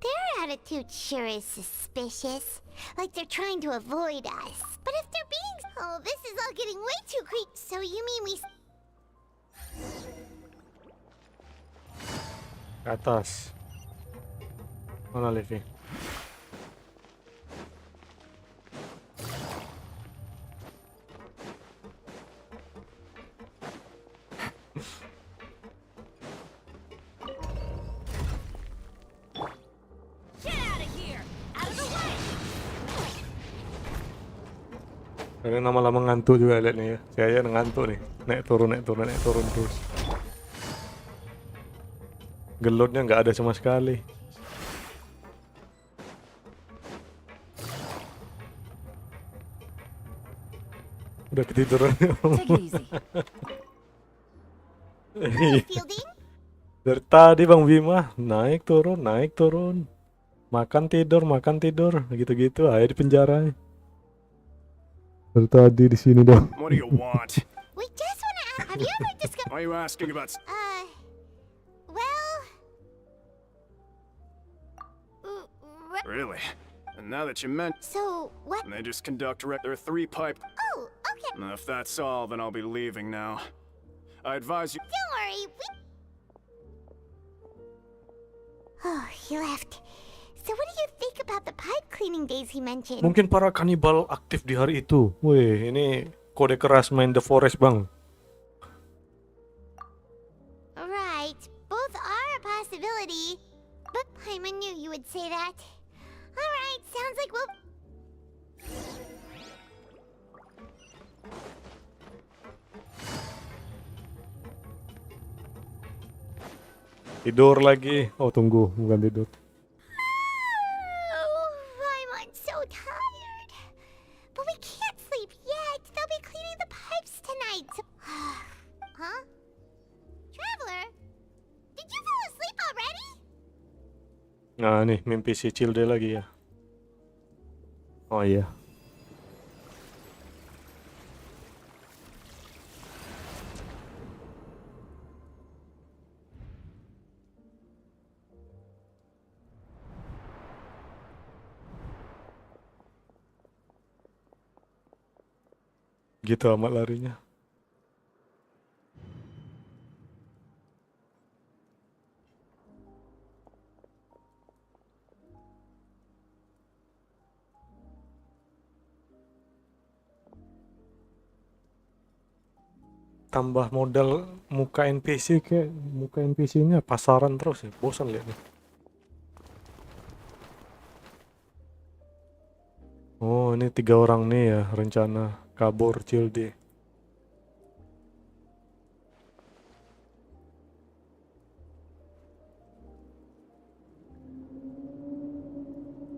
Their attitude sure is suspicious. Like they're trying to avoid us. But if they're being... Oh, this is all getting way too creepy. So you mean we... Ke atas. Mana Levi? Kalian lama-lama ngantuk juga lihat nih ya. Saya ngantuk nih. Naik turun terus. Gelutnya nggak ada sama sekali. Udah ketiduran. Dari tadi Bang Bima naik turun. Makan tidur, gitu-gitu aja di penjara. Dari tadi di sini dong. What do you want? We just wanna ask, have you ever discovered... Why are you asking about... well... Really? And now that you meant... So, what... They just conduct their three-pipe... Oh, okay. Now, if that's all, then I'll be leaving now. I advise you... Don't worry, Oh, he left. So what do you think about the pipe cleaning days he mentioned? Mungkin para kanibal aktif di hari itu. Wih, ini kode keras main The Forest, Bang. Right, both are a possibility. But Paimon knew you would say that. Alright, sounds like we'll... Tidur lagi. Oh, tunggu, bukan tidur. I'm so tired. But we can't sleep yet. They'll be cleaning the pipes tonight. Huh? Traveler? Did you fall asleep already? Nah nih mimpi si Cilde lagi ya. Oh iya. Gitu amat larinya. Tambah modal muka NPC kayak muka NPC-nya pasaran terus ya. Bosan liatnya. Oh, ini 3 orang nih ya rencana kabur Cilde.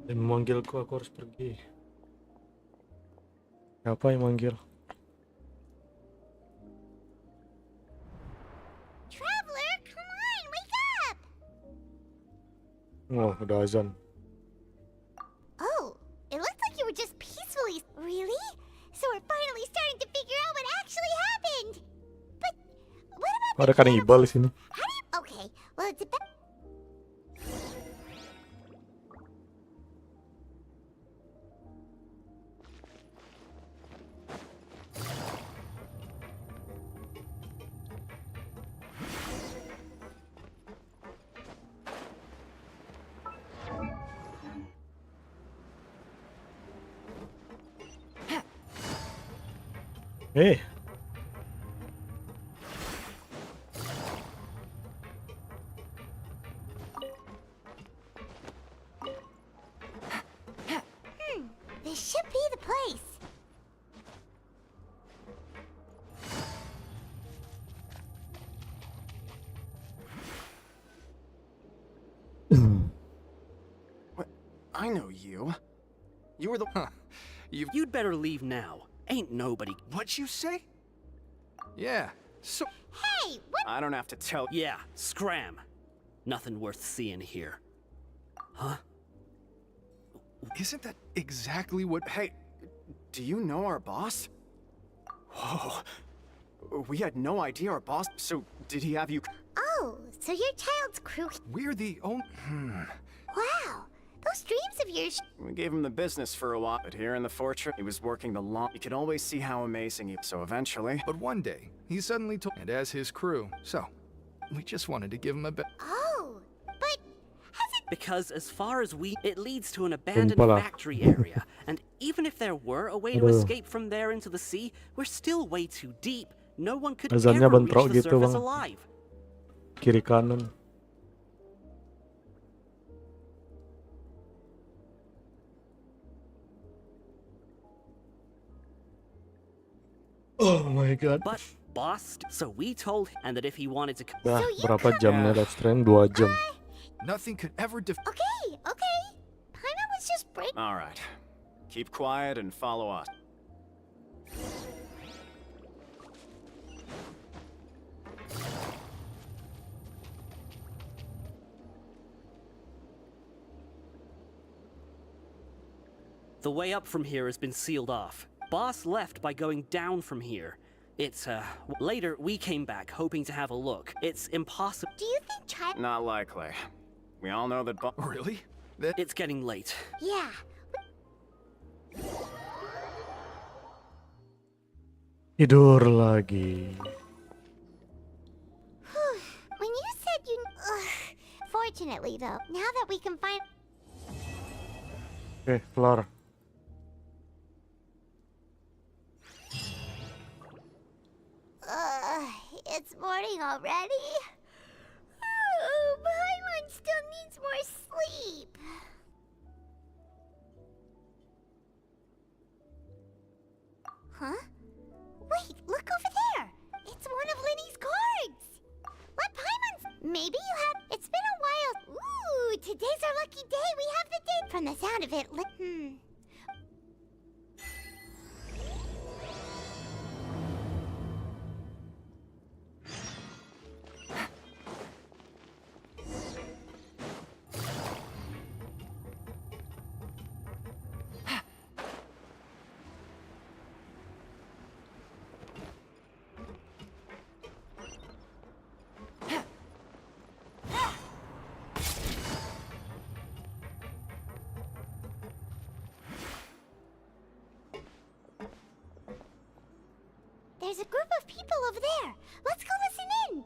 Dia memanggilku, aku harus pergi. Siapa yang manggil? Traveler, come on, wake up! Oh, udah azan. Oh, it looked like you were just peacefully. Really? So we're finally starting to figure out what actually happened. But what about Ada kanibal di sini. how do you? Okay, well it's about. This should be the place. I know you. You were the. You'd better leave now. Ain't nobody. What'd you say? Yeah. So. Hey, what? I don't have to tell. Yeah, scram. Nothing worth seeing here. Huh? Isn't that exactly what? Hey, do you know our boss? Whoa. We had no idea our boss. So did he have you? Oh, so your child's crew. We're the only. Wow, those dreams of yours. We gave him the business for a while, but here in the fortress, he was working the long. You could always see how amazing he. So eventually. But one day, he suddenly told, and as his crew, so we just wanted to give him a bit. Oh, but Because as far as it leads to an abandoned Sumpah lah. factory area, and even if there were a way to Aduh. escape from there into the sea, we're still way too deep. No one could Azannya ever reach bentrok the gitu, surface Bang. alive. Kiri kanan. Oh my god. But boss, so we told him, and that if he wanted to Dah, berapa jamnya live stream? 2 jam. Nothing could ever Okay, okay. Paimon was just break. All right. Keep quiet and follow us. The way up from here has been sealed off. Boss left by going down from here. It's, later we came back hoping to have a look. It's impossible. Do you think child? Not likely. We all know that. Really? It's getting late. Yeah. Tidur lagi. When you said you. Fortunately, though, now that we can find. Oke, kelar. It's morning already. Oh, Paimon still needs more sleep. Huh? Wait, look over there. It's one of Linny's cards. Let Paimon's. Maybe you have. It's been a while. Ooh, today's our lucky day. We have the date. From the sound of it, a group of people over there. Let's go listen in.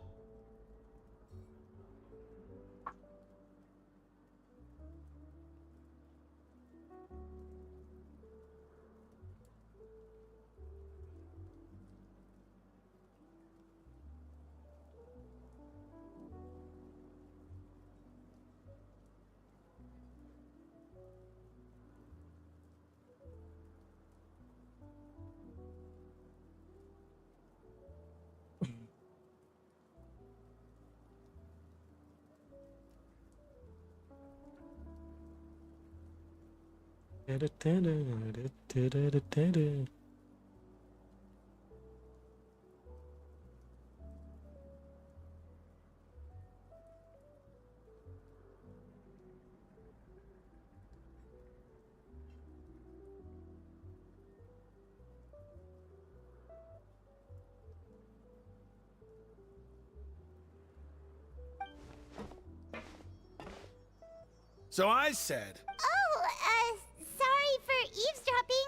So I said... Oh, sorry for eavesdropping.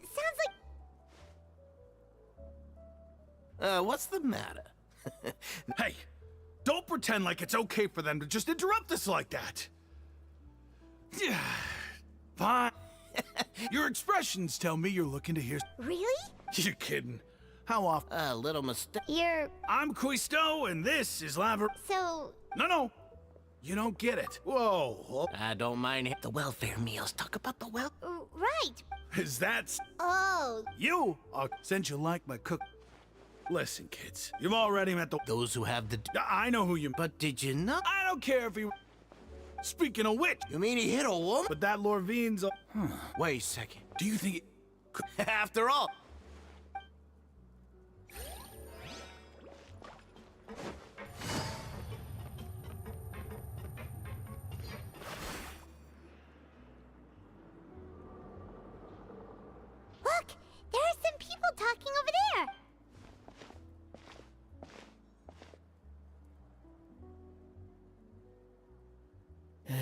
Sounds like... what's the matter? Hey, don't pretend like it's okay for them to just interrupt us like that. Fine. Your expressions tell me you're looking to hear... Really? You're kidding. How often? A little mistake. I'm Quisto, and this is Laver... So... No. You don't get it. Whoa. I don't mind the welfare meals. Talk about the Right. Is that... Oh. You? Since you like my cook... Listen, kids. You've already met those who have the... I know who you... But did you not? I don't care if he... Speaking of which... You mean he hit a woman? But that Lorvine's... Wait a second. Do you think it... After all... Look! There are some people talking over there!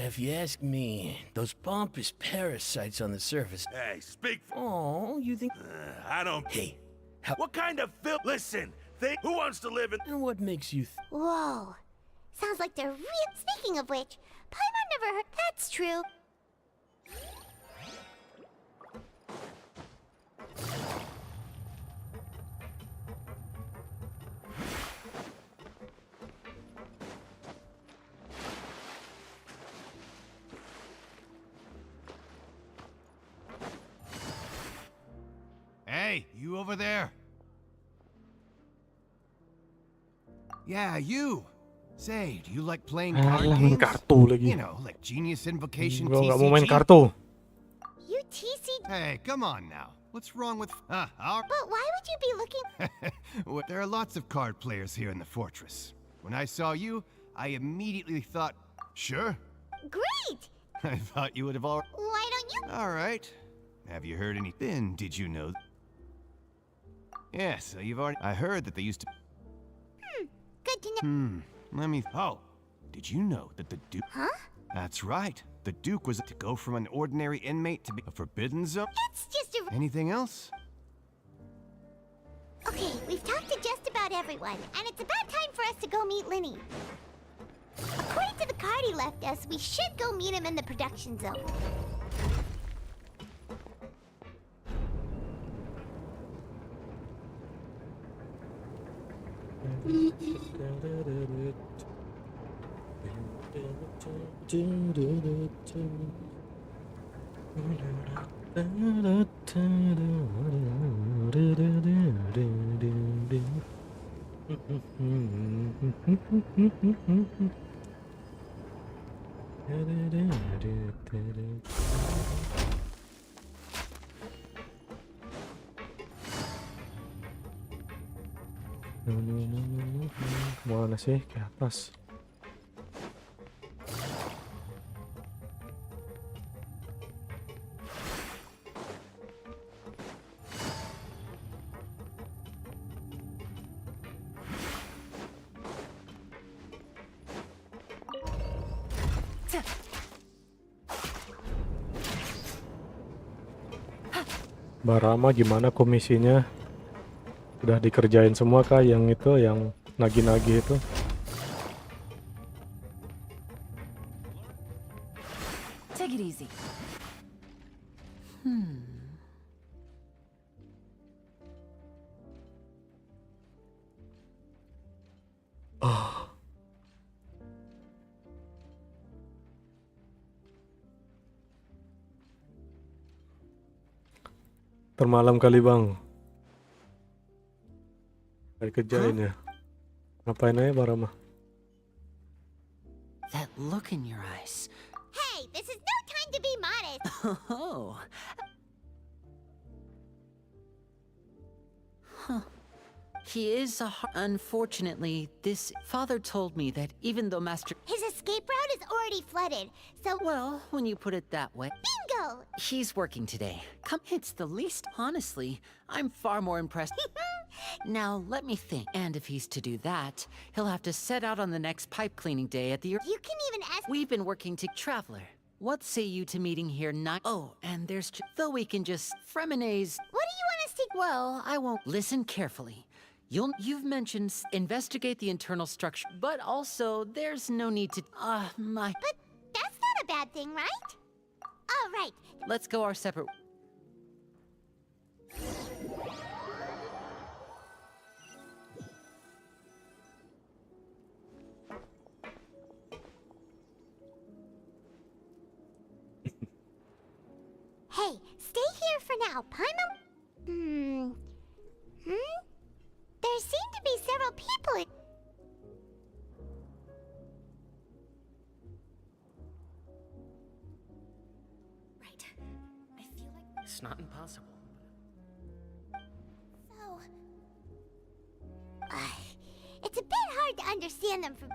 If you ask me, those pompous parasites on the surface... Hey, speak for... Oh, you think... I don't... Hey, what kind of Listen, who wants to live in... And what makes you... Whoa. Sounds like they're real... Speaking of which, Paimon never heard... That's true. Hey, you over there? Yeah, you. Say, do you like playing card games? Kartu lagi. You know, like Genius Invocation, Gua nggak mau main TCG? kartu. You TC... Hey, come on now. What's wrong with... But why would you be looking... Well, there are lots of card players here in the fortress. When I saw you, I immediately thought, sure. Great! I thought you would have already... Why don't you... All right. Have you heard anything? Did you know... Yeah, so you've already... I heard that they used to... Good to know. Let me... Oh, did you know that the Duke... Huh? That's right. The Duke was to go from an ordinary inmate to be a forbidden zone. It's just a... Anything else? Okay, we've talked to just about everyone, and it's about time for us to go meet Linny. According to the card he left us, we should go meet him in the production zone. Mana sih ke atas? Barama gimana komisinya? Udah dikerjain semua kah yang itu, yang nagih-nagih itu? Take it easy. Termalam kali bang. Kayak kerjain ya. Ngapain aja Bang Rama? That look in your eyes. Hey, this is no time to be modest. Oh. Huh. He is unfortunately, this father told me that even though Master... His escape route is already flooded, so... Well, when you put it that way... Bingo! He's working today. Come, it's the least. Honestly, I'm far more impressed. Now, let me think. And if he's to do that, he'll have to set out on the next pipe cleaning day at the... You can even ask... We've been working to... Traveler, what say you to meeting here Oh, and there's... Though we can just... Fremenays... What do you want us to... Well, I won't... Listen carefully. You've mentioned investigate the internal structure, but also there's no need to... my... But that's not a bad thing, right? All right. Let's go our separate... Hey, stay here for now. Paimon... There seem to be several people... Right. I feel like it's not impossible. So... it's a bit hard to understand them from...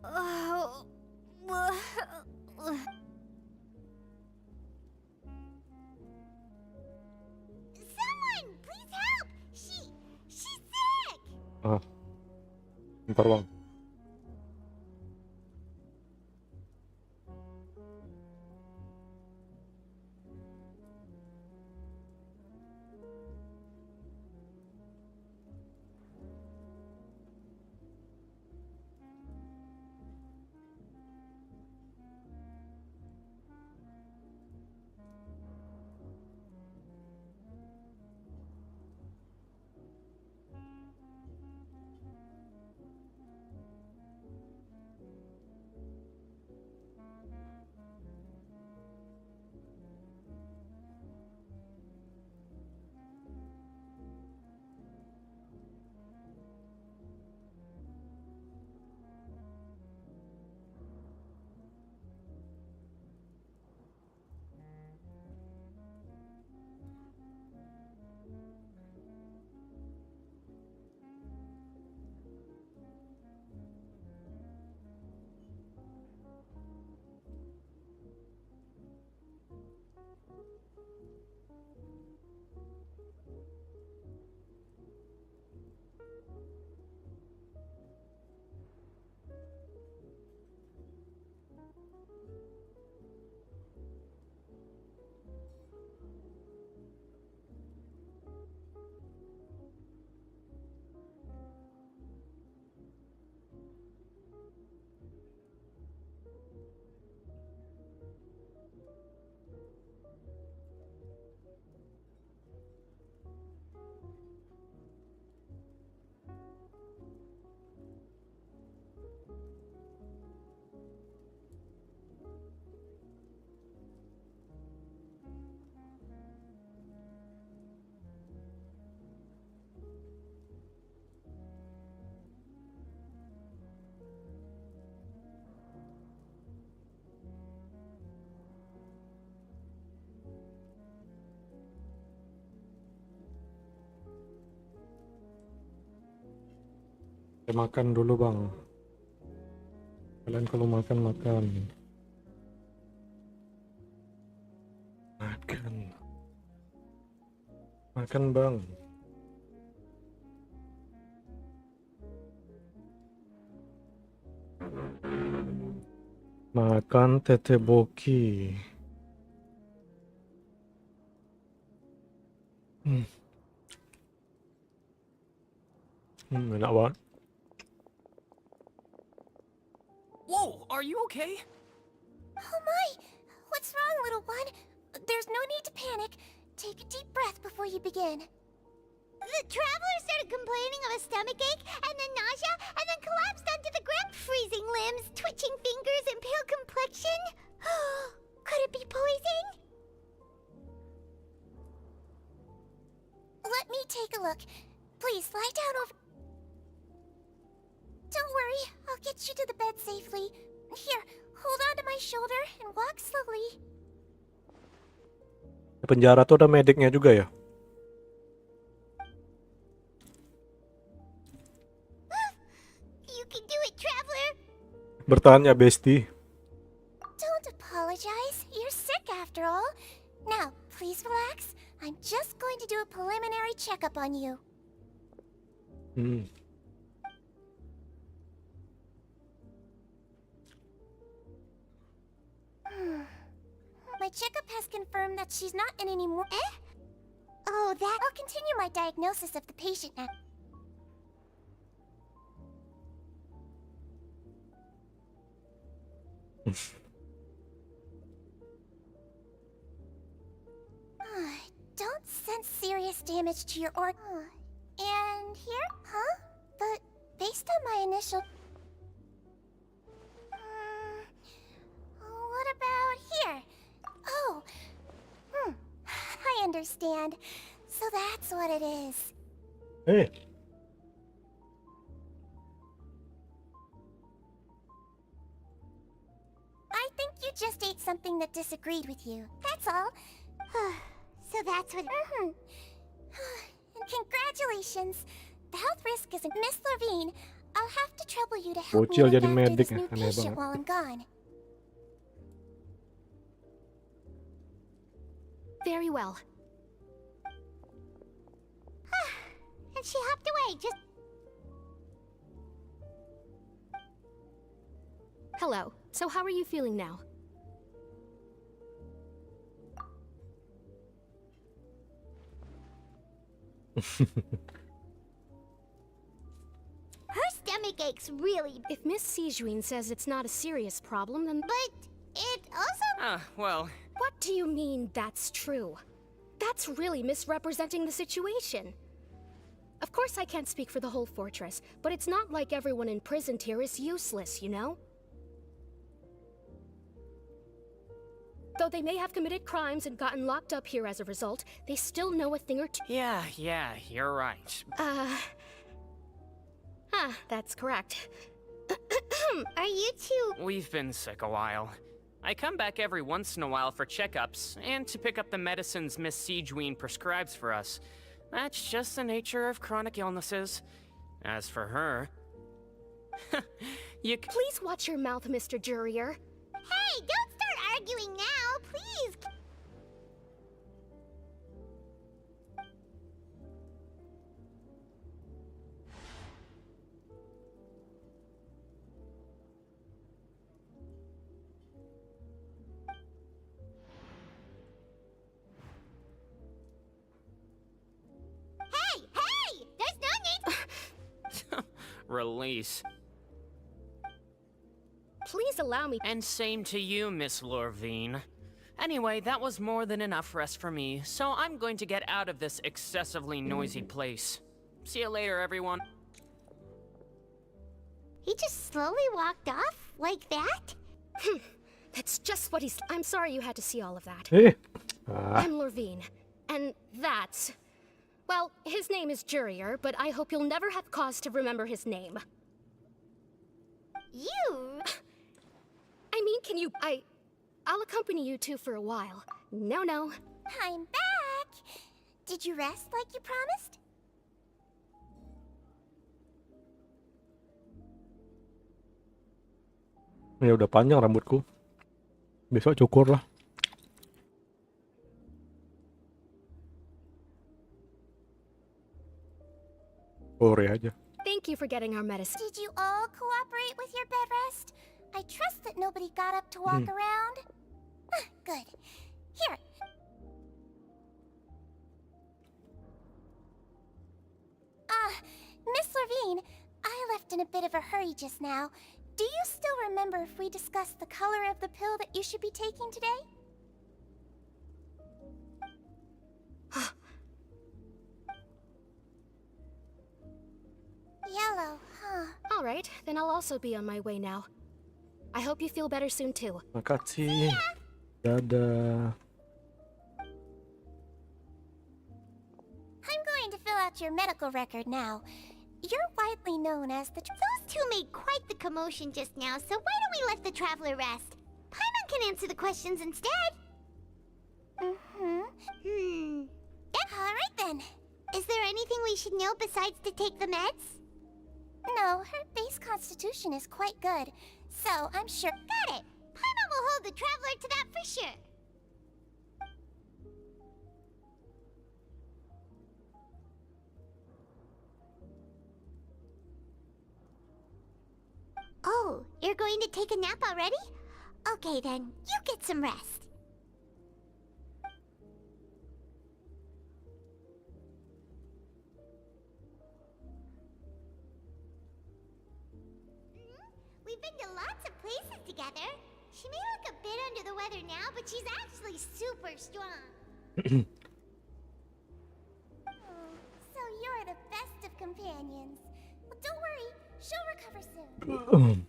Oh... Someone, please help! She's sick! Bentar bang. Makan dulu bang. Kalian kalau makan. Makan bang. Tekan Teteboki. Enak banget. Whoa, are you okay? Oh my! What's wrong, little one? There's no need to panic. Take a deep breath before you begin. The traveler started complaining of a stomachache, and then nausea, and then collapsed onto the ground, freezing limbs, twitching fingers, and pale complexion. Could it be poison? Let me take a look. Please lie down over. Don't worry, I'll get you to the bed safely. Here, hold on to my shoulder and walk slowly. Di penjara tuh ada mediknya juga ya? You can do it, traveler. Bertahan ya, Besti. Don't apologize. You're sick after all. Now, please relax. I'm just going to do a preliminary checkup on you. My checkup has confirmed that she's not in any more. Eh? Oh, that. I'll continue my diagnosis of the patient now. Don't sense serious damage to your organ. And here? Huh? But based on my initial... what about here? Oh. I understand. So that's what it is. Hey. I think you just ate something that disagreed with you. That's all. So that's what... Congratulations. The health risk is... Miss Levine, I'll have to trouble you to help me Bocil look jadi after medik this ya, new aneh patient banget. while I'm gone. Very well. And she hopped away just... Hello. So how are you feeling now? Her stomach aches really... If Miss Sijuin says it's not a serious problem, then... But it also... Well... What do you mean that's true? That's really misrepresenting the situation. Of course I can't speak for the whole fortress, but it's not like everyone imprisoned here is useless, you know? Though they may have committed crimes and gotten locked up here as a result, they still know a thing or two. Yeah, you're right. That's correct. Are you two... We've been sick a while. I come back every once in a while for checkups, and to pick up the medicines Miss Sijuin prescribes for us. That's just the nature of chronic illnesses. As for her... Please watch your mouth, Mr. Jurier. Hey, don't start arguing now, please! Hey! There's no need... Release. Please allow me. And same to you, Miss Lorvine. Anyway, that was more than enough rest for me, so I'm going to get out of this excessively noisy place. See you later, everyone. He just slowly walked off? Like that? That's just what he's... I'm sorry you had to see all of that. Ah. I'm Lorvine, and that's... Well, his name is Jurier, but I hope you'll never have cause to remember his name. You? I mean, can you... I'll accompany you two for a while. No. I'm back! Did you rest like you promised? Ya udah panjang rambutku. Besok cukur lah. Sore aja. Thank you for getting our medicine. Did you all cooperate with your bed rest? I trust that nobody got up to walk around. Good. Here. Miss Levine, I left in a bit of a hurry just now. Do you still remember if we discussed the color of the pill that you should be taking today? Yellow, huh? Alright, then I'll also be on my way now. I hope you feel better soon too. Makasih. Dadah. I'm going to fill out your medical record now. You're widely known as the... Those two made quite the commotion just now, so why don't we let the traveler rest? Paimon can answer the questions instead. Alright then. Is there anything we should know besides to take the meds? No, her base constitution is quite good, so I'm sure... Got it! Paimon will hold the traveler to that for sure. Oh, you're going to take a nap already? Okay then, you get some rest. We've been to lots of places together. She may look a bit under the weather now, but she's actually super strong. So you're the best of companions. Well, don't worry, she'll recover soon.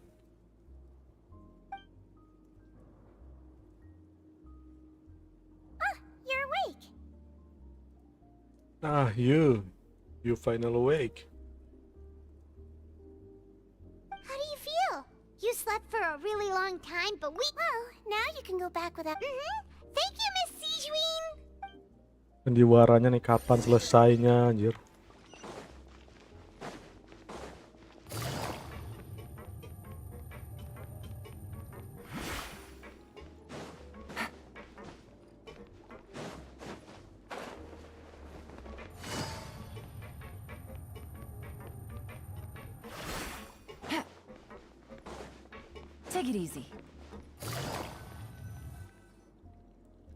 You're awake. You finally awake. How do you feel? You slept for a really long time, but we... Well, now you can go back without... Thank you, Miss Sijuin! Sandiwaranya nih kapan selesainya, anjir. Take it easy.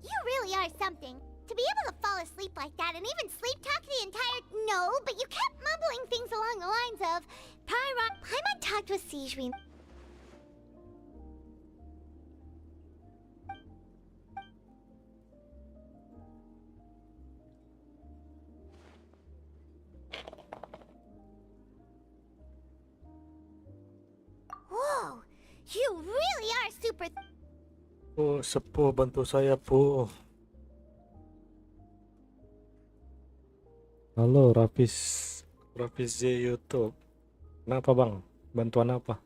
You really are something. To be able to fall asleep like that and even sleep talk the entire... No, but you kept mumbling things along the lines of... Paimon talked with Sijuin. Whoa, you really are super... Oh, sepuh, bantu saya, Po. Halo, Rafis Z YouTube. Kenapa, Bang? Bantuan apa?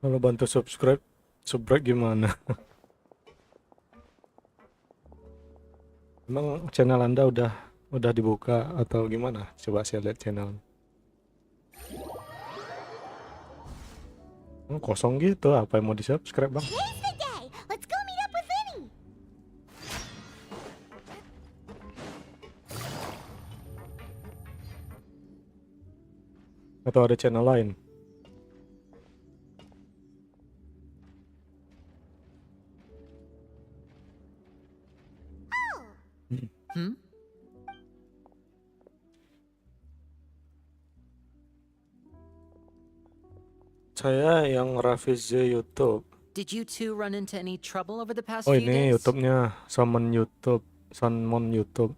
Kalau bantu subscribe gimana? Emang channel Anda udah dibuka atau gimana? Coba saya lihat channel. Kosong gitu, apa yang mau di subscribe, Bang? Today's the day! Let's go meet up with Vinny! Atau ada channel lain? Saya yang Rafiz YouTube. Did you two run into any trouble over the past Oh, few ini days? YouTube-nya Summon YouTube.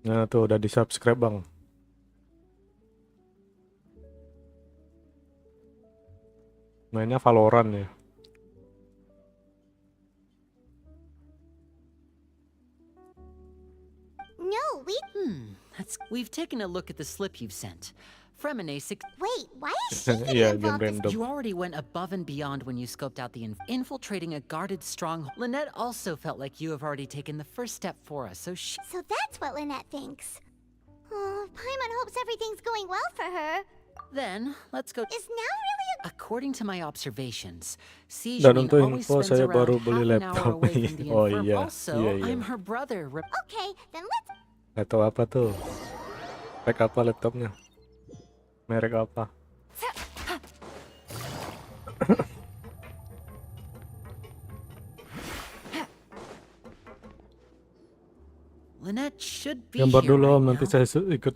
Nah, tuh udah di-subscribe, Bang. Mainnya Valorant ya. No, We've taken a look at the slip you've sent. Fremine Wait, why is she getting Yeah, involved? game random. You already went above and beyond when you scoped out the infiltrating a guarded stronghold. Lynette also felt like you have already taken the first step for us, so she... So that's what Lynette thinks. Oh, Paimon hopes everything's going well for her. Then, let's go. Is now really a... According to my observations, Dan Sijuin untuk always info spends saya around baru half beli an hour laptop away nih. from the Oh infirm. iya, Also, iya. I'm her brother. Okay, then let's... Laptop apa tuh? Merek apa laptopnya? Merek apa? Lynette should be Gambar here dulu right Om, nanti now. saya ikut.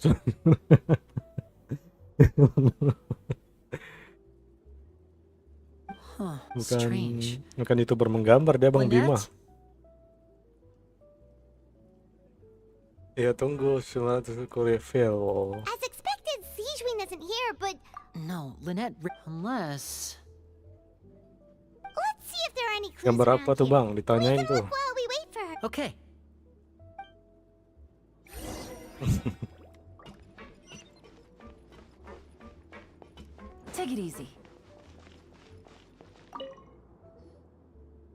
Huh, bukan strange. bukan YouTuber menggambar, dia Bang Bima. Lynette? Iya tunggu, cuma aku reveal. As expected, Sijuin isn't here, but... No, Lynette, unless... Let's see if there are any clues Gambar around apa tuh here. Bang? Ditanyain We can tuh. look while we wait for her. Okay. Take it easy.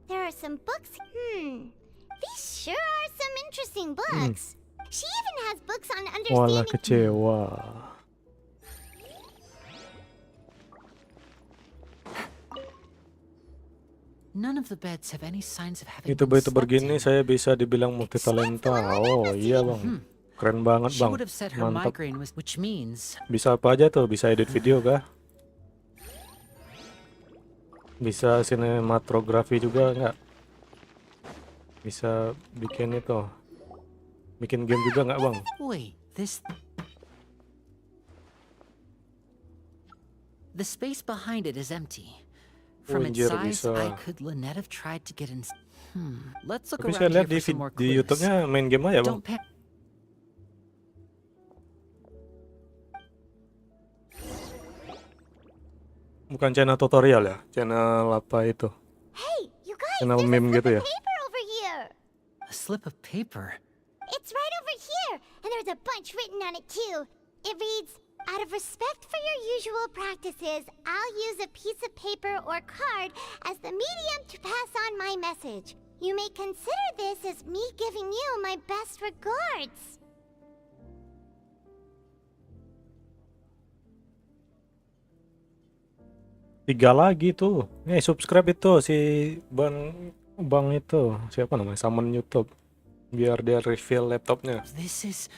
There are some books. These sure are some interesting books. She even has books on Walah understanding... kecewa. None of the beds have any signs of having been YouTuber slept gini in. saya bisa dibilang multitalenta. Oh iya Bang. Keren banget She Bang. would have said her Mantap. migraine was, which means Bisa apa aja tuh? Bisa edit video kah? Bisa sinematografi juga nggak? Bisa bikin itu, bikin game juga nggak Bang? wait, this. The space behind it is empty. From its Anjir, size, bisa. I could Lynette have tried to get in. Let's look Tapi saya around lihat here for some more di clues. YouTube-nya main game aja Bang. Don't panic. Bukan channel tutorial ya? Channel apa itu? Hey, you guys, Channel there's meme a slip gitu ya? of paper over here. A slip of paper. It's right over here, and there's a bunch written on it too. It reads, out of respect for your usual practices, I'll use a piece of paper or card as the medium to pass on my message. You may consider this as me giving you my best regards. Tiga lagi tuh. Nih subscribe itu si Bang itu. Siapa namanya? Summon YouTube. Biar dia reveal laptopnya. This is.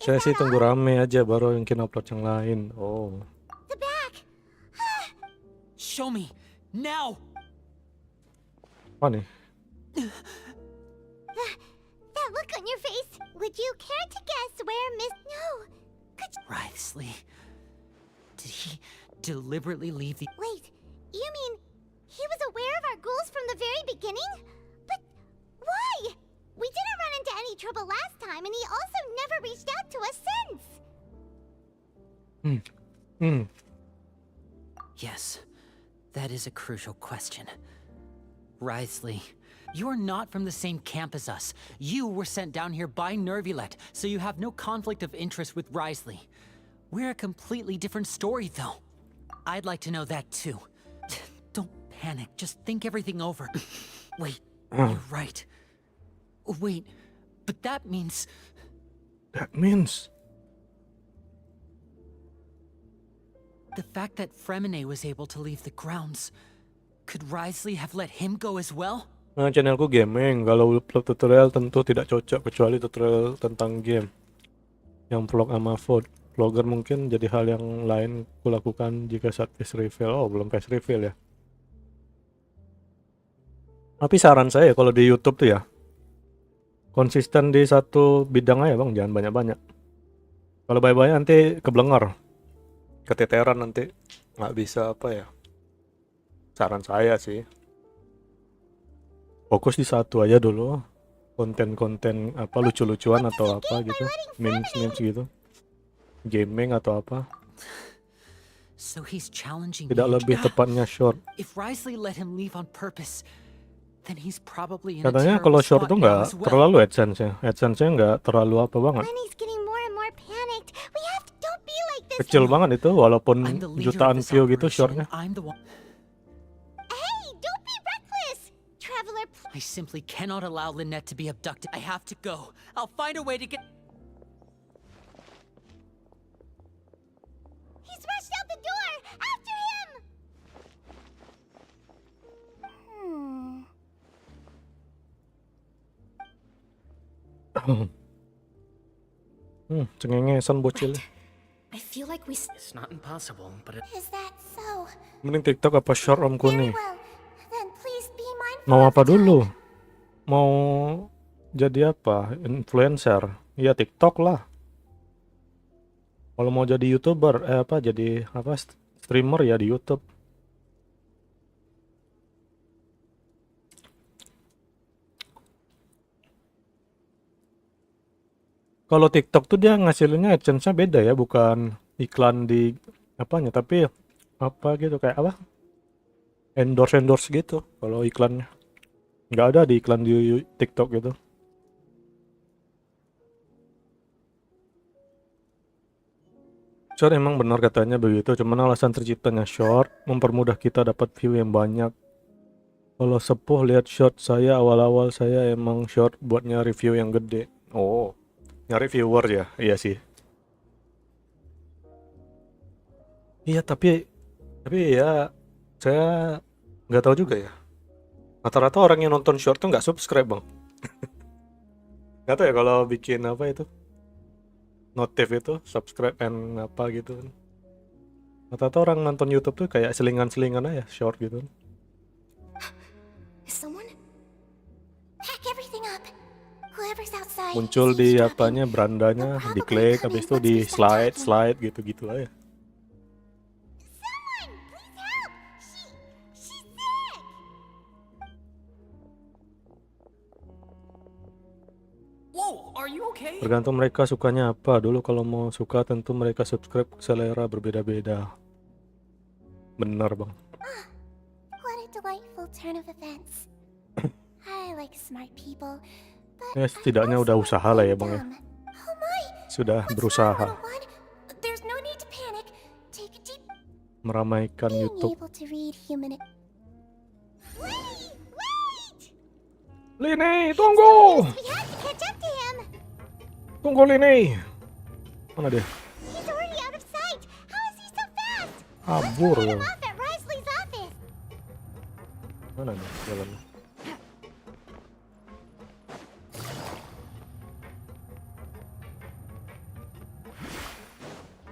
Saya sih tunggu rame aja baru mungkin upload yang lain. Oh. Show me now. Apa nih? That look on your face. Would you care to guess where Miss... No. Could you... Wriothesley. Did he deliberately leave the... Wait, you mean he was aware of our goals from the very beginning? But why? We didn't run into any trouble last time, and he also never reached out to us since. Yes, that is a crucial question. Wriothesley, you're not from the same camp as us. You were sent down here by Nervulet, so you have no conflict of interest with Wriothesley. We're a completely different story, though. I'd like to know that, too. Don't panic, just think everything over. Wait, you're right. Wait, but that means... That means... The fact that Fremine was able to leave the grounds... Could Wriothesley have let him go as well? Nah, channelku gaming. Kalau upload tutorial tentu tidak cocok kecuali tutorial tentang game. Yang vlog sama vlogger mungkin jadi hal yang lain kulakukan jika saat face reveal. Oh, belum face reveal ya. Tapi saran saya kalau di YouTube tuh ya, konsisten di satu bidang aja Bang, jangan banyak-banyak. Kalau banyak-banyak nanti keblengar, keteteran nanti, nggak bisa apa ya. Saran saya sih, fokus di satu aja dulu, konten-konten apa lucu-lucuan atau apa gitu, memes gitu, gaming atau apa. So he's challenging Tidak me. lebih tepatnya short. If Wriothesley let him leave on purpose, then he's probably in a Katanya terrible kalau short spot tuh now nggak as well. terlalu AdSense-nya. AdSense-nya nggak terlalu apa banget. Lenny's getting more and more panicked. We have to... Don't be like this. Kecil banget itu walaupun I'm the leader of jutaan this view gitu operation, shortnya. and I'm the one. Hey, don't be reckless. Traveler, I simply cannot allow Lynette to be abducted. I have to go. I'll find a way to get... the door! After him! Cengengesan bocil. I feel like we. It's not impossible, but Is that so? Mending TikTok apa short Om Kuni? Then please be mindful Mau of apa the dulu? Mau jadi apa? Influencer? Ya TikTok lah. Kalau mau jadi YouTuber, jadi streamer ya di YouTube. Kalau TikTok tuh dia ngasilinnya AdSense-nya beda ya, bukan iklan di apanya, tapi apa gitu kayak apa? Endorse gitu kalau iklannya. Nggak ada di iklan di TikTok gitu. Short emang benar katanya begitu, cuman alasan terciptanya short mempermudah kita dapat view yang banyak. Kalau sepuh lihat short saya awal-awal saya emang short buat nyari view yang gede. Oh, nyari viewer ya, iya sih. Iya tapi ya saya nggak tahu juga ya. Rata-rata orang yang nonton short tuh nggak subscribe bang. Nggak tahu ya kalau bikin apa itu notif itu subscribe and apa gitu. Rata-rata orang nonton YouTube tuh kayak selingan-selingan aja short gitu. Is someone? Pack everything up. Whoever's outside. Muncul di apanya berandanya, diklik habis itu di slide gitu-gitu aja. Whoa, are you okay? Tergantung mereka sukanya apa. Dulu kalau mau suka tentu mereka subscribe selera berbeda-beda. Benar bang. What a delightful turn of events. I like smart people, but Ya setidaknya udah usaha lah ya bang ya. Sudah berusaha there's no need to panic. Take a deep meramaikan being YouTube. able to read human. Lini, tunggu! We have to catch up to him. Tunggu Lini. Mana dia? He's already out of sight. How is he so fast? Kabur ya. Off at Risley's office. Mana nih jalannya?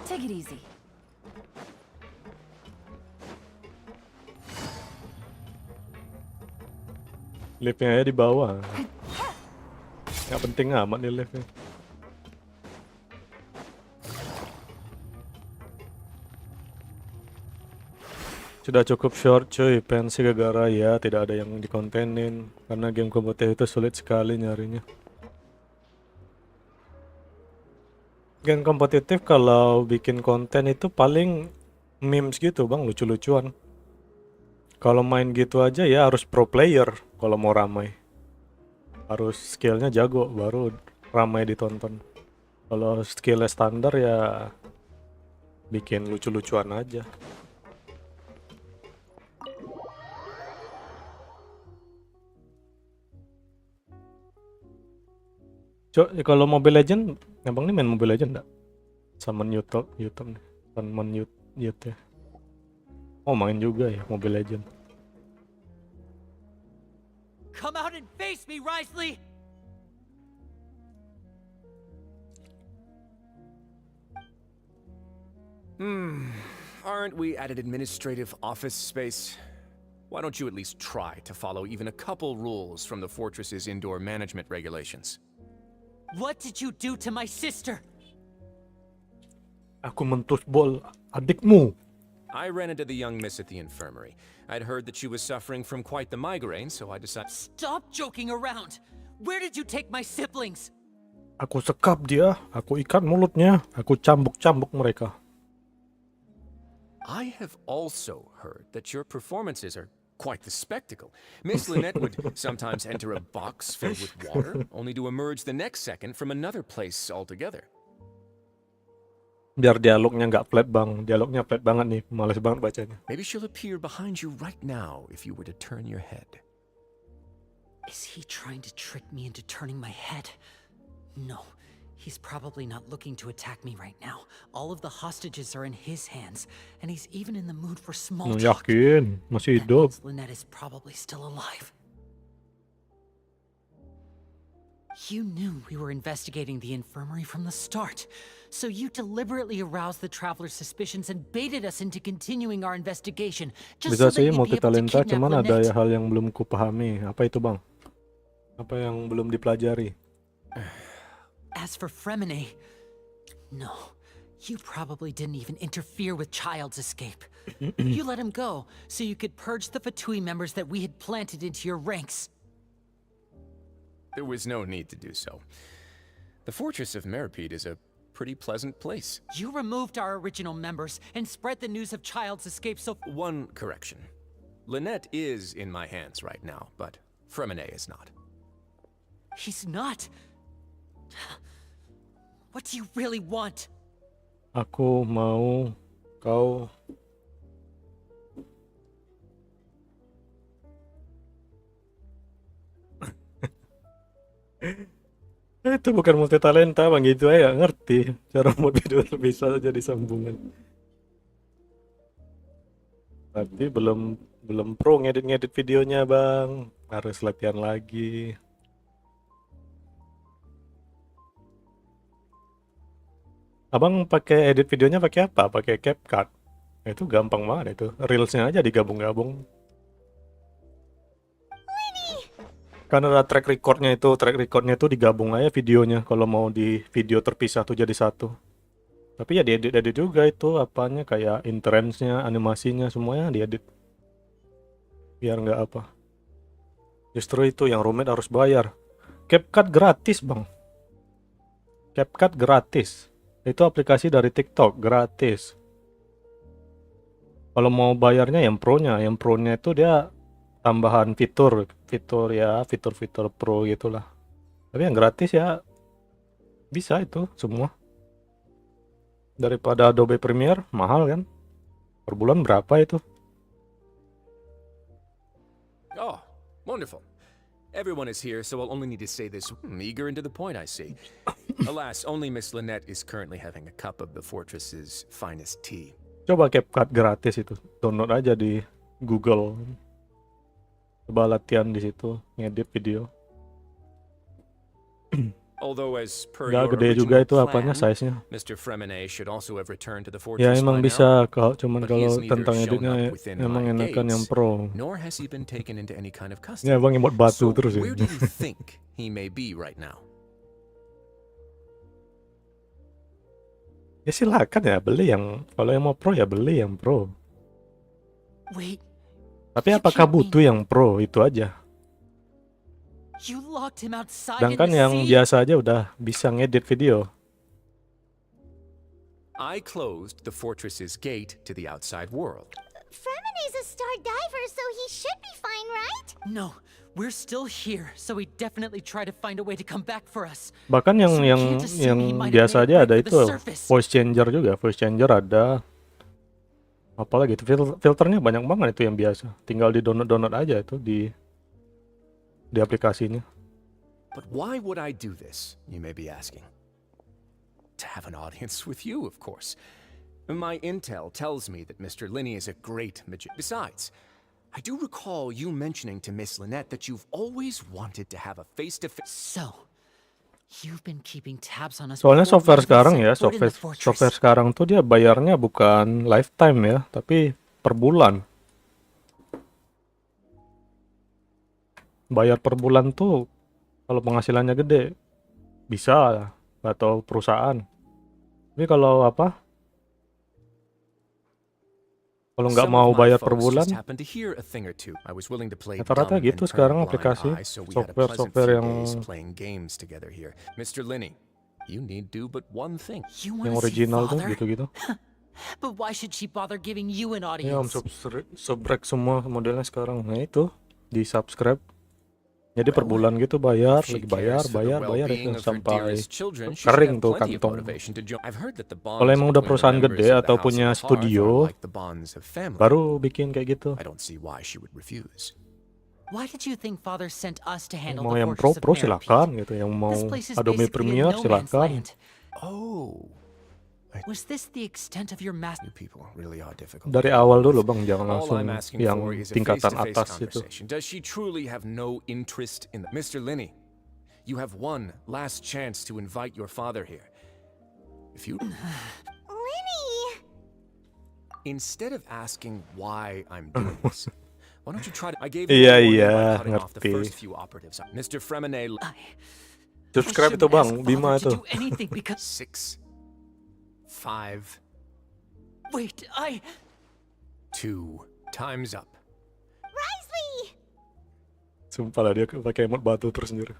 Take it easy. Liftnya aja di bawah. Nggak penting amat nih liftnya. Sudah cukup short cuy, pensi gara-gara ya tidak ada yang dikontenin. Karena game kompetitif itu sulit sekali nyarinya. Game kompetitif kalau bikin konten itu paling memes gitu bang, lucu-lucuan. Kalau main gitu aja ya harus pro player kalau mau ramai. Harus skillnya jago baru ramai ditonton. Kalau skillnya standar ya bikin lucu-lucuan aja. Kalau Mobile Legend, abang nih main Mobile Legend enggak? Sama YouTube nih. Sama YouTube ya. Oh main juga ya Mobile Legend. Come out and face me, Risley! Aren't we at an administrative office space? Why don't you at least try to follow even a couple rules from the fortress's indoor management regulations? What did you do to my sister? Aku mentus bol adikmu. I ran into the young miss at the infirmary. I'd heard that she was suffering from quite the migraine, so I decided... Stop joking around! Where did you take my siblings? Aku sekap dia, aku ikat mulutnya, aku cambuk-cambuk mereka. I have also heard that your performances are quite the spectacle. Miss Lynette would sometimes enter a box filled with water, only to emerge the next second from another place altogether. Biar dialognya nggak flat bang, dialognya flat banget nih, males banget bacanya. Maybe she'll appear behind you right now if you were to turn your head. Is he trying to trick me into turning my head? No, He's probably not looking to attack me right now. All of the hostages are in his hands, and he's even in the mood for small talk. Yakin, masih That hidup. means Lynette is probably still alive. You knew we were investigating the infirmary from the start, so you deliberately aroused the traveler's suspicions and baited us into continuing our investigation just Bisa so that sih you'd be able to multitalenta, kidnap cuman ada Lynette. hal yang belum kupahami. Apa itu, Bang? Apa yang belum dipelajari? As for Fremine, no, you probably didn't even interfere with Child's escape. You let him go so you could purge the Fatui members that we had planted into your ranks. There was no need to do so. The fortress of Meripede is a pretty pleasant place. You removed our original members and spread the news of Child's escape so... One correction. Lynette is in my hands right now, but Fremine is not. He's not. What do you really want? Aku mau kau itu bukan multitalenta, Bang. Gitu aja nggak ngerti cara mod video bisa jadi sambungan. Tapi belum pro ngedit videonya, Bang. Harus latihan lagi. Abang pakai edit videonya pakai apa? Pakai CapCut. Itu gampang banget itu. Reelsnya aja digabung-gabung. Kan ada track recordnya itu digabung aja videonya. Kalau mau di video terpisah tuh jadi satu. Tapi ya diedit juga itu apanya kayak entrance-nya, animasinya semuanya diedit. Biar nggak apa. Justru itu yang rumit harus bayar. CapCut gratis, Bang. CapCut gratis. Itu aplikasi dari TikTok, gratis. Kalau mau bayarnya yang pro-nya itu dia tambahan fitur pro gitulah. Tapi yang gratis ya bisa itu semua. Daripada Adobe Premiere mahal kan? Per bulan berapa itu? Oh, wonderful. Everyone is here, so I'll only need to say this. Eager and to the point, I see. Alas, only Miss Lynette is currently having a cup of the fortress's finest tea. Coba CapCut gratis itu. Download aja di Google. Coba latihan di situ, ngedit video. Although as per Nggak your gede juga itu original apanya plan, size-nya. Mr. Fremine should also have returned to the Ya fortress emang by bisa, now, cuman but he kalau has neither tentang shown editnya up within emang my enakan yang gates, pro. nor has he been taken into any kind of custody. Ya bang emot batu So terus ya. where do you think he may be right now? Ya silakan ya beli yang, kalau yang mau pro ya beli yang pro. Wait, Tapi apakah butuh yang pro itu aja? you locked him outside in Sedangkan the yang sea? biasa aja udah bisa ngedit video. I closed the fortress's gate to the outside world. Fremine's a star diver, so he should be fine, right? No, we're still here, so he definitely tried to find a way to come back for us. Bahkan yang So we yang can't assume he might have biasa made a aja break ada for itu the surface. voice changer ada. Apalagi itu filternya banyak banget itu yang biasa. Tinggal di download aja itu di aplikasinya. But why would I do this, you may be asking? To have an audience with you, of course. My intel tells me that Mr. Linney is a great magician. Besides, I do recall you mentioning to Miss Lynette that you've always wanted to have a face-to-face... So, you've been keeping tabs on us. Soalnya before we software even sekarang set ya, foot in the fortress. software sekarang tuh dia bayarnya bukan lifetime ya, tapi per bulan. Bayar per bulan tuh kalau penghasilannya gede bisa atau perusahaan. Tapi kalau apa? Kalau nggak Some mau of my bayar per folks bulan, just happened to hear a thing or two. I was willing to play rata-rata dumb gitu and turn sekarang a blind aplikasi eye, so we had a pleasant software few yang days playing games together here. Mr. Linney, you need do but one thing. You yang wanna see original tuh father? gitu-gitu. But why should she bother giving you an Ya om audience? subrek semua modelnya sekarang. Nah itu di subscribe. Jadi per bulan gitu bayar, If she lagi bayar cares for the itu well-being of her sampai dearest children, she should kering have tuh plenty of kantong. motivation to join. I've heard that the Kalau bonds emang udah between the perusahaan members gede of the atau House punya of the Hearth studio, are like the bonds of family. baru bikin kayak gitu. I don't see why she would refuse. Why did you think Father sent us to handle Mau the yang fortress of pro Mayor silakan Pete? gitu, yang mau This place is Adobe basically in Premiere no man's silakan. land. Oh. Was this the extent of your master? You people really are difficult. Dari awal dulu Bang, jangan All langsung I'm asking yang for is a tingkatan face-to-face atas itu. conversation. Does she truly have no interest in Mr. Linney, you have one last chance to invite your father here. If you Linny! Instead of asking why I'm doing this, why don't you try to I gave Iya, you a warning iya, by cutting off the ngerti. first few operatives. Mr. Fremine Subscribe itu Bang, Bima itu. 6 5 Wait, 2 time's up. Risley! Sumpah lah dia pakai emot batu terus anjir.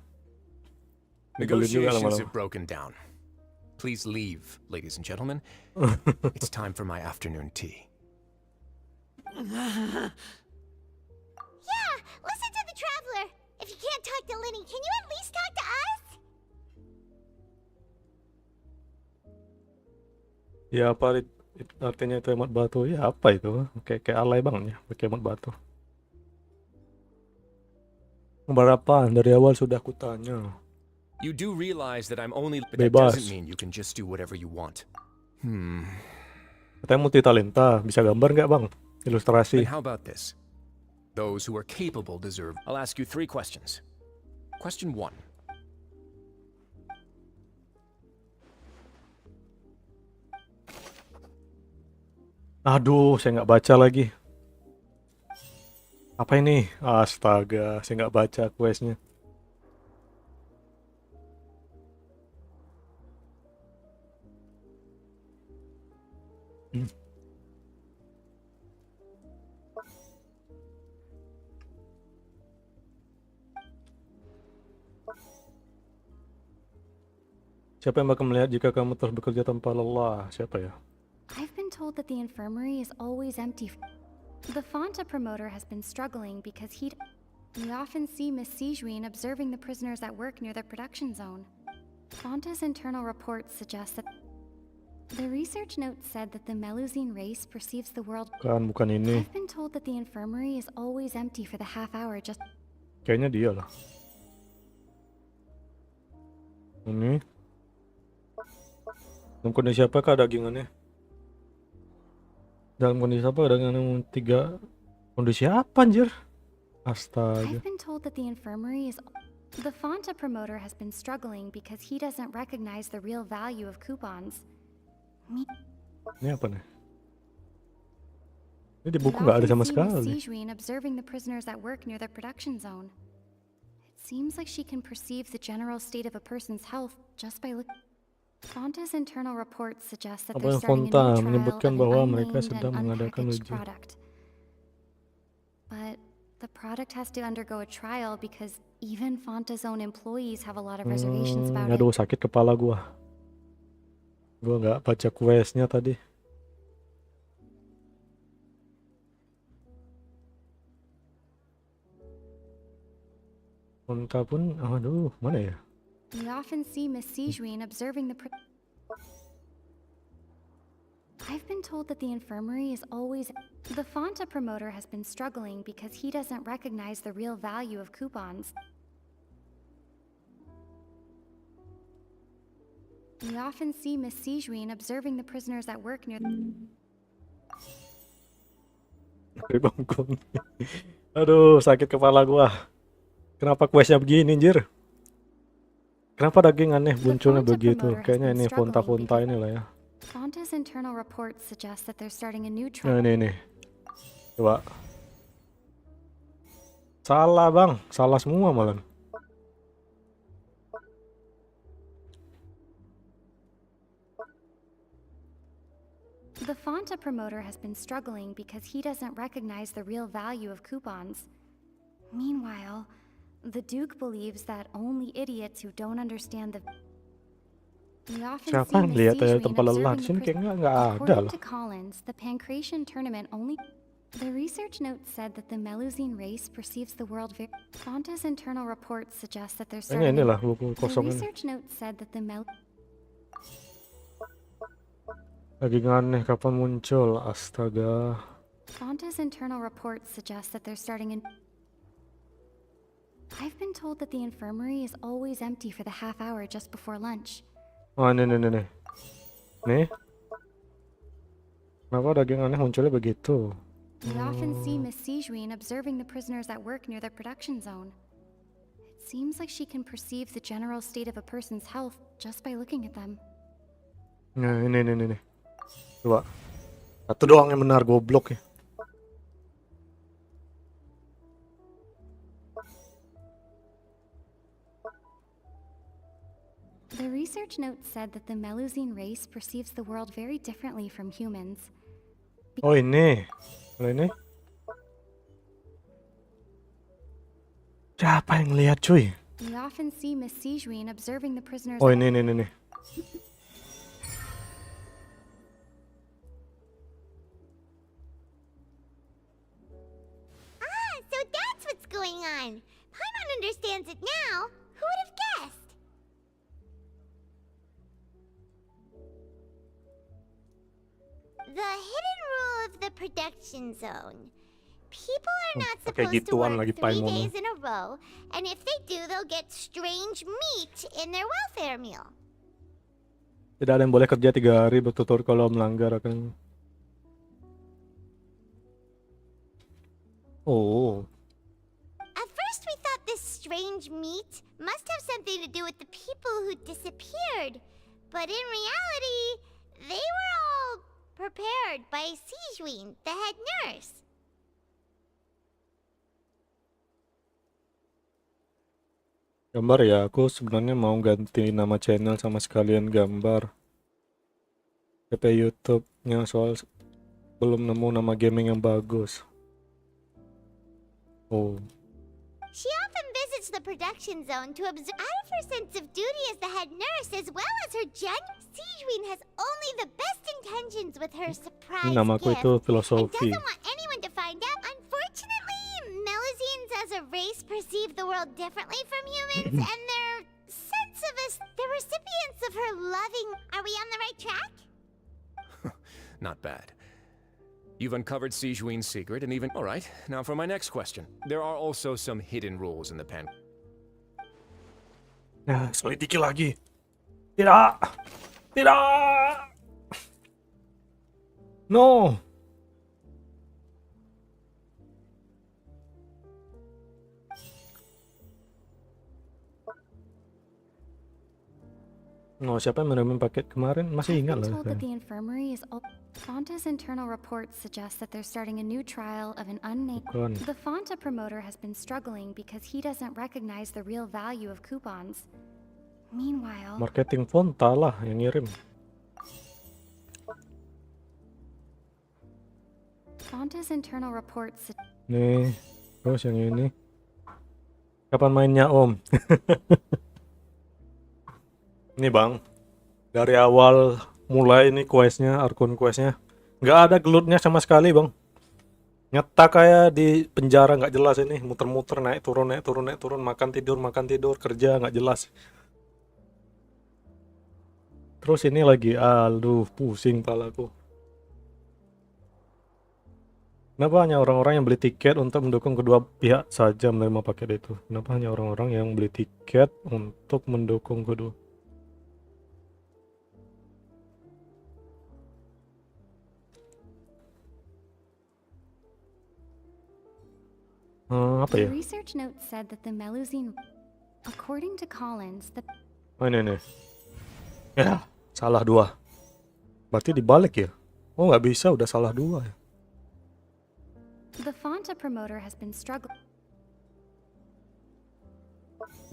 Nyebelin juga Negotiations lama-lama. have broken down. Please leave, ladies and gentlemen. It's time for my afternoon tea. Yeah, listen to the traveler. If you can't talk to Linny, can you at least talk to us? Ya apa artinya itu emot batu? Ya apa itu? Kayak alay Bang ya, pakai emot batu. Berapa dari awal sudah kutanya. You do realize that I'm only, but that Bebas. doesn't mean you can just do whatever you want. Katanya multi talenta, bisa gambar nggak Bang? Ilustrasi. Then how about this? Those who are capable deserve. I'll ask you 3 questions. Question 1. Aduh, saya nggak baca lagi. Apa ini? Astaga, saya nggak baca questnya. Siapa yang bakal melihat jika kamu terus bekerja tanpa lelah? Siapa ya? I've been told that the infirmary is always empty. The Fonta promoter has been struggling because we often see Miss Sijuin observing the prisoners at work near the production zone. Fonta's internal reports suggest that the research note said that the Melusine race perceives the world. Bukan ini. I've been told that the infirmary is always empty for the half hour just. Kayaknya dia lah. Ini. Dalam kondisi apakah dagingannya? Dalam kondisi apa dagingannya 3? Kondisi apa anjir? Astaga. I've been told that the infirmary is. The Fonta promoter has been struggling because he doesn't recognize the real value of coupons. Ini apa nih? Ini di buku nggak ada sama sekali. Sijuin observing the prisoners at work near the production zone. It seems like she can perceive the general state of a person's health just by looking. Fonta's internal reports suggest that they're starting a new trial menyebutkan of bahwa an mereka unnamed sedang and mengadakan unpackaged uji. product. But the product has to undergo a trial because even Fonta's own employees have a lot of reservations about it. Aduh, sakit kepala gua. Gua nggak baca questnya tadi. Fonta pun, aduh, mana ya? We often see Miss Sijuin observing the. I've been told that the infirmary is always. The Fonta promoter has been struggling because he doesn't recognize the real value of coupons. We often see Miss Sijuin observing the prisoners at work near. Dari bangkong. Aduh, sakit kepala gua. Kenapa questnya begini, anjir? Kenapa daging aneh munculnya begitu? Kayaknya ini fonta-fonta inilah ya. Fonta's internal reports suggest that they're starting a new Nah, trial. ini. Coba. Salah, Bang. Salah semua malah. The Fonta promoter has been struggling because he doesn't recognize the real value of coupons. Meanwhile, the Duke believes that only idiots who don't understand the. We often Siapa see yang Miss lihat Sijuin tempat lelah observing di the sini? pris- Kayaknya nggak ada According lah. to Collins, the Pancration tournament only. The research note said that the Melusine race perceives the world very. Fonta's internal reports suggest that they're Kayaknya starting. inilah buku The kosong ini. research note said that the Mel. Daging aneh kapan muncul? Astaga. Fonta's internal reports suggest that they're starting a. I've been told that the infirmary is always empty for the half hour just before lunch. Oh, nih. Nih. Kenapa daging aneh munculnya begitu? We often see Miss Sijuin observing the prisoners at work near the production zone. It seems like she can perceive the general state of a person's health just by looking at them. Nah, ini. Coba. Satu doang yang benar, goblok ya. The research note said that the Melusine race perceives the world very differently from humans. Oh, ini. Kalau ini. Siapa yang lihat, cuy? We often see Miss Sijuin observing the prisoners. Oh, ini. So that's what's going on. Paimon understands it now. Who would have guessed? The hidden rule of the production zone. People are not Pakai supposed to gituan work lagi 3 Paimon. days in a row, and if they do, they'll get strange meat in their welfare meal. Tidak ada yang boleh kerja 3 hari bertutur kalau melanggar akan. Oh. At first, we thought this strange meat must have something to do with the people who disappeared, but in reality, they were all prepared by Sijuin, the head nurse. Gambar ya, aku sebenarnya mau ganti nama channel sama sekalian gambar. PP YouTube-nya soal belum nemu nama gaming yang bagus. Oh. She often visits the production zone to observe out of her sense of duty as the head nurse, as well as her Sijuin has only the best intentions with her surprise Namaku gift, itu and filosofi. doesn't want anyone to find out. Unfortunately, Melusines as a race perceive the world differently from humans, and their sense of us, the recipients of her loving. Are we on the right track? Not bad. You've uncovered Sijuin's secret and even... Alright, now for my next question. There are also some hidden rules in the pen. Nah, selidiki lagi. Tidak. No. Oh, siapa yang menemukan paket kemarin? Masih ingat lah. Told that the infirmary is Fonta's internal reports suggest that they're starting a new trial of an unnamed. Bukan. The Fonta promoter has been struggling because he doesn't recognize the real value of coupons. Meanwhile, Marketing Fonta lah yang ngirim. Fonta's internal reports. Nih, terus yang ini. Kapan mainnya, Om? Ini Bang, dari awal mulai ini questnya, archon questnya, nggak ada gelutnya sama sekali Bang. Nyetak kayak di penjara nggak jelas ini, muter-muter naik turun, makan tidur, kerja nggak jelas. Terus ini lagi, aduh pusing palaku. Kenapa hanya orang-orang yang beli tiket untuk mendukung kedua pihak saja menerima paket itu? Kenapa hanya orang-orang yang beli tiket untuk mendukung kedua? Apa ya? The research note said that the Melusine, according to Collins, the Oh ini. Ya, salah 2. Berarti dibalik ya? Oh nggak bisa, udah salah 2 ya. The Fonta promoter has been struggling.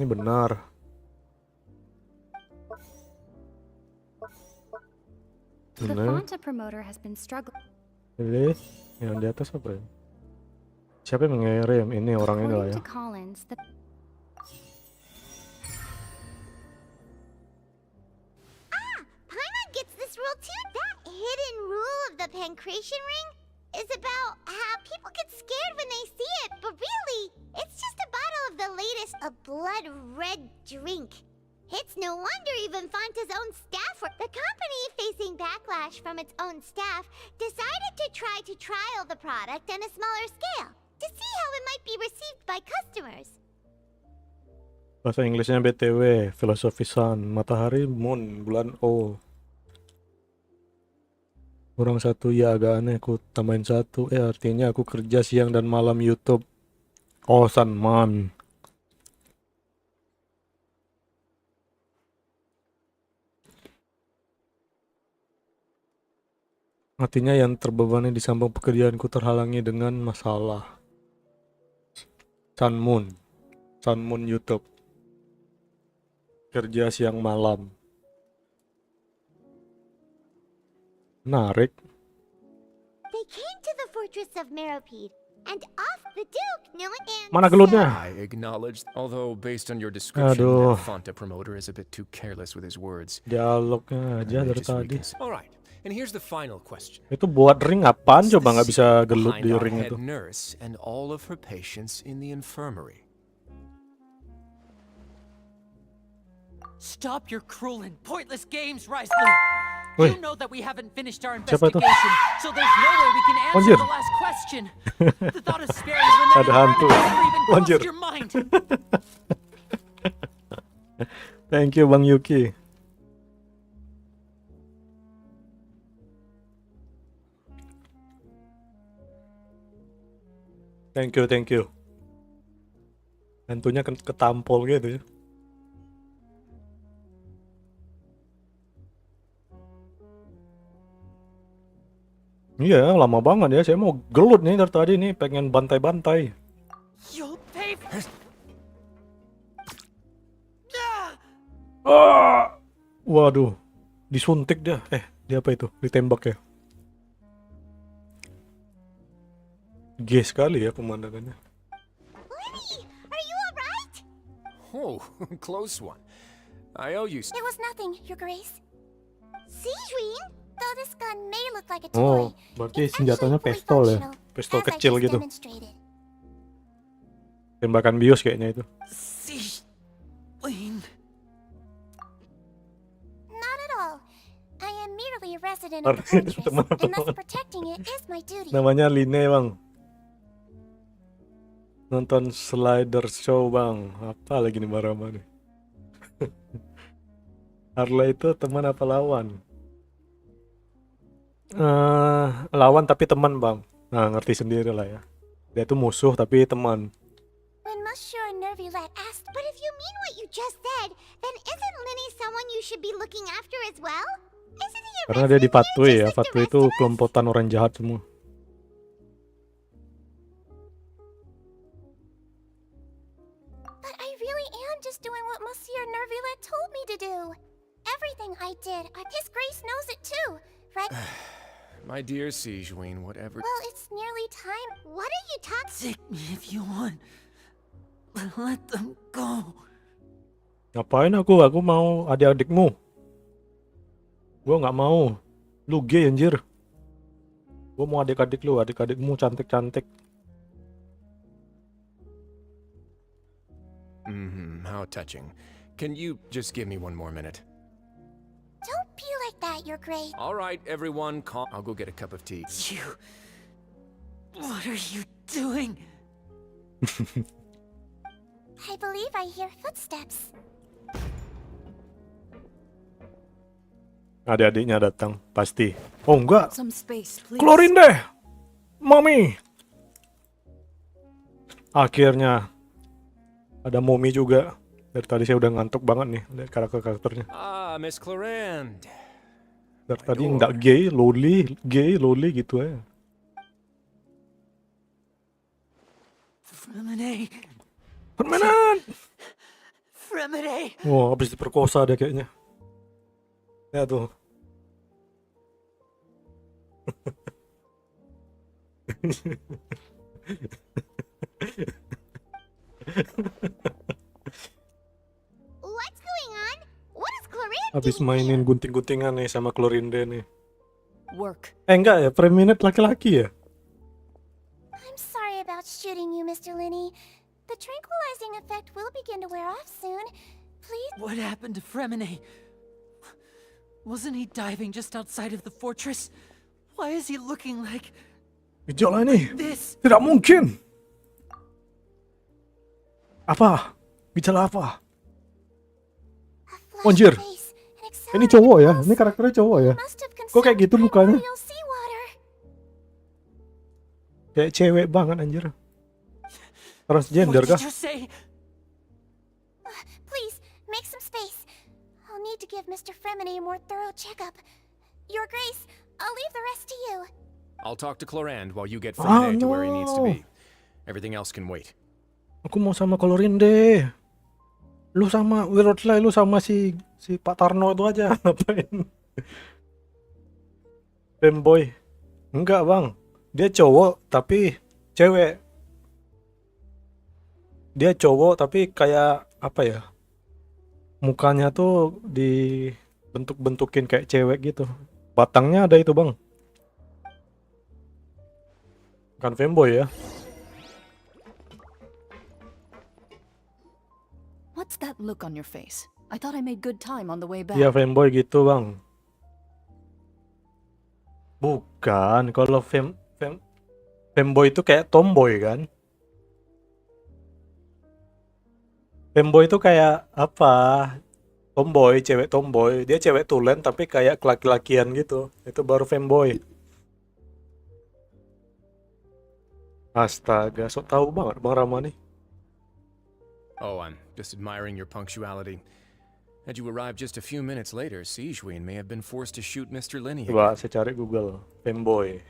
Ini benar. The Benar. Fonta promoter has been struggling. Jadi yang di atas apa ya? Siapa yang mengirim? Ini orang ini lah ya. According to Collins, the Paimon gets this rule too. That hidden rule of the pancreation ring is about how people get scared when they see it, but really, it's just a bottle of the latest a blood red drink. It's no wonder even Fonta's own staff were... The company, facing backlash from its own staff, decided to try to trial the product on a smaller scale to see how it might be received by customers. Bahasa Inggrisnya BTW, filosofi sun, matahari, moon, bulan O. Kurang satu ya agak aneh, aku tambahin satu. Artinya aku kerja siang dan malam YouTube. Oh, sun, man. Artinya yang terbebani di samping pekerjaanku terhalangi dengan masalah. Sun Moon YouTube. Kerja siang malam. Menarik. They came to the fortress of Meropide, and off the Duke knew it and Mana gelutnya? I acknowledge, although based on your description, Aduh. that Fonta promoter is a bit too careless with his words. Dialognya aja I may dari just tadi. All right, and here's the final question. Itu buat ring apaan coba nggak bisa gelut Behind di our ring head itu? nurse and all of her patients in the infirmary. Stop your cruel and pointless games, Risley! Wih. You know that we haven't finished our Siapa itu? investigation, so there's no way we can answer Anjir. the last question. The thought of sparing Renee Ada hantu. never even Anjir. crossed your mind. Thank you Bang Yuki. Thank you. Hantunya ketampol gitu ya. Iya, lama banget ya. Saya mau gelut nih dari tadi nih, pengen bantai-bantai. You'll pay for... Waduh, disuntik dia. Dia apa itu? Ditembak ya. Gay sekali ya pemandangannya. Are you alright? Oh, close one. I owe you. It was nothing, Your Grace. Sijuin, though this gun may look like a Oh, toy, berarti it's senjatanya actually fully pistol ya. functional, Pistol as I kecil just gitu. demonstrated. Tembakan bios kayaknya itu. Not at all. I am merely a resident of the Artinya fortress, teman-teman. and thus protecting it is my duty. Namanya Line bang. Nonton slider show bang. Apa lagi nih Barama nih? Harley itu teman apa lawan? Lawan tapi teman bang. Nah ngerti sendiri lah ya. Dia tuh musuh tapi teman. When Monsieur Nervulet asked, but if you mean what you just said, then isn't Linny someone you should be looking after as well? Isn't he a Karena dia resident dipatui here ya. just like the Fatui rest itu of us? kelompokan orang jahat semua. But I really am just doing what Monsieur Nervulet told me to do. Everything I did, His Grace knows it too, right? My dear Sijuin, whatever. Well, it's nearly time. What are you talking? Take me if you want. Let them go. Ngapain aku? Aku mau adik-adikmu. Gua nggak mau. Lu gay anjir. Gua mau adik-adik lu, adik-adikmu cantik-cantik. How touching. Can you just give me one more minute? Don't be like that, Your Grace. All right, everyone, calm. I'll go get a cup of tea. What are you doing? I believe I hear footsteps. Adik-adiknya datang, pasti. Oh enggak, Some space, please. keluarin deh, Mami. Akhirnya ada Mommy juga. Dari tadi saya udah ngantuk banget nih lihat karakter-karakternya. Ah, Miss Clarend. Dari tadi nggak gay, loli gitu ya. Fremine. Permainan. Fremine. Wah, habis diperkosa dia kayaknya. Ya tuh. What's going on? What is Clorinde Habis doing mainin here? gunting-guntingan nih sama Chlorinde nih. Work. Enggak ya, preminate laki-laki ya? I'm sorry about shooting you, Mr. Linney. The tranquilizing effect will begin to wear off soon. Please. What happened to Fremine? Wasn't he diving just outside of the fortress? Why is he looking like Gejala ini this? tidak mungkin. Apa? Gejala apa? Oh, anjir. Ini cowok ya? Ini karakternya cowok ya? Kok kayak gitu mukanya? Kayak cewek banget anjir. Transgender kah? Please, make some space. I'll need to give Mr. Fremini a more thorough checkup. Your Grace, I'll leave the rest to you. I'll talk to Clorinde while you get Fremine to where he needs to no. be. Everything else can wait. Aku mau sama Clorinde. Lu sama Wirotslay, lu sama si Pak Tarno itu aja. Ngapain? Femboy. Enggak, Bang. Dia cowok tapi cewek. Dia cowok tapi kayak apa ya? Mukanya tuh dibentuk-bentukin kayak cewek gitu. Batangnya ada itu, Bang. Bukan femboy ya. What's that look on your face? I thought I made good time on the way back. Iya, femboy gitu, Bang. Bukan, kalau femboy itu kayak tomboy kan? Femboy itu kayak apa? Tomboy, cewek tomboy. Dia cewek tulen tapi kayak laki-lakian gitu. Itu baru femboy. Astaga, sok tahu banget Bang Rama nih. Oh, I'm just admiring your punctuality. Had you arrived just a few minutes later, Sijuin may have been forced to shoot Mr. Linny again. Coba saya cari Google, femboy.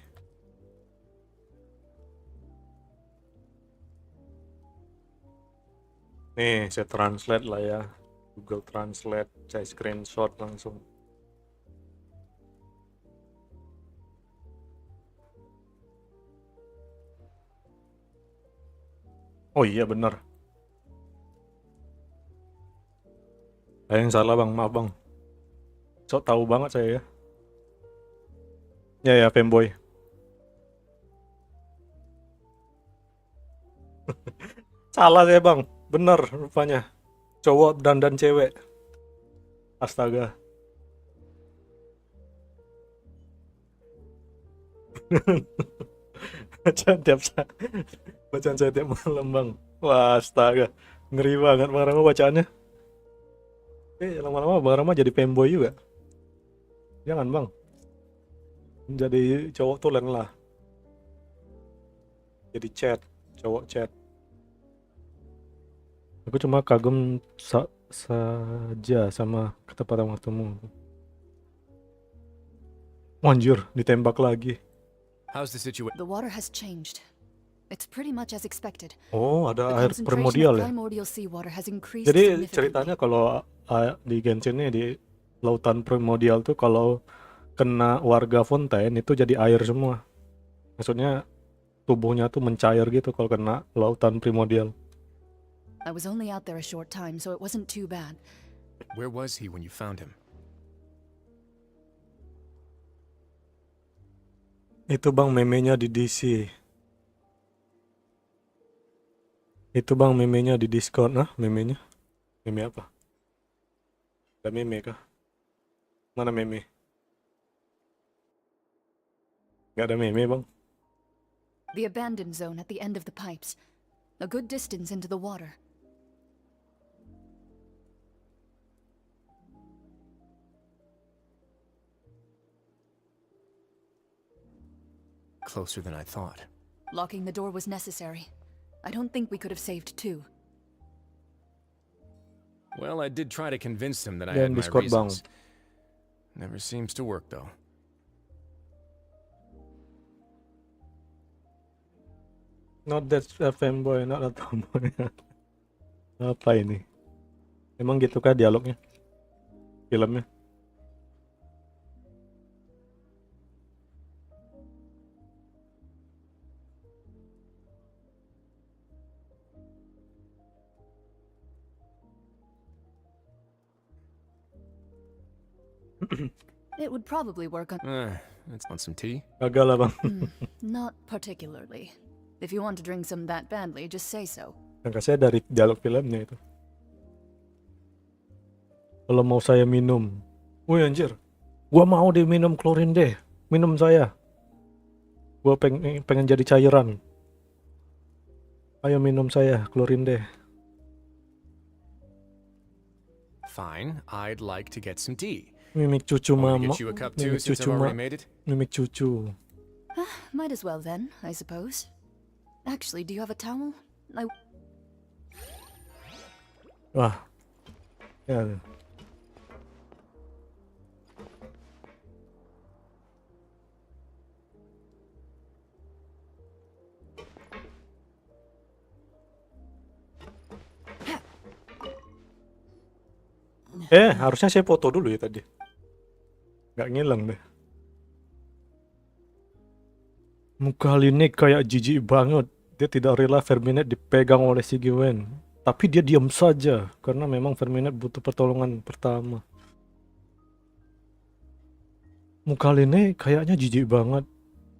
Nih, saya translate lah ya. Google Translate, saya screenshot langsung. Oh iya bener. Saya yang salah Bang, maaf Bang. Sok tahu banget saya ya. Ya femboy. Salah saya Bang, bener rupanya. Cowok dan cewek. Astaga. Bacaan saya tiap malam Bang. Wah astaga, ngeri banget Bang Rama bacaannya. Lama-lama Bang Rama jadi femboy juga. Jangan Bang. Jadi cowok tulen lah. Jadi chat, cowok chat. Aku cuma kagum saja sama ketepatan waktumu. Anjir, ditembak lagi. How's the situation? The water has changed. It's pretty much as expected. Oh, ada The air concentration primordial of ya. primordial seawater has increased Jadi significantly. ceritanya kalau di Genshin nih di lautan primordial tuh kalau kena warga fontaine itu jadi air semua. Maksudnya tubuhnya tuh mencair gitu kalau kena lautan primordial. I was only out there a short time, so it wasn't too bad. Where was he when you found him? Itu Bang memenya di DC. Itu Bang memenya di Discord. Nah, memenya. Meme apa? Ada meme kah? Mana meme? Gak ada meme Bang. The abandoned zone at the end of the pipes. A good distance into the water. Closer than I thought. Locking the door was necessary. I don't think we could have saved two. Well, I did try to convince him that I Dan had my Discord Bang. reasons. Never seems to work though. Not that a fanboy, not a tomboy. Apa ini? Emang gitu kah dialognya? Filmnya? It would probably work on... Let's want some tea? Gagal lah Bang. Not particularly. If you want to drink some that badly, just say so. Yang saya dari dialog filmnya itu. Kalau mau saya minum. Wih anjir. Gua mau diminum klorin deh. Minum saya. Gua pengen jadi cairan. Ayo minum saya klorin deh. Fine, I'd like to get some tea. Mimik cucu Want me to mama. get you a cup too, Mimik since cucu I've already made it? Mimik cucu. Might as well then, I suppose. Actually, do you have a towel? Wah. Ya. Harusnya saya foto dulu ya tadi. Nggak ngilang deh. Muka Line kayak jijik banget. Dia tidak rela Verminet dipegang oleh si Gwen. Tapi dia diam saja karena memang Verminet butuh pertolongan pertama. Muka Line kayaknya jijik banget.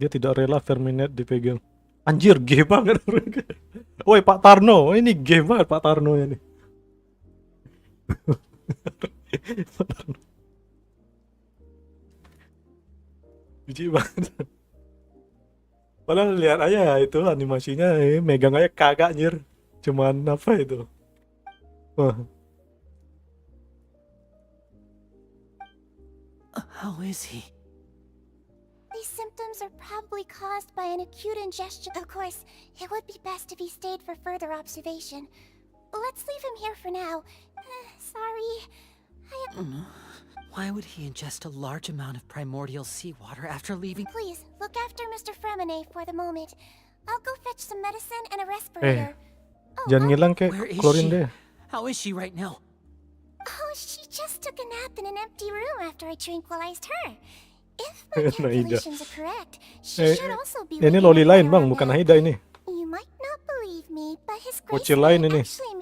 Dia tidak rela Verminet dipegang. Anjir, gay banget. Woi Pak Tarno, ini gay banget Pak Tarno ini. Jijik banget. Padahal lihat aja itu animasinya, megang aja kagak anjir. Cuman apa itu? Wah. How is he? These symptoms are probably caused by an acute ingestion. Of course, it would be best if he stayed for further observation. Let's leave him here for now. Sorry. Why would he ingest a large amount of primordial seawater after leaving? Please, look after Mr. Fremine for the moment. I'll go fetch some medicine and a respirator. Jangan ngilang kek, Where is keluarin she? deh. How is she right now? Oh, she just took a nap in an empty room after I tranquilized her. If my Naida. calculations are correct, she should also be Ini waking loli up lain by bang, around bukan now. Naida ini. You might not believe me, but his Bocil grace lain may ini. actually...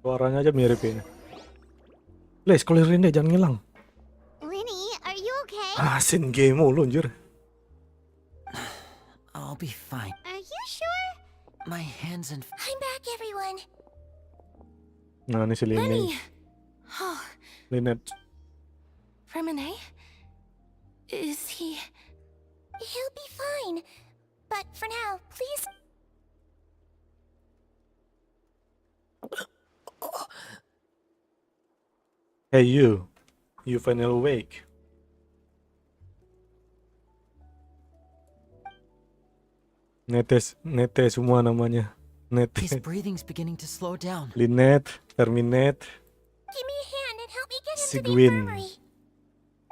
Suaranya aja mirip ini. Les, keluarin deh, jangan ngilang. Linny, are you okay? Asin game mulu anjir. I'll be fine. Are you sure? My hands and... I'm back, everyone. Nah, ini si Line. Lenny! Oh, Linet. Fremine? Is he... He'll be fine. But for now, please... Hey you. You finally awake. Nete semua namanya. His Nete. breathing's beginning to slow down. Linet, Terminet, Give me a hand and help me get him si to the Gwyn. infirmary.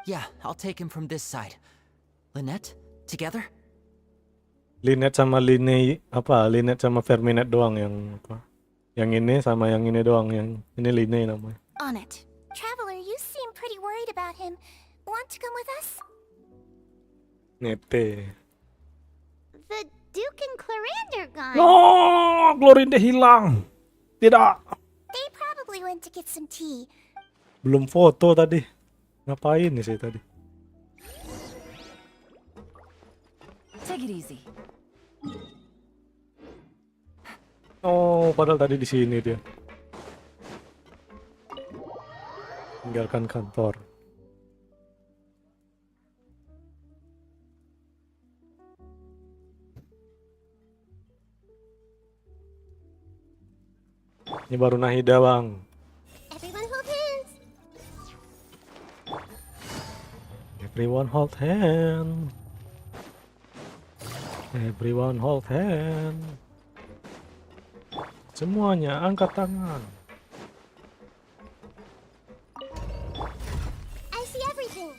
Yeah, I'll take him from this side. Lynette, together? Linet sama Line apa? Linet sama Verminet doang yang apa? Yang ini sama yang ini doang, yang ini Line namanya. On it. Traveler, you seem pretty worried about him. Want to come with us? Nete. The Duke and Clarander gone. No, Glorinde hilang. Tidak. They probably went to get some tea. Belum foto tadi. Ngapain nih saya tadi? Take it easy. Oh, padahal tadi di sini dia. Tinggalkan kantor. Ini baru Nahida, Bang. Everyone hold hands. Everyone hold hand. Everyone hold hand. Semuanya angkat tangan. I see everything.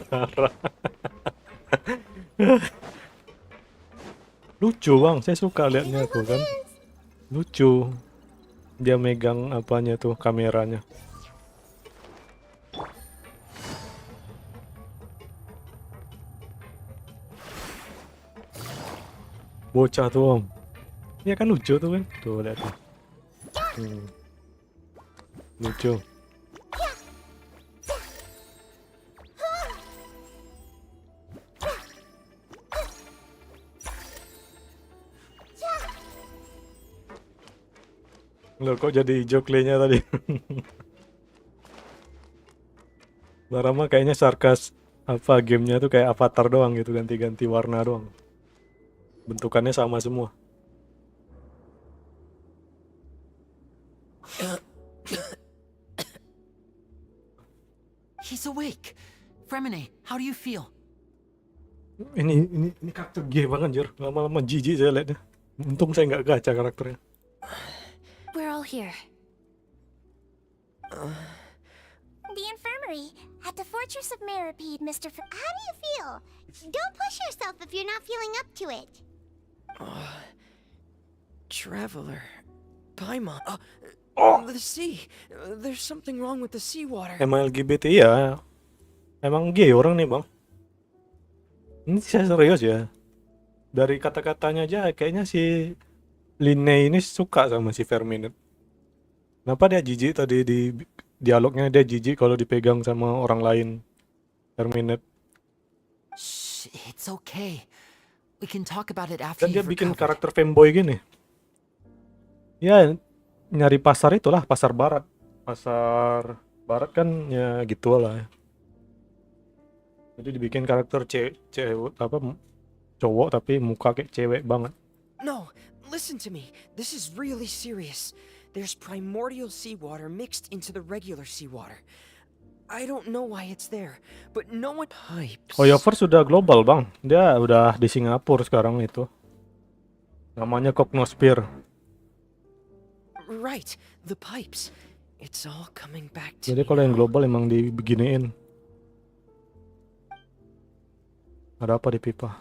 Parah. Lucu bang, saya suka liatnya tuh kan. Lucu. Dia megang apanya tuh, kameranya. Bocah tuh om. Iya kan lucu tuh kan. Tuh lihat tuh. Lucu. Loh kok jadi Jokle-nya tadi? Barama kayaknya sarkas apa gamenya tuh kayak avatar doang gitu, ganti-ganti warna doang. Bentukannya sama semua. He's awake. Fremine, how do you feel? Ini karakter gay banget anjir. Lama-lama jijik saya liatnya. Untung saya nggak gacha karakternya. We're all here. The infirmary at the Fortress of Mirapede, Mr. How do you feel? Don't push yourself if you're not feeling up to it. Traveler. Paimon. The sea. There's something wrong with the seawater. Emang LGBT ya. Emang gay orang nih bang. Ini saya serius ya. Dari kata-katanya aja kayaknya si Linne ini suka sama si Verminate. Kenapa dia jijik tadi di dialognya, dia jijik kalau dipegang sama orang lain. Verminate. Shh, it's okay. We can talk about it after Dan dia you've bikin recovered. karakter fanboy gini. Ya nyari pasar itulah, pasar barat. Pasar barat kan ya gitu lah ya. Jadi dibikin karakter cewek apa cowok tapi muka kayak cewek banget. No, listen to me. This is really serious. There's primordial seawater mixed into the regular seawater. I don't know why it's there, but no one pipes. Hoyover sudah global bang, dia udah di Singapura sekarang itu. Namanya Cognosphere. Right, the pipes. It's all coming back to Jadi kalau yang global emang dibeginiin. Ada apa di pipa?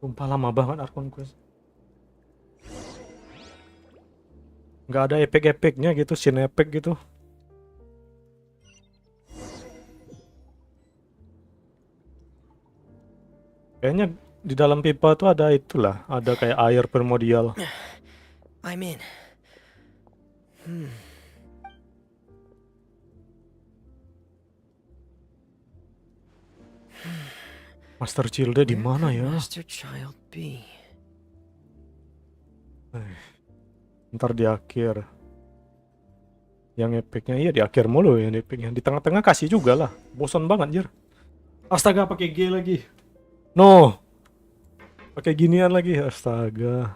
Sumpah lama banget Archon Quest. Nggak ada efek-efeknya gitu, scene efek gitu. Kayaknya di dalam pipa tuh ada itulah, ada kayak air primordial. I'm in. Master Childe di mana ya? Master Child be? Ntar di akhir. Yang efeknya iya di akhir mulu ya efeknya. Di tengah-tengah kasih juga lah. Bosan banget anjir. Astaga pakai G lagi. No. Pakai ginian lagi. Astaga.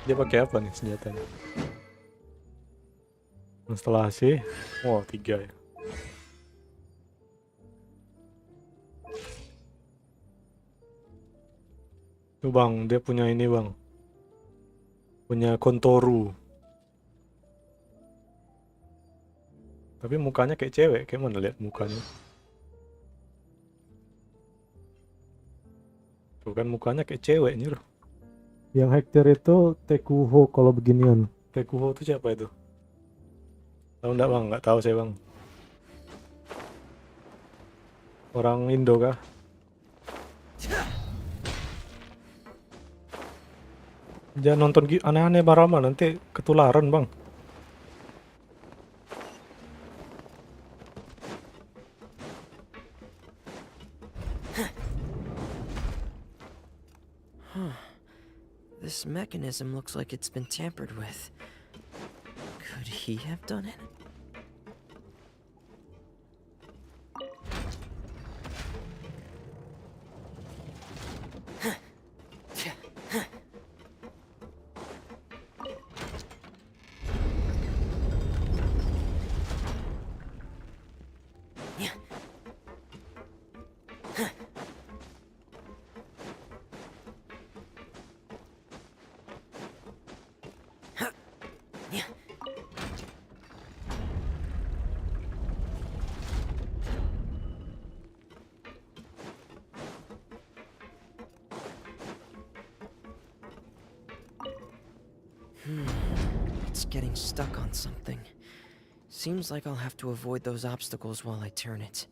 Dia pakai apa nih senjatanya? Instalasi. Oh, 3 ya. Tuh bang, dia punya ini bang. Punya kontoru. Tapi mukanya kayak cewek. Kayak mana lihat mukanya? Tuh kan mukanya kayak cewek nyuruh. Yang Hector itu Tekuho kalau beginian. Tekuho itu siapa itu? Tahu enggak bang? Nggak tahu saya bang. Orang Indo kah? Jangan nonton aneh-aneh Barama, nanti ketularan bang. This mechanism looks like it's been tampered with. Could he have done it? It's getting stuck on something. Seems like I'll have to avoid those obstacles while I turn it.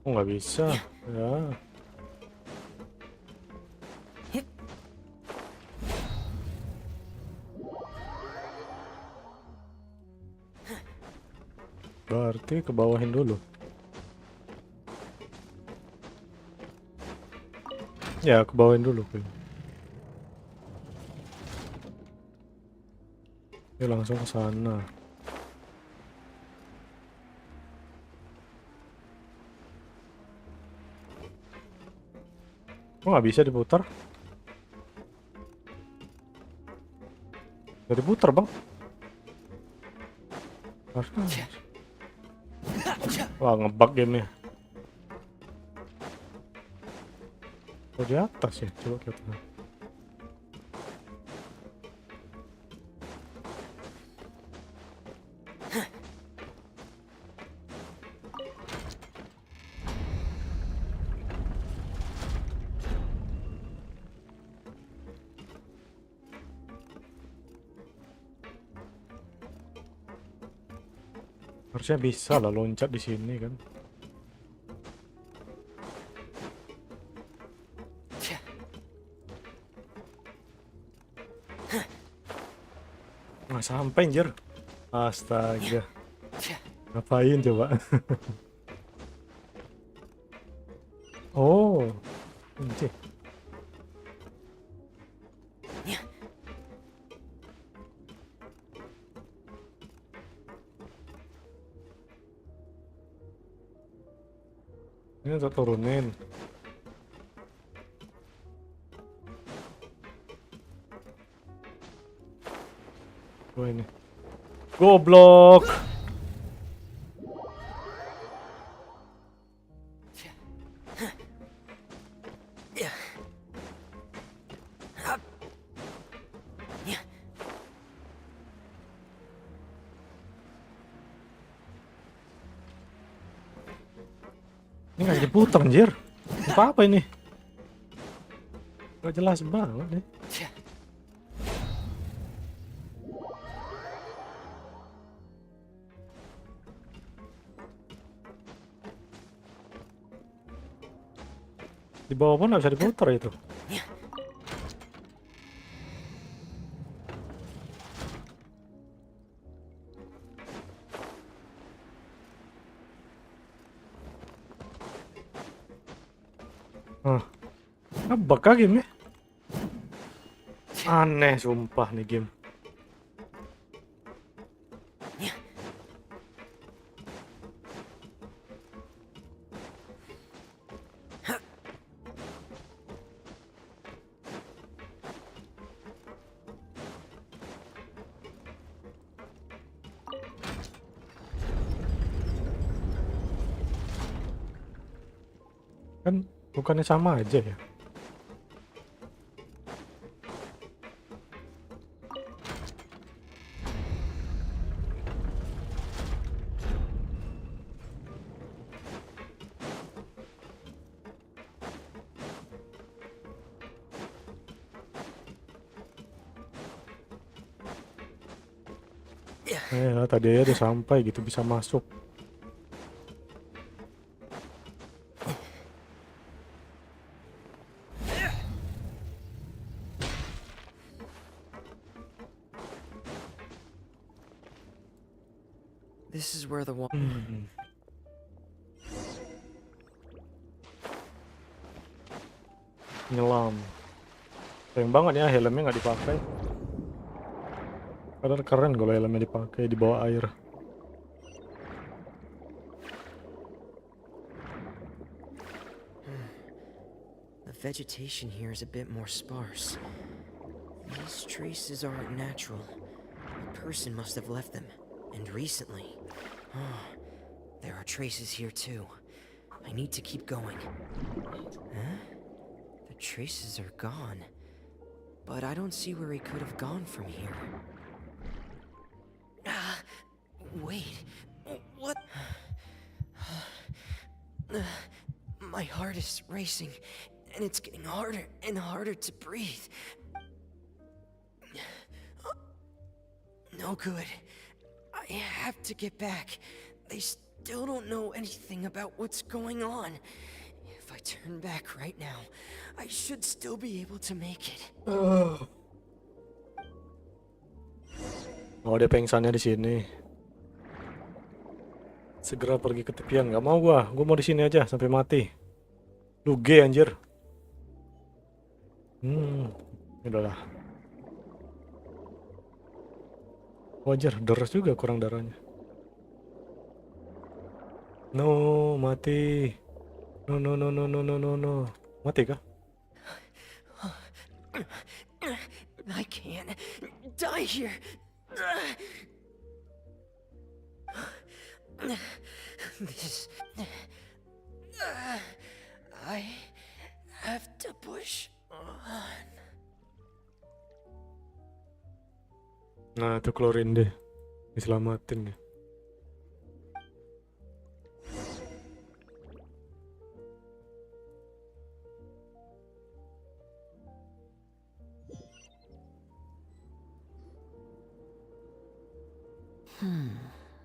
Oh, nggak bisa. Ya. Berarti ke bawahin dulu. Ya, ke bawahin dulu. Ya, langsung ke sana. Oh, nggak bisa diputar? Nggak diputar, Bang. Harusnya. Wah, ngebug gamenya. Oh, di atas ya? Coba kita lihat. Harusnya bisa lah loncat di sini kan. Nggak sampai anjir. Astaga. Ngapain coba? Oh. Anjir. Ini untuk turunin. Wah ini. Goblok. Ini nggak diputar anjir. Apa ini? Gak jelas banget nih. Di bawah pun nggak bisa diputar itu. Ngebug kah game ya? Aneh sumpah nih game. Kan bukannya sama aja ya? Tadi aja udah sampai gitu bisa masuk. This is where the wall. Nyelam. Sayang banget ya helmnya nggak dipakai. Padahal keren kalau helmnya dipakai di bawah air. The vegetation here is a bit more sparse. These traces aren't natural. A person must have left them, and recently. Oh, there are traces here too. I need to keep going. Huh? The traces are gone. But I don't see where he could have gone from here. Wait, what? My heart is racing, and it's getting harder and harder to breathe. No good. I have to get back. They still don't know anything about what's going on. If I turn back right now, I should still be able to make it. Oh, dia pengsannya di sini. Segera pergi ke tepian. Gak mau gua mau di sini aja sampai mati. Lu gay anjir. Udahlah. Wajar, deras juga kurang darahnya. No, mati. No. Mati kah? I can't die here. This... I have to push on. Nah, itu klorin deh. Diselamatin ya.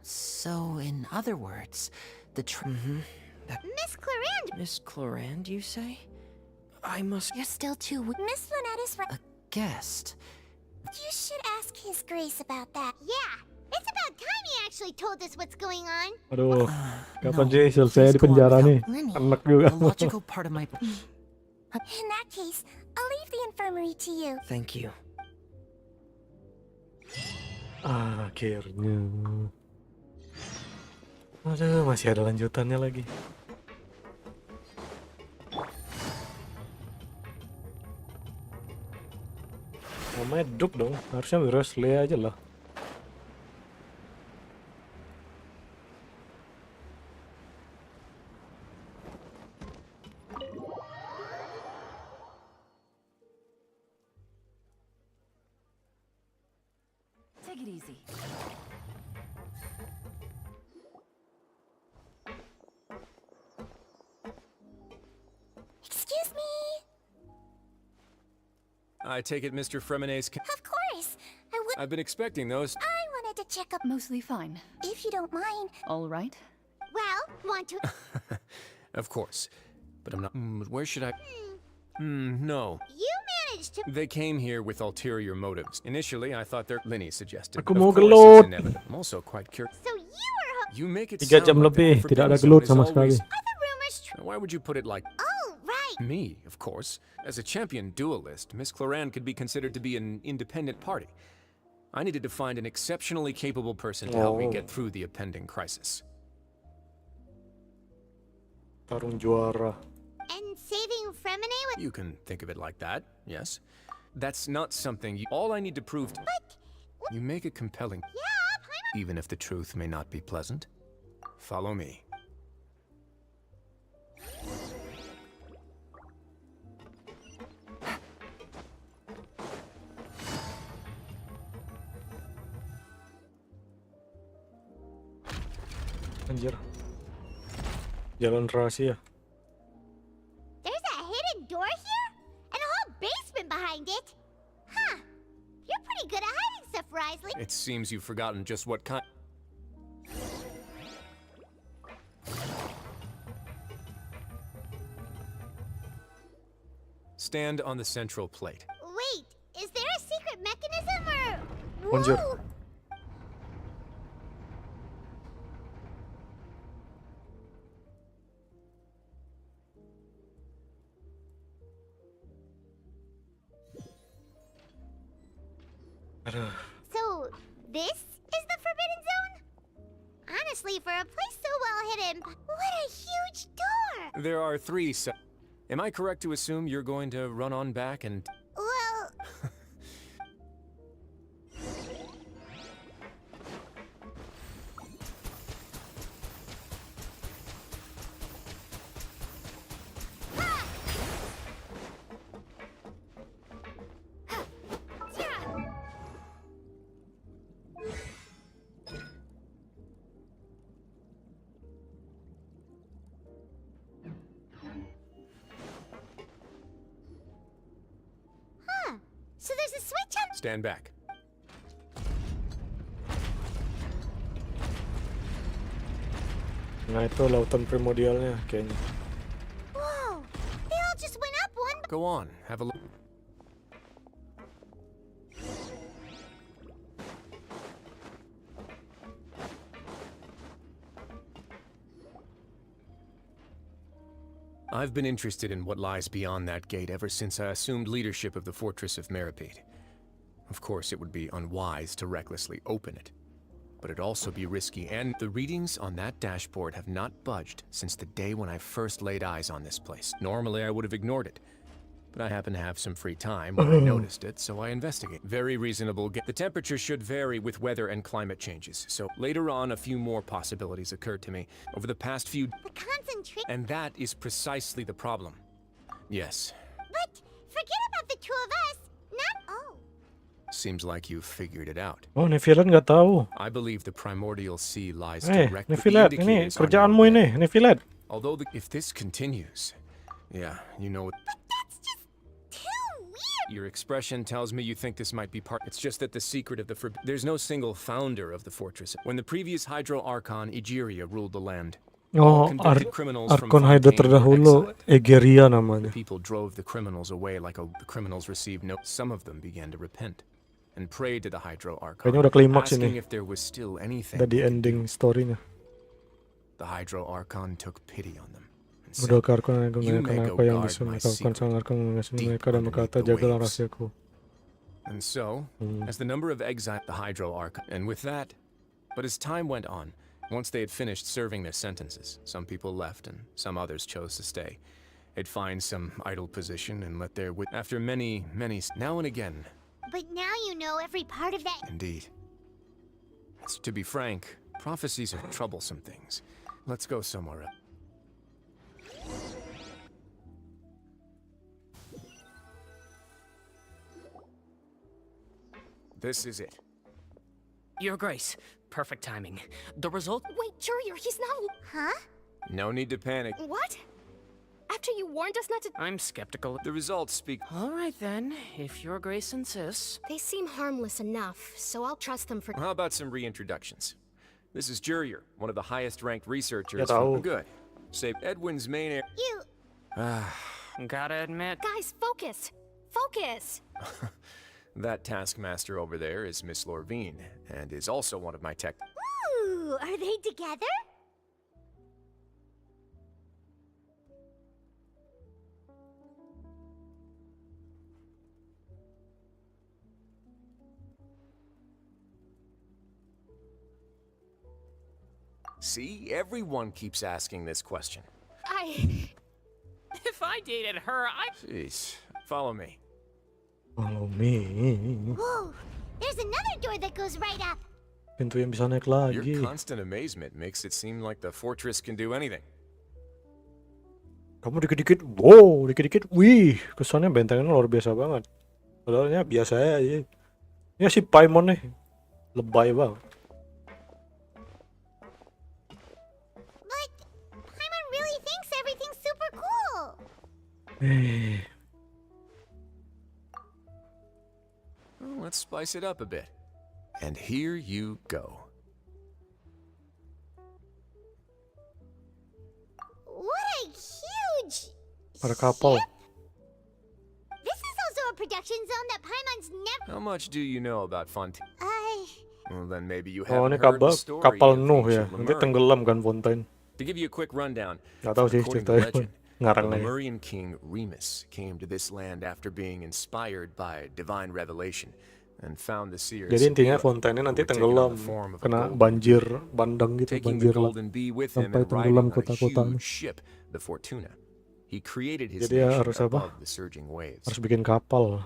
So, in other words, the Miss Clorinde! Miss Clorinde, you say? I must... You're still too weak. Miss Lynette is right. guest. You should ask His Grace about that. Yeah, it's about time he actually told us what's going on. Aduh, kapan sih selesai di penjara nih? Anak juga. The logical part of my... In that case, I'll leave the infirmary to you. Thank you. Akhirnya. Aduh, masih ada lanjutannya lagi. Mau meduk dong, harusnya Wesley aja lah. Take it easy. Excuse me. I take it Mr. Fremenet's... Of course. I've been expecting those. I wanted to check up. Mostly fine. If you don't mind. All right. Well, want to... Of course. But I'm not... where should I... no. You managed to... They came here with ulterior motives. Initially, I thought Linny suggested. Aku Of mau course, gelut. it's inevitable. I'm also quite curious. So you were... You make it 3 sound jam like the lebih, tidak ada Forbidden gelut Zone sama is sekali. always- Why would you put it like... Oh, right. Me, of course. As a champion duelist, Miss Clorinde could be considered to be an independent party. I needed to find an exceptionally capable person to help me get through the impending crisis. Tarung juara. And saving Fremene with... You can think of it like that, yes. That's not something you... All I need to prove to... You make it compelling. Yeah, Even if the truth may not be pleasant. Follow me. Anjir. Jalan rahasia. There's a hidden door here? And a whole basement behind it? Huh. You're pretty good at hiding stuff, Risley. It seems you've forgotten just what kind... Stand on the central plate. Wait, is there a secret mechanism or... Bonjour. Whoa! Aduh. So, this is the Forbidden Zone? Honestly, for a place so well hidden, what a huge door! There are 3 se- Am I correct to assume you're going to run on back and... Well... Huh. So there's a switch on... Stand back. Nah itu lautan primordialnya kayaknya. Whoa! They all just went up one. Go on, have a look. I've been interested in what lies beyond that gate ever since I assumed leadership of the Fortress of Meripede. Of course, it would be unwise to recklessly open it, but it'd also be risky, and the readings on that dashboard have not budged since the day when I first laid eyes on this place. Normally, I would have ignored it, but I happened to have some free time when I noticed it, so I investigate. Very reasonable. The temperature should vary with weather and climate changes, so later on a few more possibilities occurred to me over the past few... And that is precisely the problem. Yes. But forget about the two of us. Not Seems like you've figured it out. Oh, Nefilet nggak tahu. I believe the primordial sea lies Nefilet, directly ini kerjaanmu ini, Nefilet. Although if this continues, yeah, you know. But that's just too weird. Your expression tells me you think this might be part. It's just that the secret of the there's no single founder of the fortress. When the previous Hydro Archon Egeria ruled the land. Oh, Archon Hydro terdahulu Egeria namanya. People drove the criminals away like the criminals received no. Some of them began to repent and prayed to the Hydro Archon, Kayaknya udah klimaks asking ini. if there was still anything. Udah di ending story-nya. The Hydro Archon took pity on them. Udah ke Archon yang menanyakan apa yang bisa mereka lakukan sang Archon mengasihi mereka dan berkata jagalah rahasiaku. And so, as the number of exiles, the Hydro Archon, and with that, but as time went on, once they had finished serving their sentences, some people left and some others chose to stay. They'd find some idle position and let their after many, now and again. But now you know every part of that. Indeed. To be frank, prophecies are troublesome things. Let's go somewhere else. This is it. Your Grace, perfect timing. The result. Wait, Jurier, he's not. Huh? No need to panic. What? After you warned us not to. I'm skeptical. The results speak. All right then, if Your Grace insists. They seem harmless enough, so I'll trust them for. How about some reintroductions? This is Jurier, one of the highest-ranked researchers. Good. Say Edwin's main. You. Gotta admit. Guys, focus. Focus. That taskmaster over there is Miss Lorvine, and is also one of my tech. Ooh, are they together? See, everyone keeps asking this question. If I dated her, Jeez, follow me. Follow me. Whoa, there's another door that goes right up. Pintu yang bisa naik lagi. Your constant amazement makes it seem like the fortress can do anything. Kamu dikit-dikit, wow, dikit-dikit, wih, kesannya bentengnya luar biasa banget. Padahalnya biasa aja. Ya si Paimon nih, lebay banget. But Paimon really thinks everything's super cool. Well, let's spice it up a bit. And here you go. What a huge Para kapal. ship. This is also a production zone that Paimon's never. How much do you know about Fontaine? Well, then maybe you Oh, ini haven't heard the story kapal of Nuh ya. ancient Nanti Lemuria. tenggelam kan Fontaine. To give you a quick rundown, Gak tahu sih according to ceritanya. legend, the Ngarang aja. Lemurian king Remus came to this land after being inspired by divine revelation and found the seers. Jadi intinya Fontaine nanti tenggelam, kena banjir bandang gitu, Taking banjir the lah. golden bee with him Sampai and riding tenggelam on a kota-kota. huge ship, the Fortuna. He created his Jadi ya nation harus apa? above the surging waves. Harus bikin kapal.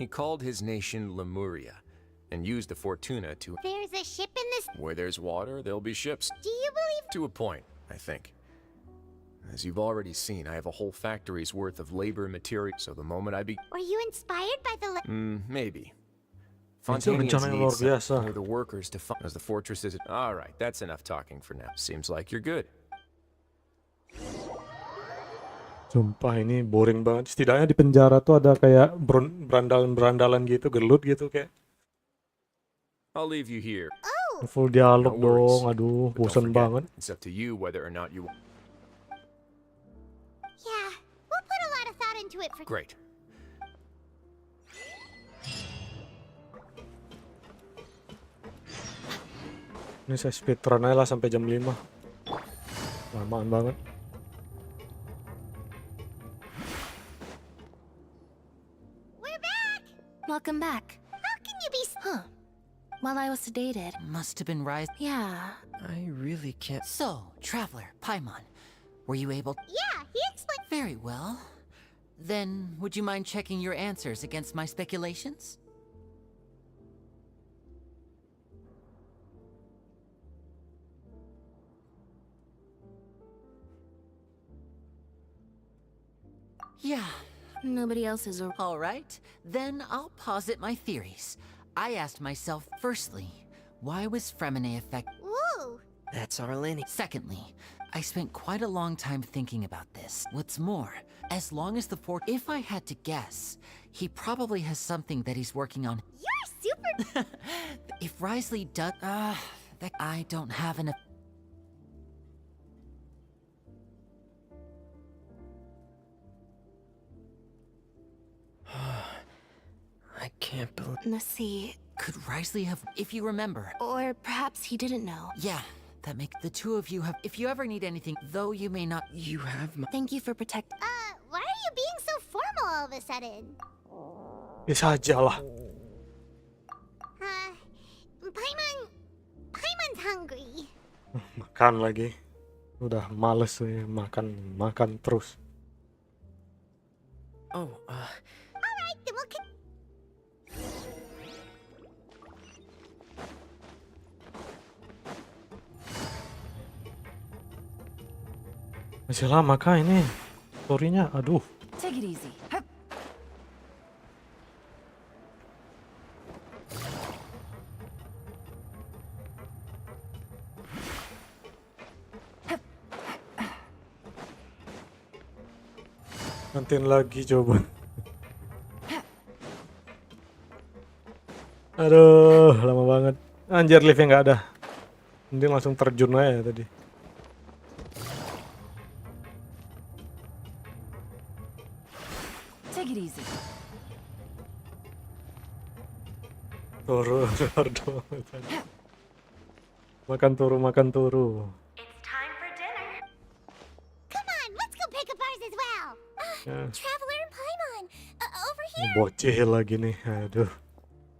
He called his nation Lemuria and used the Fortuna to. There's a ship in this. Where there's water, there'll be ships. Do you believe? To a point, I think. As you've already seen, I have a whole factory's worth of labor material, so the moment I Were you inspired by the? maybe. Itu Fontanians rencana yang need luar biasa. some, or the workers to find, as the fortress is. Alright, that's enough talking for now. Seems like you're good. Sumpah ini boring banget. Setidaknya di penjara tuh ada kayak berandalan-berandalan gitu, gelut gitu kayak. I'll leave you here. Full dialog No worries. dong, aduh, But don't bosan forget, banget. it's up to you whether or not you. Yeah, we'll put a lot of thought into it for. Great. Ini saya speedrun aja lah sampai jam 5. Lamaan banget. Welcome back. How can you be? While I was sedated. Must have been Rise. Yeah. I really can't. So, Traveler, Paimon, were you able? Yeah, he explained. Very well. Then, would you mind checking your answers against my speculations? Yeah. Nobody else is. All right, then I'll posit my theories. I asked myself, firstly, why was Fremine affected? Woo! That's Arlene. Secondly, I spent quite a long time thinking about this. What's more, as long as the fort, if I had to guess, he probably has something that he's working on. You're super. If Risley does, that I don't have enough. I can't believe. Let's see. Could Risley have, if you remember? Or perhaps he didn't know. Yeah, that makes the two of you have. If you ever need anything, though you may not. You have my. Thank you for protecting. Why are you being so formal all of a sudden? Bisa aja lah. Paimon's hungry. Makan lagi. Udah males nih makan terus. Oh, Alright, then we'll Masih lama kah ini story-nya? Aduh. Take it easy. Hup. Nantiin lagi coba. Aduh, lama banget. Anjir, liftnya nggak ada. Mending langsung terjun aja tadi. Take it easy. Turu, turu. Makan turu. Come on, let's go pick up ours as well. Ya. Traveler and Paimon, over Ini here. bocil lagi nih. Aduh.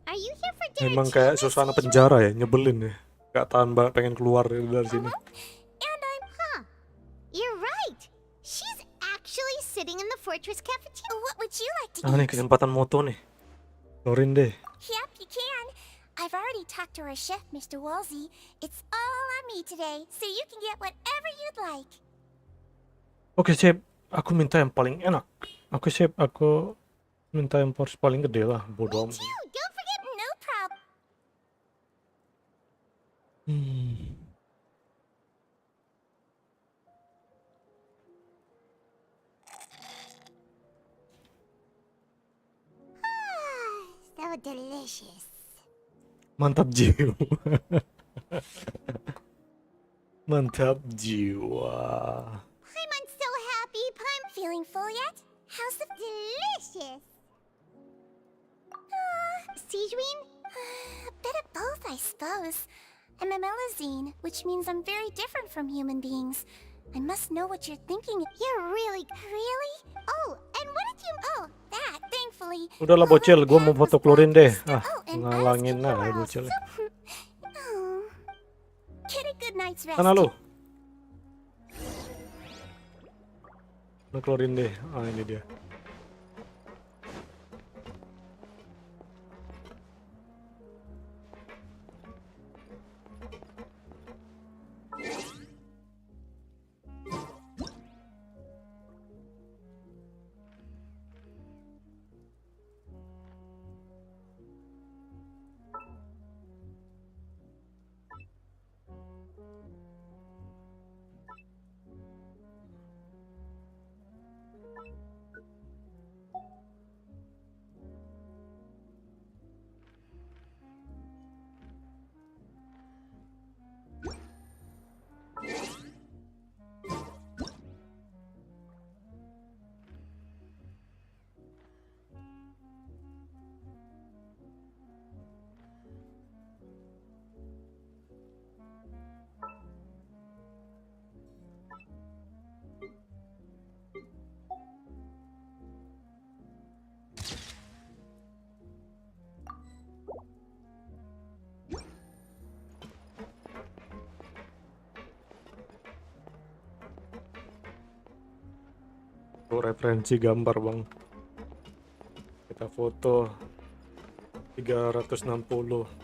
Are you here for dinner? Emang too, kayak Miss suasana Sijuan? penjara ya, nyebelin ya. Gak tahan banget pengen keluar dari sini. And you're right. She's actually sitting in the fortress cafeteria. What would you like to Ah nih kesempatan moto nih. Lorin deh. Yep, you can. I've already talked to our chef, Mr. Wolsey. It's all on me today, so you can get whatever you'd like. Oke, Chef. Aku minta yang paling enak. Oke, Chef. Aku minta yang porsi paling gede lah. Bodoh amat. Don't forget, no problem. So delicious. Mantap jiwa. Mantap jiwa. Paimon's so happy. Paimon feeling full yet? How's the delicious? Sijuan? A bit of both, I suppose. I'm a Melazine, which means I'm very different from human beings. I must know what you're thinking. You're really. Oh, and what did you. Oh, that, thankfully. Udahlah bocil, gue mau foto klorin deh. Ah, ngalangin aja bocil. Get a good night's rest. Sana lu. Lu klorin deh. Ah, ini dia. Tuh referensi gambar bang. Kita foto 360.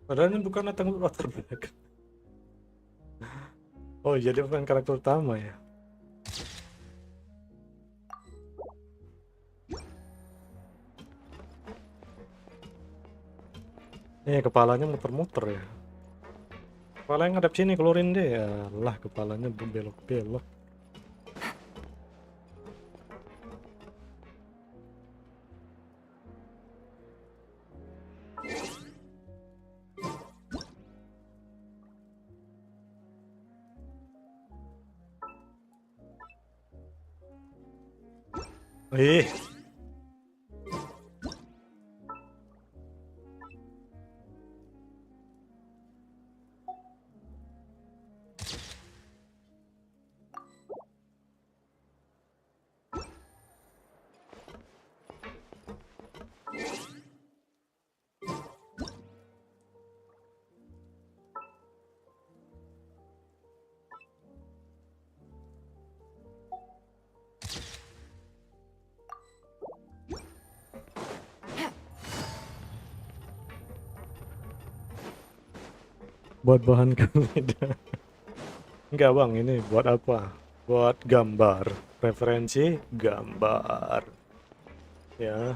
Padahal ini bukan latar belakang. Oh, jadi bukan karakter utama ya. Kepalanya muter-muter ya. Kepalanya ngadep sini, keluarin deh ya. Lah, kepalanya belok-belok. Ih. Buat bahan media. Enggak bang, ini buat apa? Buat gambar, referensi gambar. Ya,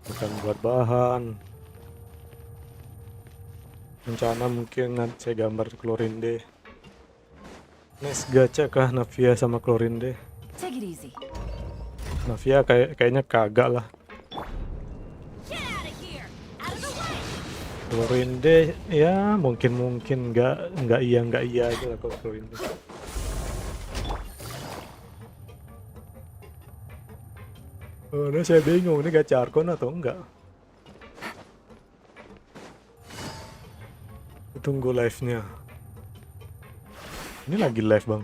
bukan buat bahan. Rencana mungkin nanti saya gambar Klorinde. Nice gacha kah Navia sama Klorinde? Take it easy. Navia kayaknya kagak lah. Klorinde ya mungkin nggak iya aja lah kalau Klorinde. Oh, nah saya bingung ini gacha archon atau enggak. Tunggu live-nya. Ini lagi live bang.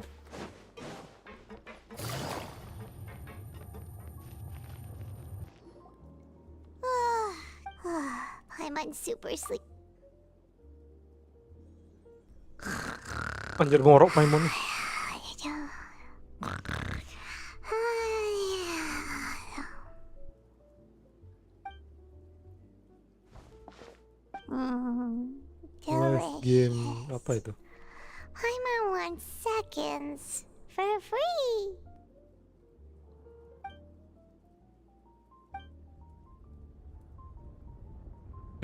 I'm on super sleep. Anjir ngorok Paimon. Live game apa itu? I'm on 1 seconds for free.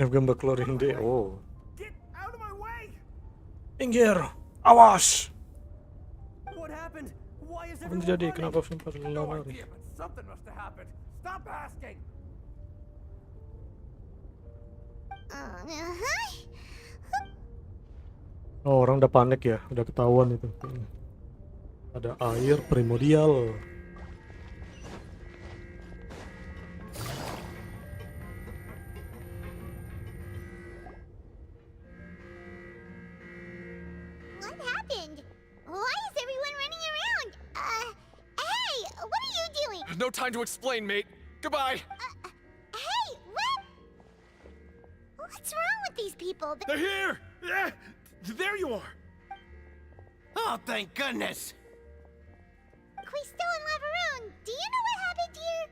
Gambar Klorinde. Oh. Minggir, awas. What happened? Why is Apa everyone terjadi? running? Kenapa Vampire No lari? idea, but something must have happened. Stop asking. Oh, orang udah panik ya, udah ketahuan itu. Ada air primordial. What happened? Why is everyone running around? Hey, what are you doing? No time to explain, mate. Goodbye. Hey, what? What's wrong with these people? They're here! Yeah, there you are. Oh, thank goodness! Quisto and Laveroon, do you know what happened here?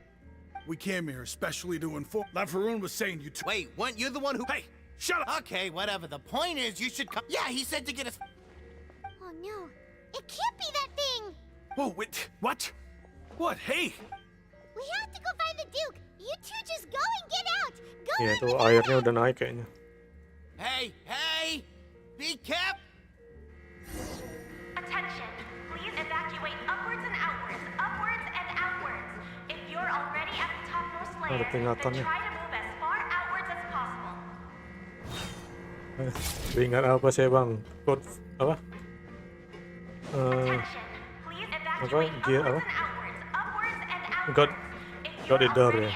We came here especially to inform. Laveroon was saying you. Wait, weren't you the one who? Hey, shut up! Okay, whatever. The point is, you should come. Yeah, he said to get us. Oh no, it can't be that thing! Whoa, wait, what? What? Hey! We have to go find the Duke! You two just go and get out! Go Iya on tuh without airnya us. udah naik kayaknya. Hey, hey! Be careful! Attention, please evacuate upwards and Ada peringatannya. Ingat apa sih bang? Code apa? Apa? Gear apa? Got it door ya.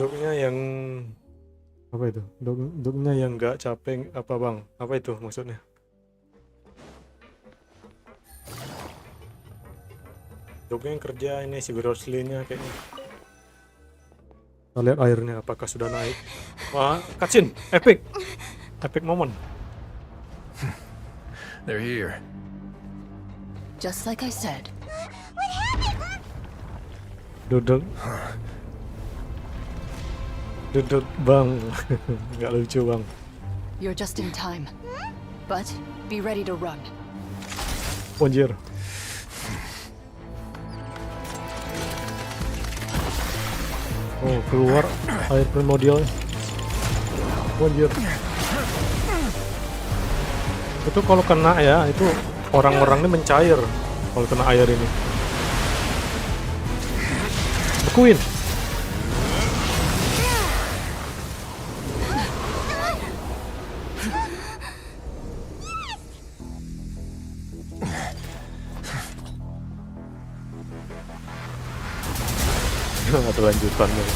Dognya yang apa itu? Dognya yang nggak capek apa bang? Apa itu maksudnya? Dognya yang kerja ini si Grosley-nya kayaknya. Kita lihat airnya apakah sudah naik. Wah, cutscene, epic moment. They're here. Just like I said. Duduk bang. Nggak lucu bang. You're just in time. But be ready to run. Anjir. Oh, keluar air primordial. Anjir. Itu kalau kena ya, itu orang-orang ini mencair kalau kena air ini. Bekuin. Ada lanjutannya.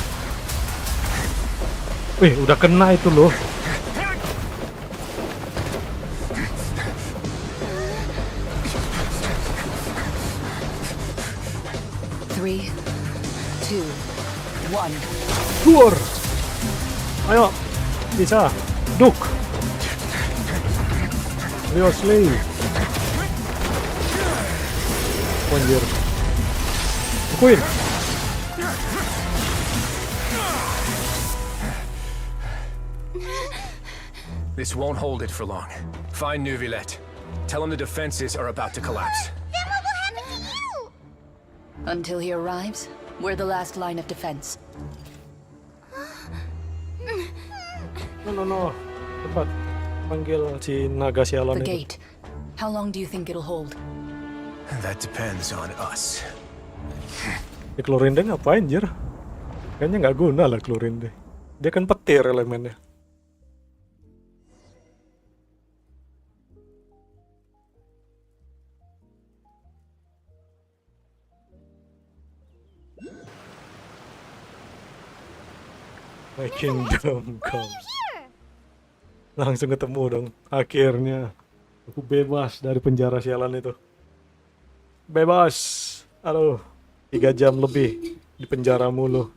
Wih, udah kena itu loh. Three, two, one. Keluar. Ayo, bisa. Duk. Seriously. Anjir. Bekuin. This won't hold it for long. Find Nyicil. Tell him the defenses are about to collapse. Then what will happen to you? Until he arrives, we're the last line of defense. No. Cepat. Panggil si naga sialan The itu. gate. How long do you think it'll hold? That depends on us. Ya Klorinde ngapain anjir? Kayaknya nggak guna lah Klorinde. Dia kan petir elemennya. My kingdom comes. Langsung ketemu dong. Akhirnya aku bebas dari penjara sialan itu. Bebas. Aduh, 3 jam lebih di penjara mulu.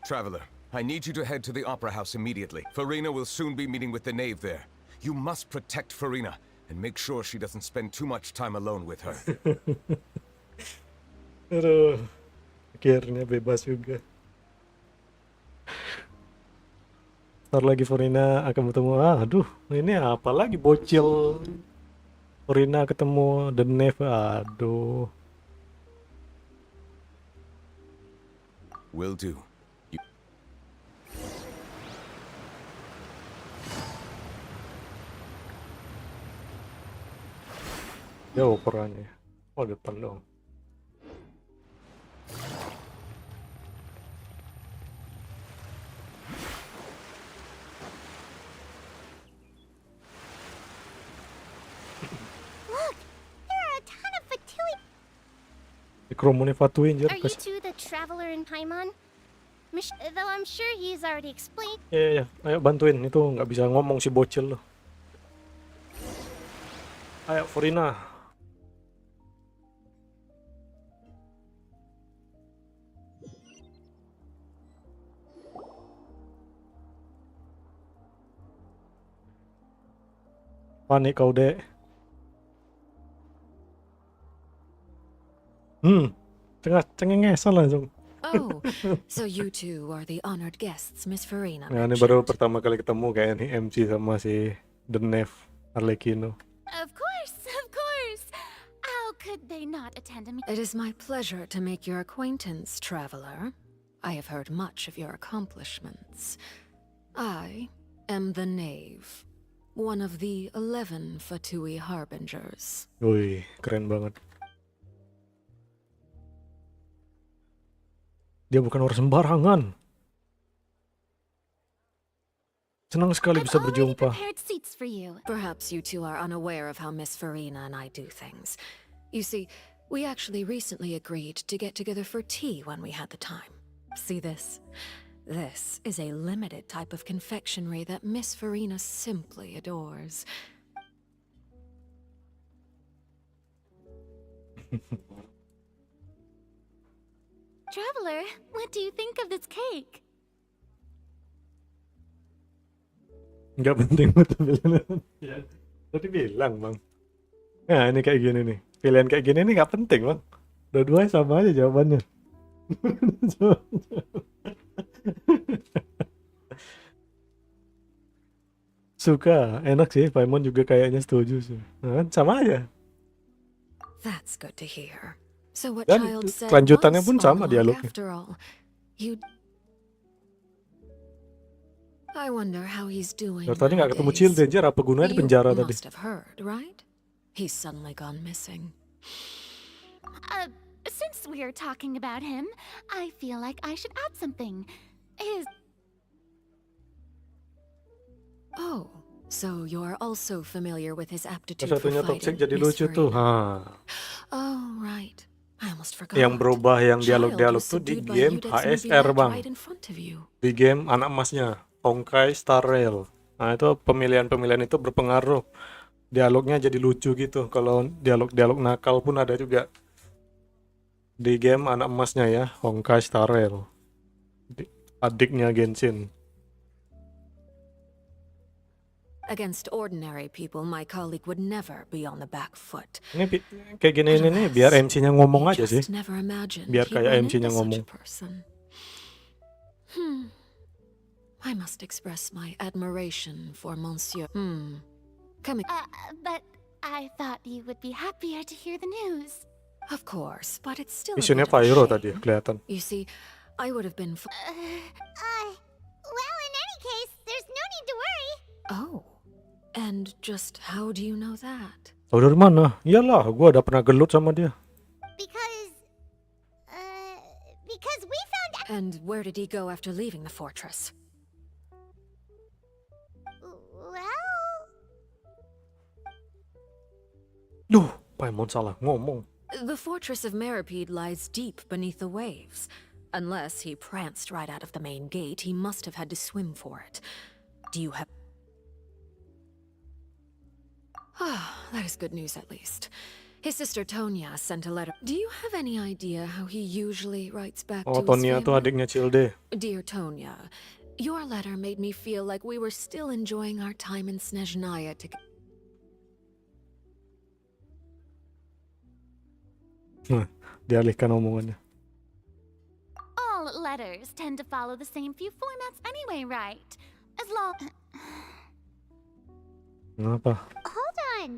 Traveler, I need you to head to the Opera House immediately. Farina will soon be meeting with the knave there. You must protect Farina and make sure she doesn't spend too much time alone with her. Aduh, akhirnya bebas juga. Ntar lagi Farina akan bertemu. Aduh, ini apa lagi bocil. Farina ketemu The Knave. Aduh. Will do. Jauh perannya. Oh, depan dong. Look, there are a ton of Fatui. Dikerumunin Fatui anjir. Are you two the traveler in Paimon? Though I'm sure he's already explained. Iya. Ayo bantuin. Itu nggak bisa ngomong si bocil loh. Ayo Farina. Panik kau dek. Cengengesan langsung. Oh, so you two are the honored guests Miss Farina Nah, ini baru pertama kali ketemu kayak nih MC sama si The Knave Arlecchino. Of course. How could they not attend a meeting? It is my pleasure to make your acquaintance, traveler. I have heard much of your accomplishments. I am the Knave, one of the 11 Fatui Harbingers. Wih, keren banget. Dia bukan orang sembarangan. Senang sekali bisa berjumpa. Prepared seats for you. Perhaps you two are unaware of how Miss Farina and I do things. You see, we actually recently agreed to get together for tea when we had the time. See this? This is a limited type of confectionery that Miss Farina simply adores. Traveler, what do you think of this cake? Nggak penting buat pilihan. Ya, tadi bilang bang. Nah ini kayak gini nih. Pilihan kayak gini nih nggak penting bang. Dua-duanya sama aja jawabannya. Suka, enak sih. Paimon juga kayaknya setuju sih. Nah, kan sama aja. That's good to hear. So what Dan child said kelanjutannya was pun sama small dialognya. after all. I wonder how he's doing. Dari tadi nggak ketemu nowadays. Chill Danger, apa gunanya di penjara You tadi? must have heard, right? He's suddenly gone missing. Since we're talking about him, I feel like I should add something. Oh, so you're also familiar with his aptitude for Satunya fighting, toxic jadi Miss lucu tuh. Farina? Ha. Oh, right. I almost forgot. Yang berubah yang dialog-dialog Child tuh was di subdued by game Udet's HSR movie bang. right in front of you. Di game anak emasnya Honkai Star Rail. Nah itu pemilihan-pemilihan itu berpengaruh. Dialognya jadi lucu gitu. Kalau dialog-dialog nakal pun ada juga. Di game anak emasnya ya Honkai Star Rail. Adiknya Genhsin. Against ordinary people, my colleague would never be on the back foot. Ini kayak gini ini nih biar MC-nya ngomong aja sih. Just never imagined Biar he'd kayak run MC-nya into such a ngomong. person. I must express my admiration for Monsieur. Come But I thought you would be happier to hear the news. Of course, but it's still a Misinya bit of a Pyro shame. tadi kelihatan. You see, I would have been. Well, in any case, there's no need to worry. Oh, and just how do you know that? Tahu dari mana? Iyalah, gua udah pernah gelut sama dia. Because we found. And where did he go after leaving the fortress? Well. Duh, Paimon salah ngomong. The fortress of Meripede lies deep beneath the waves. Unless he pranced right out of the main gate, he must have had to swim for it. Do you have... that is good news at least. His sister Tonya sent a letter. Do you have any idea how he usually writes back Oh, to his Tonya tuh family? adiknya Childe. Dear Tonya, your letter made me feel like we were still enjoying our time in Snezhnaya together. Dialihkan omongannya. All letters tend to follow the same few formats anyway, right? As long. Kenapa? Hold on.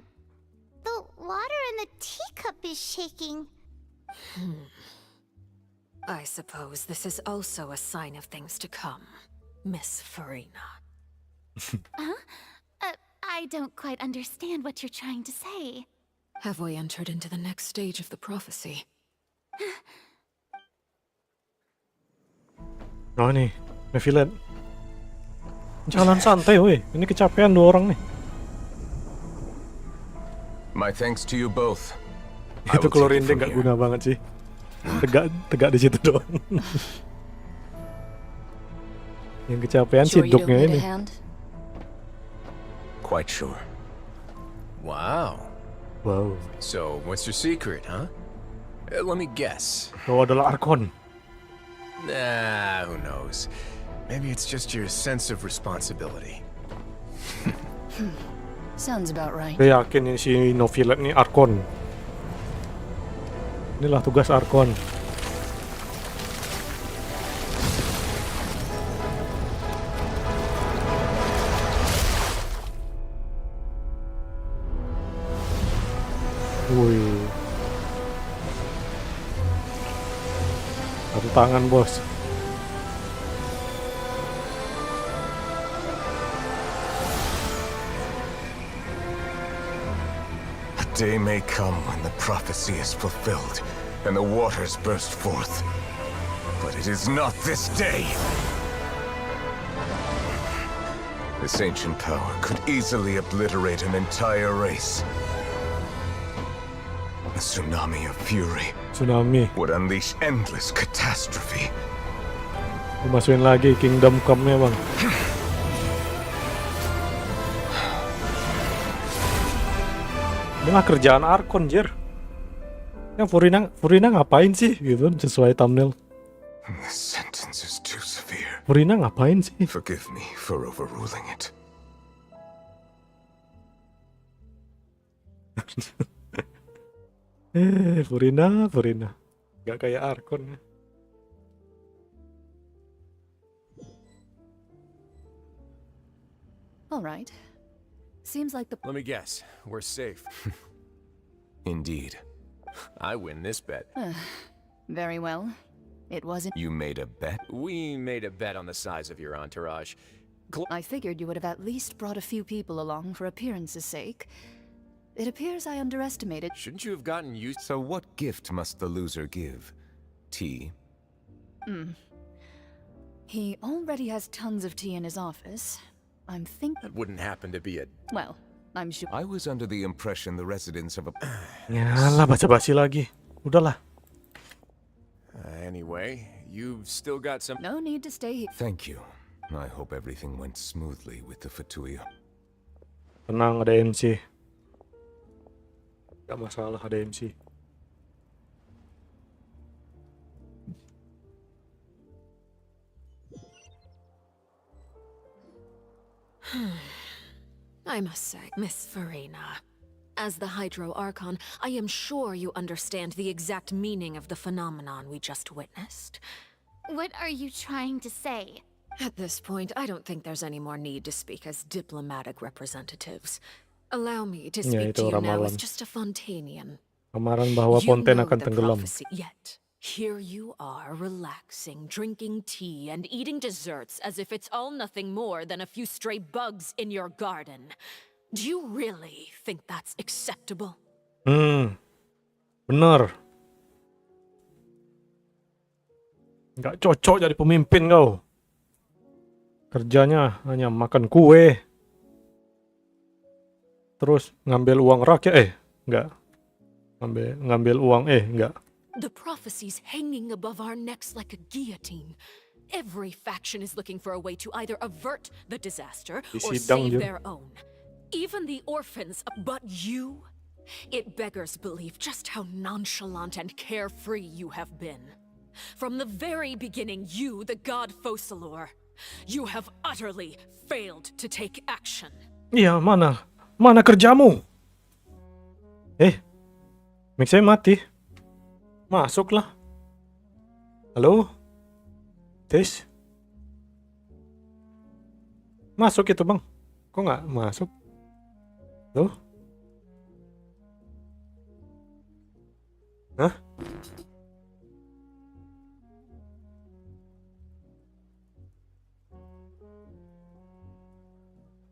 The water in the teacup is shaking. I suppose this is also a sign of things to come, Miss Farina. Huh? I don't quite understand what you're trying to say. Have we entered into the next stage of the prophecy? Oh nih, Nevilet. Jalan santai weh. Ini kecapean dua orang nih. My thanks to you both. Itu kalau rinding gak guna banget sih. Tegak di situ doang. Yang kecapean sih duknya ini. Quite sure. Wow. Wow. So, what's your secret, huh? Let me guess. Kau adalah Archon. Nah, who knows? Maybe it's just your sense of responsibility. Sounds about right. Saya yakin ini si Novilet nih Archon. Inilah tugas Archon. Wih. Satu tangan bos. A day may come when the prophecy is fulfilled and the waters burst forth. But it is not this day. This ancient power could easily obliterate an entire race. A tsunami of fury Tsunami. would unleash endless catastrophe. Dimasukin lagi Kingdom Come-nya bang. Ini mah kerjaan Archon, Jer. Yang Furina ngapain sih gitu sesuai thumbnail. This sentence is too severe. Furina ngapain sih? Forgive me for overruling it. Furina. Gak kayak Archon ya. All right. Seems like the... Let me guess. We're safe. Indeed. I win this bet. Very well. It wasn't... You made a bet? We made a bet on the size of your entourage. I figured you would have at least brought a few people along for appearance's sake. It appears I underestimated... Shouldn't you have gotten used... So what gift must the loser give? Tea? He already has tons of tea in his office. I'm thinking... That wouldn't happen to be a... Well, I'm sure... I was under the impression the residents of a... Yalah, basa-basi lagi. Udahlah. Anyway, you've still got some... No need to stay here. Thank you. I hope everything went smoothly with the Fatuya. Tenang, ada MC. Gak masalah, ada MC. I must say, Miss Farina, as the Hydro Archon, I am sure you understand the exact meaning of the phenomenon we just witnessed. What are you trying to say? At this point, I don't think there's any more need to speak as diplomatic representatives. Allow me to speak to you now as just a Fontanian. Ramalan bahwa You Fontaine know akan the tenggelam. prophecy, yet here you are, relaxing, drinking tea, and eating desserts as if it's all nothing more than a few stray bugs in your garden. Do you really think that's acceptable? Bener. Gak cocok jadi pemimpin kau. Kerjanya hanya makan kue. Terus ngambil uang rakyat. Enggak. Ngambil uang. Enggak. The prophecy's hanging above our necks like a guillotine. Every faction is looking for a way to either avert the disaster or save their own. Even the orphans, but you? It beggars belief just how nonchalant and carefree you have been. From the very beginning, you, the god Focalor, you have utterly failed to take action. Iya, mana kerjamu? Mic saya mati. Masuklah. Halo? Tes? Masuk itu bang. Kok nggak masuk? Tuh? Hah?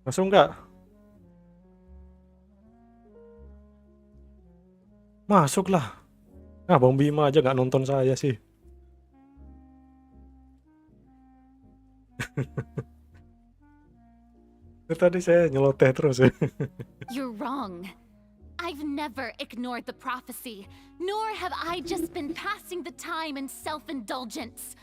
Masuk nggak? Masuklah. Bang Bima aja nggak nonton saya sih. Tadi saya nyeloteh terus ya. You're wrong. I've never ignored the prophecy, nor have I just been passing the time in self-indulgence.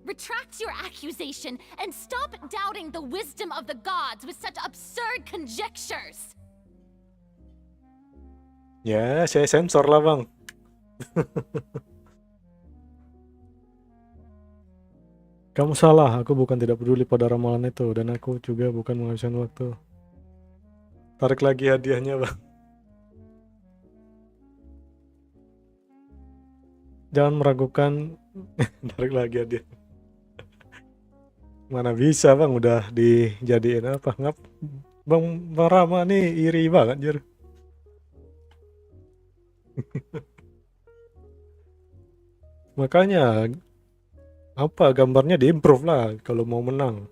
Retract your accusation and stop doubting the wisdom of the gods with such absurd conjectures. Ya, saya sensor lah bang. Kamu salah, aku bukan tidak peduli pada ramalan itu, dan aku juga bukan menghabiskan waktu. Tarik lagi hadiahnya bang. Jangan meragukan. Tarik lagi hadiah. Mana bisa bang, udah dijadiin apa? Bang Rama nih iri banget jir. Makanya apa gambarnya diimprove lah kalau mau menang.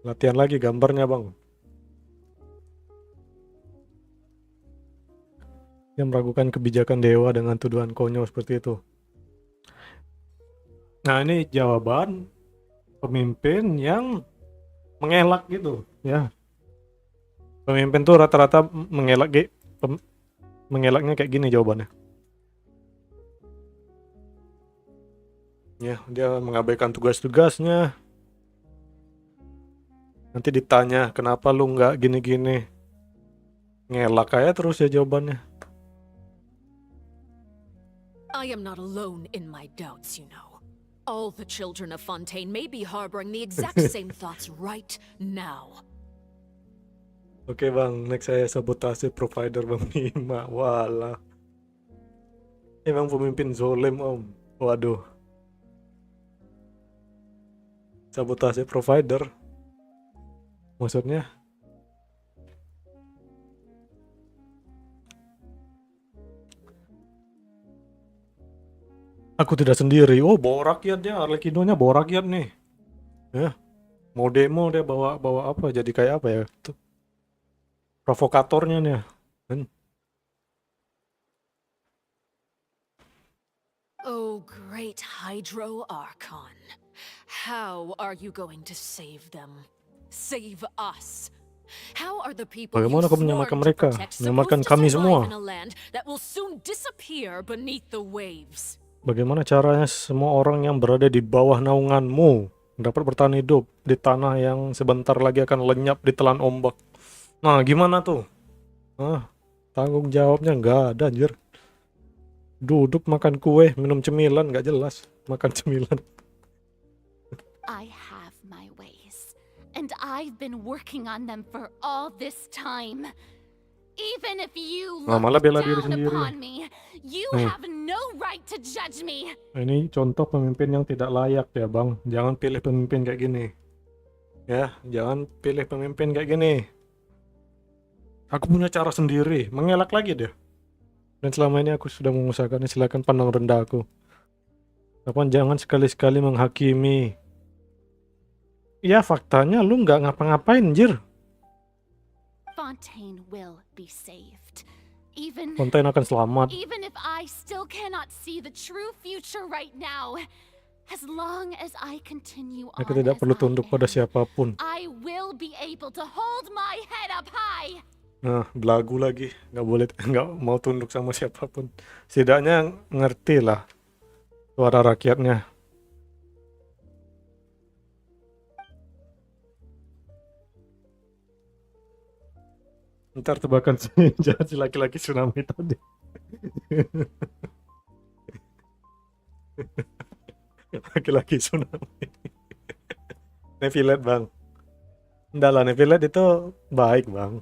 Latihan lagi gambarnya bang. Dia meragukan kebijakan dewa dengan tuduhan konyol seperti itu. Nah, ini jawaban pemimpin yang mengelak gitu, ya. Pemimpin tuh rata-rata mengelaknya kayak gini jawabannya. Ya, dia mengabaikan tugas-tugasnya. Nanti ditanya, kenapa lu nggak gini-gini? Ngelak aja terus ya jawabannya. I am not alone in my doubts, you know. All the children of Fontaine may be harboring the exact same thoughts right now. Oke bang, next saya sabotase provider bang Bima. Walah. Emang pemimpin zolim om. Waduh. Sabotase provider. Maksudnya? Aku tidak sendiri. Oh, bawa rakyat dia. Arlecchino-nya bawa rakyat nih. Ya. Mau demo dia bawa apa? Jadi kayak apa ya? Tuh. Provokatornya nih. Kan? Oh, great Hydro Archon. How are you going to save them? Save us? How are the people you Bagaimana kau sworn menyelamatkan to mereka? protect Menyelamatkan supposed to kami survive semua. in a land that will soon disappear beneath the waves? Bagaimana caranya semua orang yang berada di bawah naunganmu dapat bertahan hidup di tanah yang sebentar lagi akan lenyap ditelan ombak? Nah, gimana tuh? Tanggung jawabnya nggak ada, anjir. Duduk makan kue, minum cemilan, nggak jelas. Makan cemilan. I have my ways, and I've been working on them for all this time. Even if you Nah, look malah bela diri down sendiri. upon me, you Nih. have no right to judge me. Ini contoh pemimpin yang tidak layak ya bang. Jangan pilih pemimpin kayak gini. Ya, jangan pilih pemimpin kayak gini. Aku punya cara sendiri. Mengelak lagi dia. Dan selama ini aku sudah mengusahakannya, silakan pandang rendah aku. Tapi jangan sekali-sekali menghakimi. Ya faktanya lu nggak ngapa-ngapain, anjir. Fontaine will be saved. Even Fontaine akan selamat. Even if I still cannot see the true future right now, as long as I continue Aku on tidak as perlu I tunduk pada am, siapapun. I will be able to hold my head up high. Nah, belagu lagi. Nggak boleh, nggak mau tunduk sama siapapun. Setidaknya ngerti lah suara rakyatnya. Ntar tebakan senjata si laki-laki tsunami tadi. Laki-laki tsunami. Nevilet bang. Enggak lah, Nevilet itu baik bang.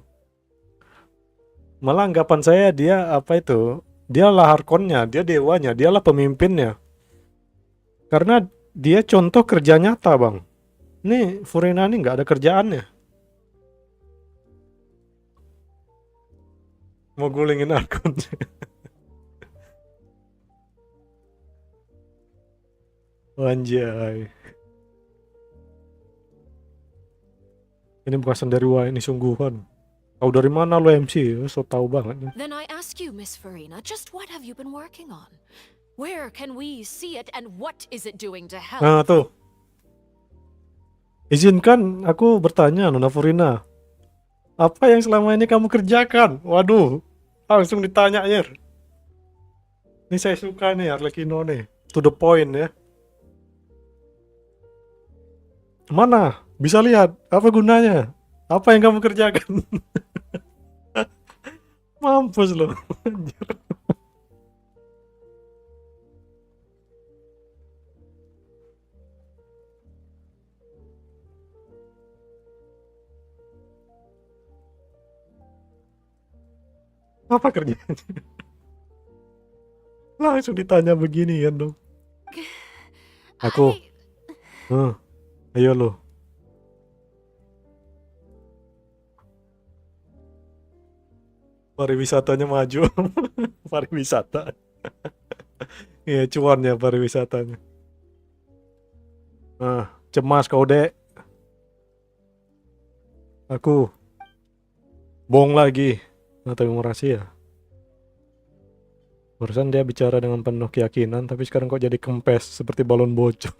Malah anggapan saya dia apa itu? Dia lah archonnya, dia dewanya, dialah pemimpinnya. Karena dia contoh kerja nyata bang. Nih Furina nih nggak ada kerjaannya. Mau gulingin archon. Anjay. Ini bukan sandiwara, ini sungguhan. Tahu dari mana lo MC? So tahu banget. Then I ask you, Miss Farina, just what have you been working on? Where can we see it and what is it doing to help? Nah tuh. Izinkan aku bertanya, Nona Furina. Apa yang selama ini kamu kerjakan? Waduh, langsung ditanya ya. Ini saya suka nih Arlecchino nih. To the point ya. Mana? Bisa lihat. Apa gunanya? Apa yang kamu kerjakan? Mampus loh. Apa kerjanya? Langsung ditanya begini kan dong. Aku. Ayo lo. Pariwisatanya maju. Pariwisata. Iya, cuannya pariwisatanya. Cemas kau, Dek. Aku. Bohong lagi. Terima kasih ya. Barusan dia bicara dengan penuh keyakinan, tapi sekarang kok jadi kempes seperti balon bocor.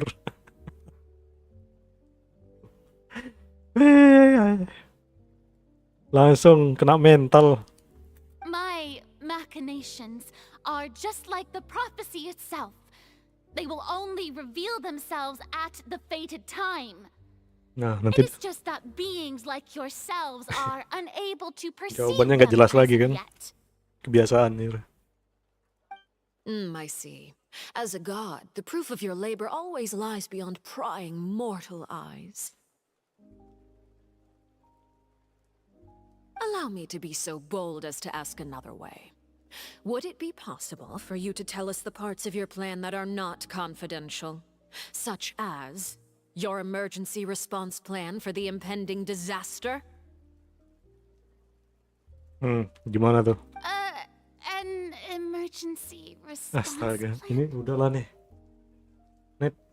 Langsung kena mental. My machinations are just like the prophecy itself. They will only reveal themselves at the fated time. Nah, It nanti is just that beings like yourselves are unable to perceive jawabannya them nggak jelas as lagi of kan? yet. Kebiasaan nih. I see. As a god, the proof of your labor always lies beyond prying mortal eyes. Allow me to be so bold as to ask another way. Would it be possible for you to tell us the parts of your plan that are not confidential? Such as your emergency response plan for the impending disaster? Gimana tuh? An emergency response. Astaga, ini udahlah nih.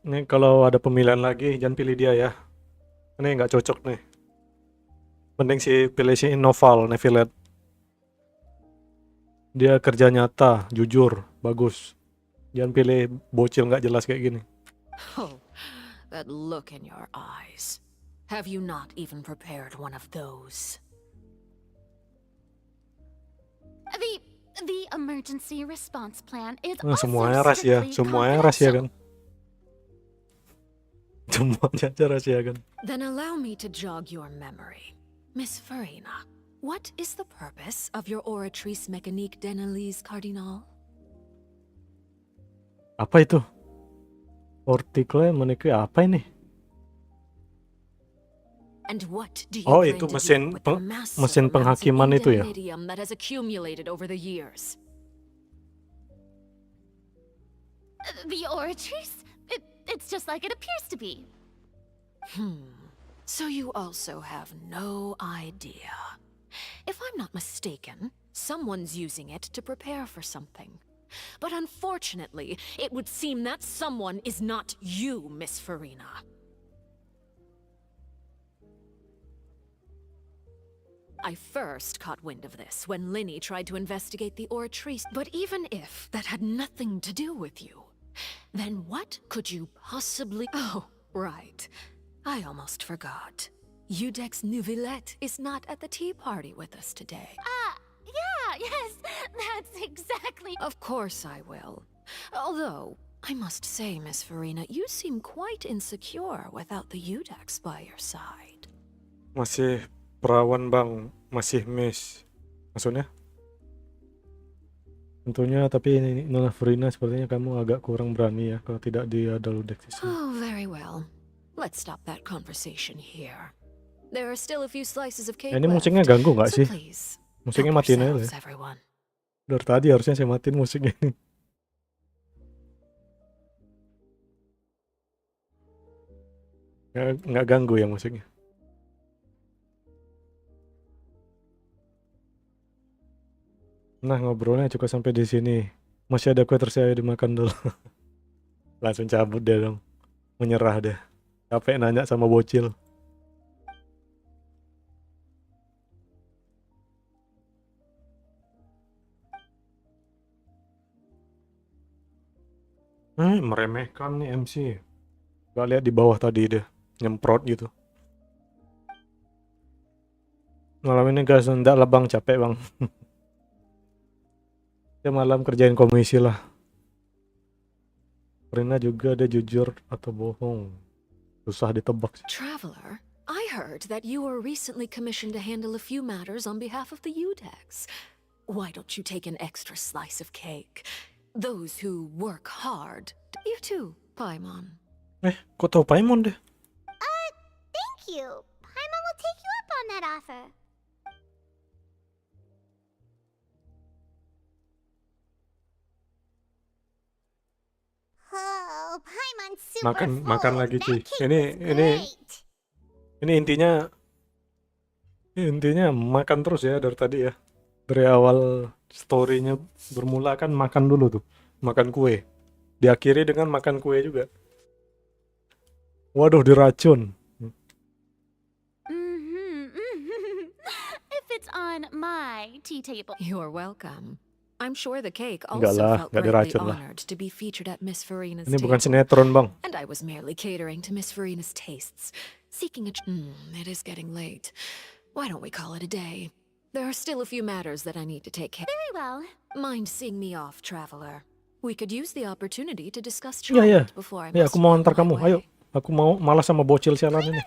Nih kalau ada pemilihan lagi, jangan pilih dia ya. Ini nggak cocok nih. Mending pilih si Noval, Nevilet. Dia kerja nyata, jujur, bagus. Jangan pilih bocil nggak jelas kayak gini. Oh, that look in your eyes. Have you not even prepared one of those? The emergency response plan is Nah, also semuanya rahasia, strictly semuanya rahasia confidential. kan? Semuanya aja rahasia kan? Then allow me to jog your memory. Miss Farina, what is the purpose of your oratrice mécanique d'analyse cardinal? Apa itu? Ortikle meniki apa ini? And what do you Oh, plan itu to mesin do with the massive mesin amounts of penghakiman itu ya? indemnitium that has accumulated over the years? The oratrice? It's just like it appears to be. So you also have no idea. If I'm not mistaken, someone's using it to prepare for something. But unfortunately, it would seem that someone is not you, Miss Farina. I first caught wind of this when Linny tried to investigate the oratrice, but even if that had nothing to do with you, then what could you possibly— Oh, right. I almost forgot. Udex Neuvillette is not at the tea party with us today. Yeah, yes, that's exactly— Of course I will. Although, I must say, Miss Farina, you seem quite insecure without the Udex by your side. Masih perawan bang, masih miss. Maksudnya? Tentunya, tapi Nona Farina sepertinya kamu agak kurang berani ya kalau tidak dia ada Ludex di sini. Oh, very well. Let's stop that conversation here. There are still a few slices of cake Ini left. musiknya ganggu nggak So sih? please, Musiknya help matiin aja yourselves, ya. everyone. Dari tadi harusnya saya matiin musiknya ini. Nggak ganggu ya musiknya. Nah, ngobrolnya cukup sampai di sini. Masih ada kue tersiaya dimakan dulu. Langsung cabut deh dong. Menyerah deh. Capek nanya sama bocil. Meremehkan nih MC. Gak lihat di bawah tadi deh. Nyemprot gitu. Malam ini guys, enggak lah bang, capek bang. Ya malam kerjain komisi lah. Rina juga ada jujur atau bohong. Susah ditebak sih. Traveler, I heard that you were recently commissioned to handle a few matters on behalf of the Udex. Why don't you take an extra slice of cake? Those who work hard. You too, Paimon. Kok tau Paimon deh? Thank you. Paimon will take you up on that offer. Oh, Paimon super full. Makan lagi That cuy. cake was great. Ini intinya makan terus ya dari tadi ya. Dari awal story-nya bermula kan makan dulu tuh. Makan kue. Diakhiri dengan makan kue juga. Waduh, diracun. If it's on my tea table. You're welcome. I'm sure the cake Enggak also lah, felt nggak greatly diracun lah. honored to be featured at Miss Farina's Ini bukan table. sinetron, Bang. And I was merely catering to Miss Farina's tastes, seeking a... it is getting late. Why don't we call it a day? There are still a few matters that I need to take care. Very well. Mind seeing me off, traveler? We could use the opportunity to discuss Iya, iya. child before I Iya, must aku mau on antar my kamu. way. Ayo. Aku mau malas sama bocil sialan ini.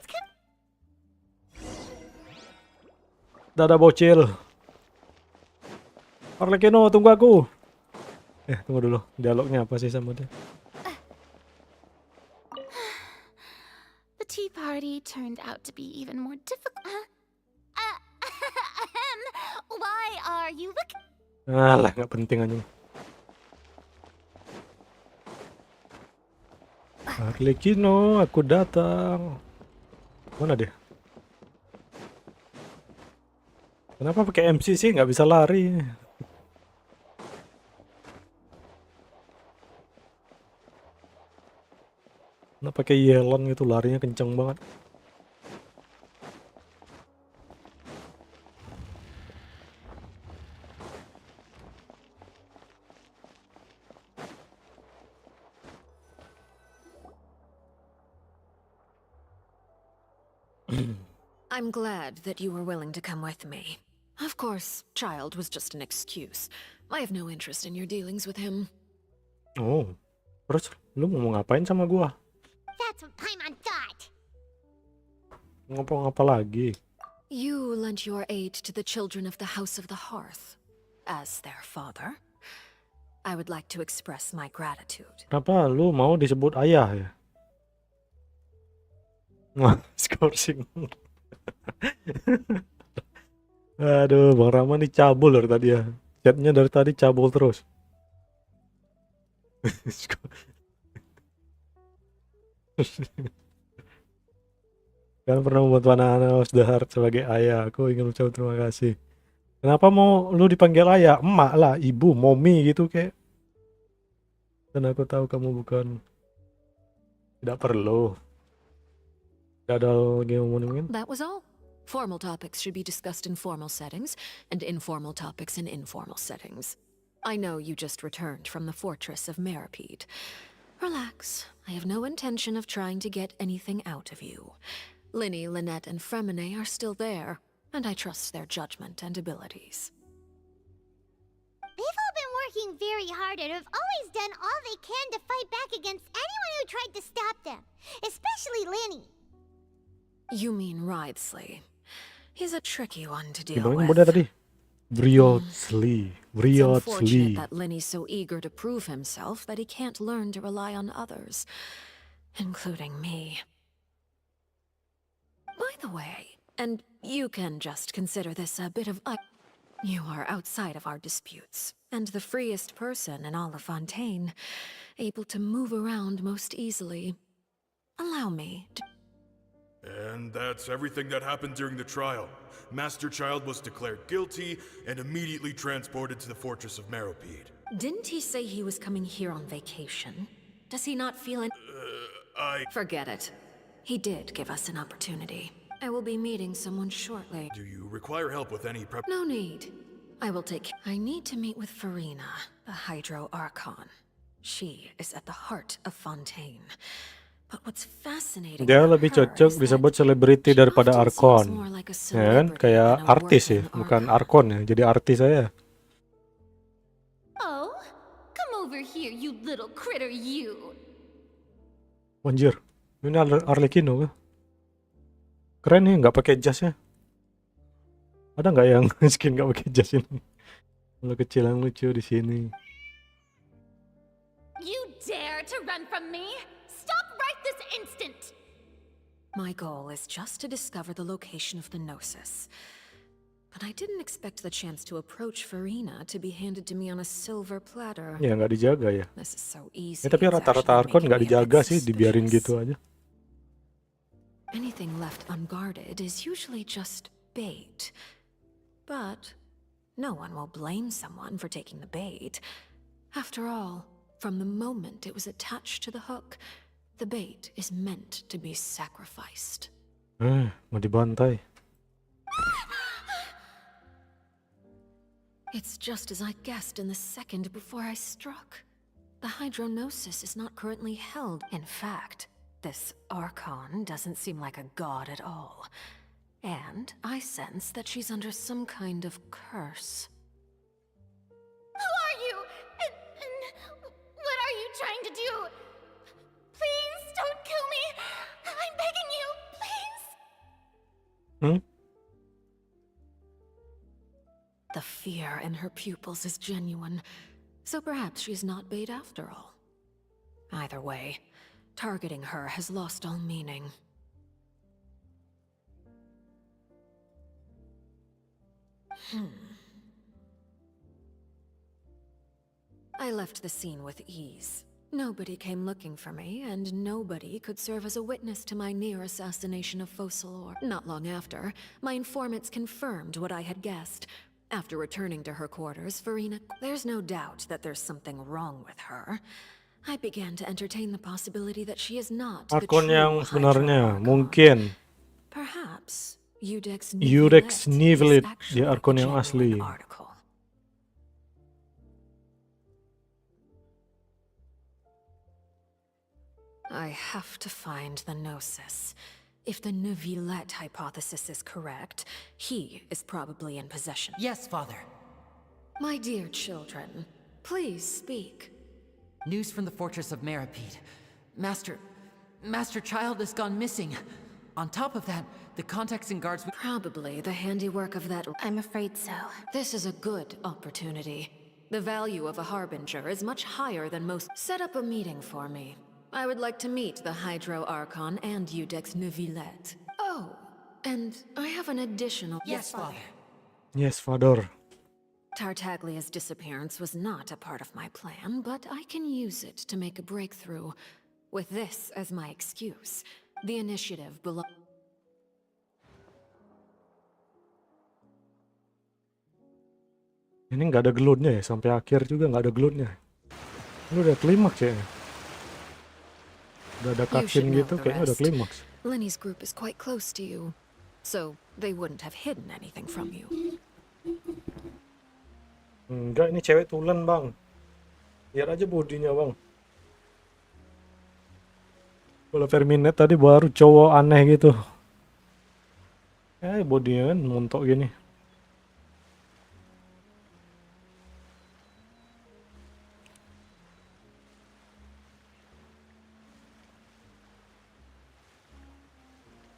Dadah bocil. Arlecchino, tunggu aku. Tunggu dulu. Dialognya apa sih sama dia? The tea party turned out to be even more difficult. Why are you looking? Alah, nggak penting aja. Arlecchino, aku datang. Mana dia? Kenapa pakai MC sih? Nggak bisa lari. Kenapa pakai yelon gitu, larinya kenceng banget. I'm glad that you were willing to come with me. Of course, child was just an excuse. I have no interest in your dealings with him. Oh, terus lu mau ngapain sama gua? That's what Paimon thought. Ngapa lagi? You lent your aid to the children of the House of the Hearth. As their father, I would like to express my gratitude. Kenapa lu mau disebut ayah ya? Wah, skorsing. Aduh, Bang Rama nih cabul dari tadi ya. Chatnya dari tadi cabul terus. Kan pernah membantu anak-anak of the Heart sebagai ayah. Aku ingin ucapkan terima kasih. Kenapa mau lu dipanggil ayah? Emak lah, ibu, mommy gitu kayak. Dan aku tahu kamu bukan. Tidak perlu. Tidak ada lagi yang mau ngomongin. That was all. Formal topics should be discussed in formal settings, and informal topics in informal settings. I know you just returned from the fortress of Meripede. Relax. I have no intention of trying to get anything out of you. Linny, Lynette, and Fremine are still there, and I trust their judgment and abilities. They've all been working very hard and have always done all they can to fight back against anyone who tried to stop them, especially Linny. You mean Writhsley. He's a tricky one to deal Gimana with. nyebutnya tadi? It's Briotsley. unfortunate that Linny's so eager to prove himself that he can't learn to rely on others, including me. By the way, and you can just consider this a bit of you are outside of our disputes, and the freest person in all of Fontaine, able to move around most easily. Allow me to... And that's everything that happened during the trial. Master Child was declared guilty and immediately transported to the fortress of Meripede. Didn't he say he was coming here on vacation? Does he not feel Forget it. He did give us an opportunity. I will be meeting someone shortly. Do you require help with any prep? No need. I will take... I need to meet with Farina, the Hydro Archon. She is at the heart of Fontaine. But what's fascinating Dia lebih cocok disebut selebriti daripada Archon. Ya kan? Kayak artis ya, bukan Archon ya. Jadi artis saya. Oh, come over here, you little critter, you. Anjir, ini Arlecchino kah? Keren nih, nggak pakai jas ya. Ada nggak yang skin nggak pakai jas ini? Kalau kecil yang lucu di sini. You dare to run from me? Stop right this instant! My goal is just to discover the location of the Gnosis. But I didn't expect the chance to approach Farina to be handed to me on a silver platter. Ya nggak dijaga ya. This is so easy. Ya, tapi rata-rata Archon nggak dijaga sih, dibiarin gitu aja. Anything left unguarded is usually just bait. But no one will blame someone for taking the bait. After all, from the moment it was attached to the hook, the bait is meant to be sacrificed. Mau dibantai. It's just as I guessed in the second before I struck. The hydronosis is not currently held. In fact, this archon doesn't seem like a god at all. And I sense that she's under some kind of curse. Who are you? And what are you trying to do? Please don't kill me. I'm begging you, please. The fear in her pupils is genuine, so perhaps she's not bait after all. Either way, targeting her has lost all meaning. I left the scene with ease. Nobody came looking for me, and nobody could serve as a witness to my near assassination of Focalor. Not long after, my informants confirmed what I had guessed. After returning to her quarters, Farina... There's no doubt that there's something wrong with her. I began to entertain the possibility that she is not the Archon true yang sebenarnya Hydro-Archon. mungkin Perhaps Udex Udex Nivelet Nivelet is di actually Archon the yang asli. genuine article. I have to find the Gnosis. If the Neuvillette hypothesis is correct, he is probably in possession. Yes, Father. My dear children, please speak. News from the fortress of Meripede. Master Child has gone missing. On top of that, the contacts and guards... Probably the handiwork of that... I'm afraid so. This is a good opportunity. The value of a Harbinger is much higher than most... Set up a meeting for me. I would like to meet the Hydro-Archon and Udex Neuvillette. Oh, and I have an additional... Yes, Father. Yes, Father. Tartaglia's disappearance was not a part of my plan, but I can use it to make a breakthrough. With this as my excuse, the initiative belongs... Ini nggak ada gelut-nya ya, sampai akhir juga nggak ada gelut-nya. Ini udah klimaks ya. Udah ada cutscene gitu, kayaknya udah klimaks. Lenny's group is quite close to you, so they wouldn't have hidden anything from you. Enggak, ini cewek tulen bang. Lihat aja bodinya bang. Kalau Verminet tadi baru cowok aneh gitu. Bodinya kan montok gini.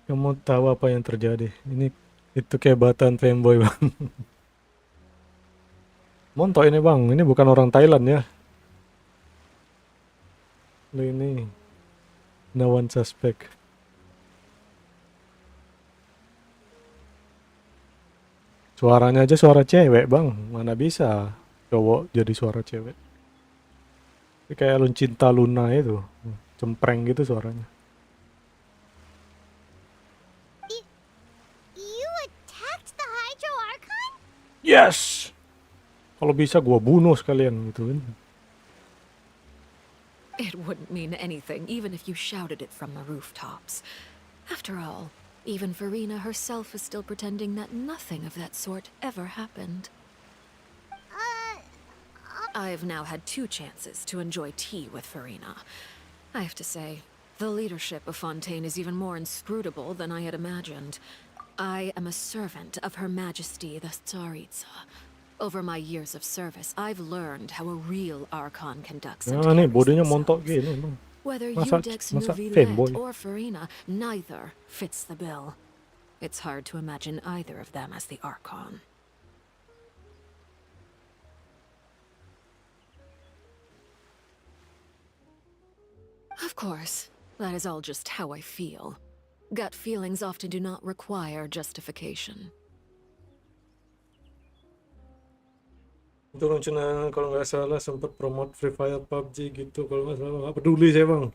Kamu tahu apa yang terjadi? Itu kehebatan fanboy bang. Montok ini bang, ini bukan orang Thailand ya. Ini no one suspect. Suaranya aja suara cewek bang, mana bisa cowok jadi suara cewek. Ini kayak Luncinta Luna itu, cempreng gitu suaranya. You attacked the Hydro-Archon? Yes! Kalau bisa gua bunuh sekalian gitu kan. It wouldn't mean anything even if you shouted it from the rooftops. After all, even Farina herself is still pretending that nothing of that sort ever happened. I've now had 2 chances to enjoy tea with Farina. I have to say, the leadership of Fontaine is even more inscrutable than I had imagined. I am a servant of Her Majesty the Tsaritsa. Over my years of service, I've learned how a real Archon conducts and Nah, nih carries bodinya themselves. montok gini bang. Whether Masa Udex fanboy. Neuvillette or Farina, neither fits the bill. It's hard to imagine either of them as the Archon. Of course, that is all just how I feel. Gut feelings often do not require justification. Itu rencana kalau nggak salah sempat promote Free Fire PUBG gitu, kalau nggak salah nggak peduli saya bang.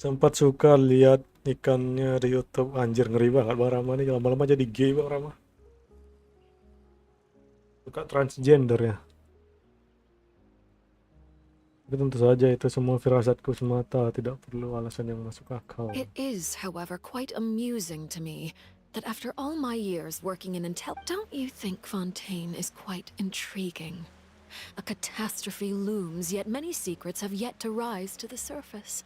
Sempat suka lihat ikannya di YouTube, anjir ngeri banget bang Rama nih, lama-lama jadi gay bang Rama. Suka transgender ya. Tapi tentu saja itu semua firasatku semata, tidak perlu alasan yang masuk akal. It is, however, quite amusing to me that after all my years working in don't you think Fontaine is quite intriguing? A catastrophe looms, yet many secrets have yet to rise to the surface.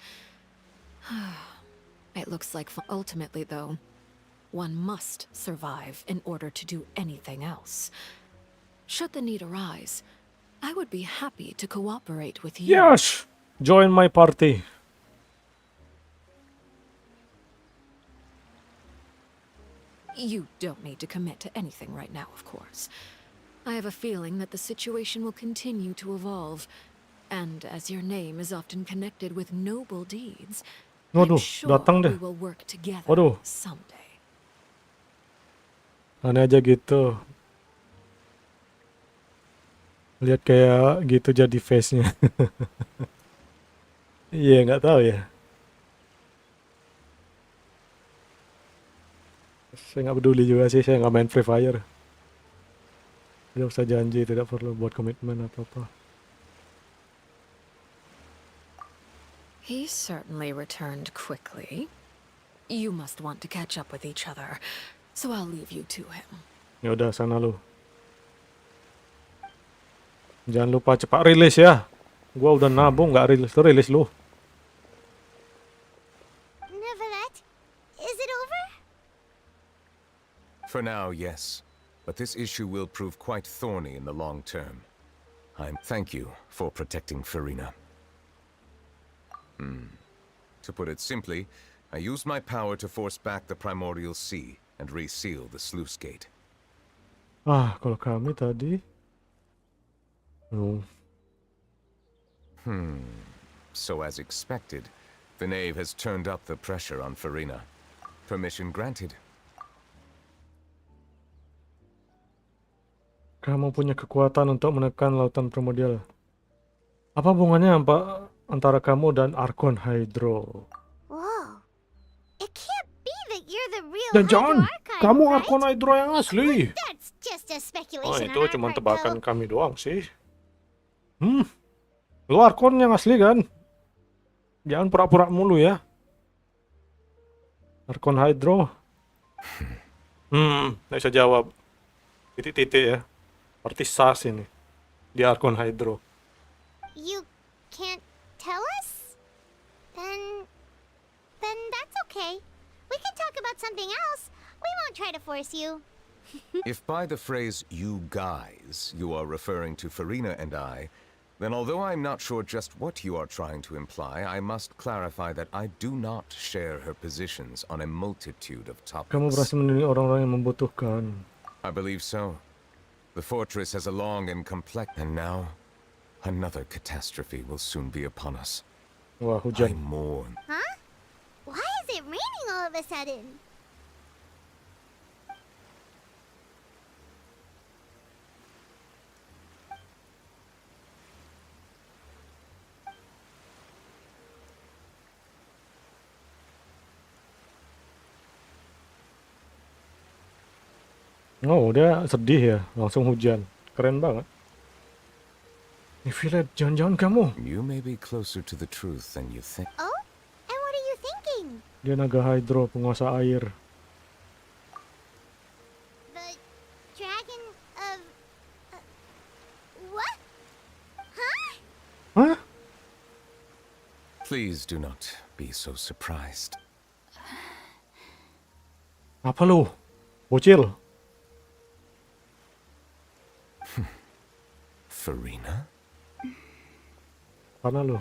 It looks like ultimately, though, one must survive in order to do anything else. Should the need arise, I would be happy to cooperate with you. Yes! Join my party. You don't need to commit to anything right now, of course. I have a feeling that the situation will continue to evolve. And as your name is often connected with noble deeds, I'm Waduh, sure datang deh. we will work together Waduh, someday. aneh aja gitu. Lihat kayak gitu jadi face-nya. Iya, nggak tahu ya. Saya nggak peduli juga sih, saya nggak main Free Fire. Tidak usah janji, tidak perlu buat komitmen apa-apa. He certainly returned quickly. You must want to catch up with each other, so I'll leave you to him. Ya udah, sana lu. Jangan lupa cepat rilis ya. Gua udah nabung nggak rilis, tuh rilis lu. Neverlet, is it over? For now, yes. But this issue will prove quite thorny in the long term. Thank you for protecting Farina. To put it simply, I used my power to force back the primordial sea and reseal the sluice gate. Ah, kalau kami tadi... Oh. So as expected, the knave has turned up the pressure on Farina. Permission granted. Kamu punya kekuatan untuk menekan lautan primordial. Apa hubungannya antara kamu dan Archon Hydro? Whoa. It can't be that you're the real Dan jangan, Hydro Archon, kamu right? Archon Hydro yang asli. That's just a Oh, speculation itu on our cuma part, tebakan though. kami doang sih. Lu Archon yang asli kan? Jangan pura-pura mulu ya. Archon Hydro. Nggak bisa jawab. Titik-titik ya. Berarti sas ini. Di Archon Hydro. You can't tell us? Then that's okay. We can talk about something else. We won't try to force you. If by the phrase "you guys" you are referring to Farina and I, then although I'm not sure just what you are trying to imply, I must clarify that I do not share her positions on a multitude of topics. Kamu berhasil melindungi orang-orang yang membutuhkan. I believe so. The fortress has a long and complex... And now, another catastrophe will soon be upon us. Wah, I hujan. mourn. Huh? Why is it raining all of a sudden? Oh, dia sedih ya. Langsung hujan. Keren banget. Nyicil, jangan-jangan kamu. You may be closer to the truth than you think. Oh? And what are you thinking? Dia naga Hydro, penguasa air. The dragon of... what? Huh? Hah? Please do not be so surprised. Apa lu? Bocil? Farina? Mana lu?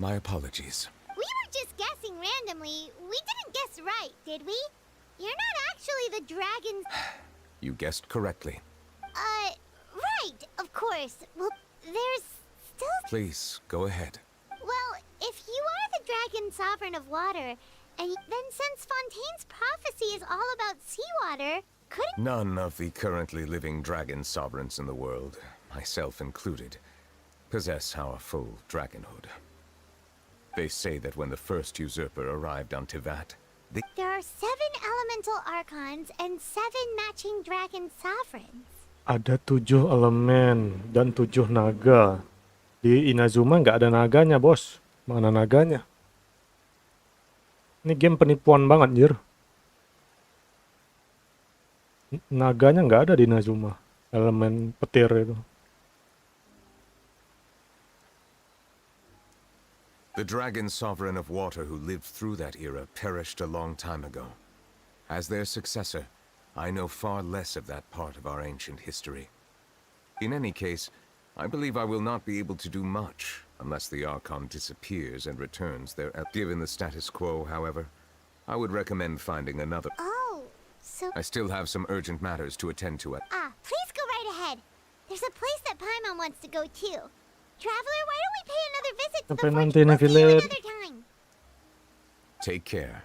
My apologies. We were just guessing randomly. We didn't guess right, did we? You're not actually the dragon's... You guessed correctly. Right, of course. Well, there's still... Please, go ahead. Well, if you are the dragon sovereign of water, and then since Fontaine's prophecy is all about seawater, couldn't... None of the currently living dragon sovereigns in the world, myself included, possess our full dragonhood. They say that when the first usurper arrived on Tivat, There are 7 elemental archons and 7 matching dragon sovereigns. Ada 7 elemen dan 7 naga. Di Inazuma nggak ada naganya, bos. Mana naganya? Ini game penipuan banget, anjir. Naganya nggak ada di Nazuma. Elemen petir itu. The dragon sovereign of water who lived through that era perished a long time ago. As their successor, I know far less of that part of our ancient history. In any case, I believe I will not be able to do much unless the Archon disappears and returns there. Given the status quo, however, I would recommend finding another. Oh, so... I still have some urgent matters to attend to. Please go right ahead. There's a place that Paimon wants to go too. Traveler, why don't we pay another visit to the Sampai fortress? nanti, We'll see you Nevilet. another time. Take care.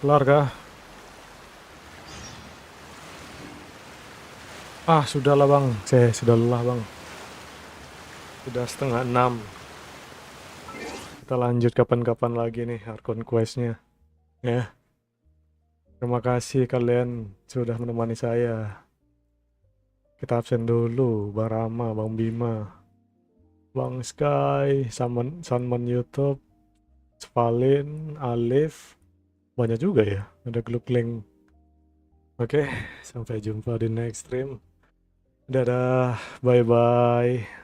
Kelar kah? Sudahlah bang. Saya sudah lelah bang. Sudah 5:30. Kita lanjut kapan-kapan lagi nih Archon Quest-nya. Ya. Terima kasih kalian sudah menemani saya. Kita absen dulu. Bang Rama, Bang Bima, Bang Sky, Salmon YouTube, Svalin, Alif. Banyak juga ya. Ada Glukling. Oke, sampai jumpa di next stream. Dadah, bye-bye.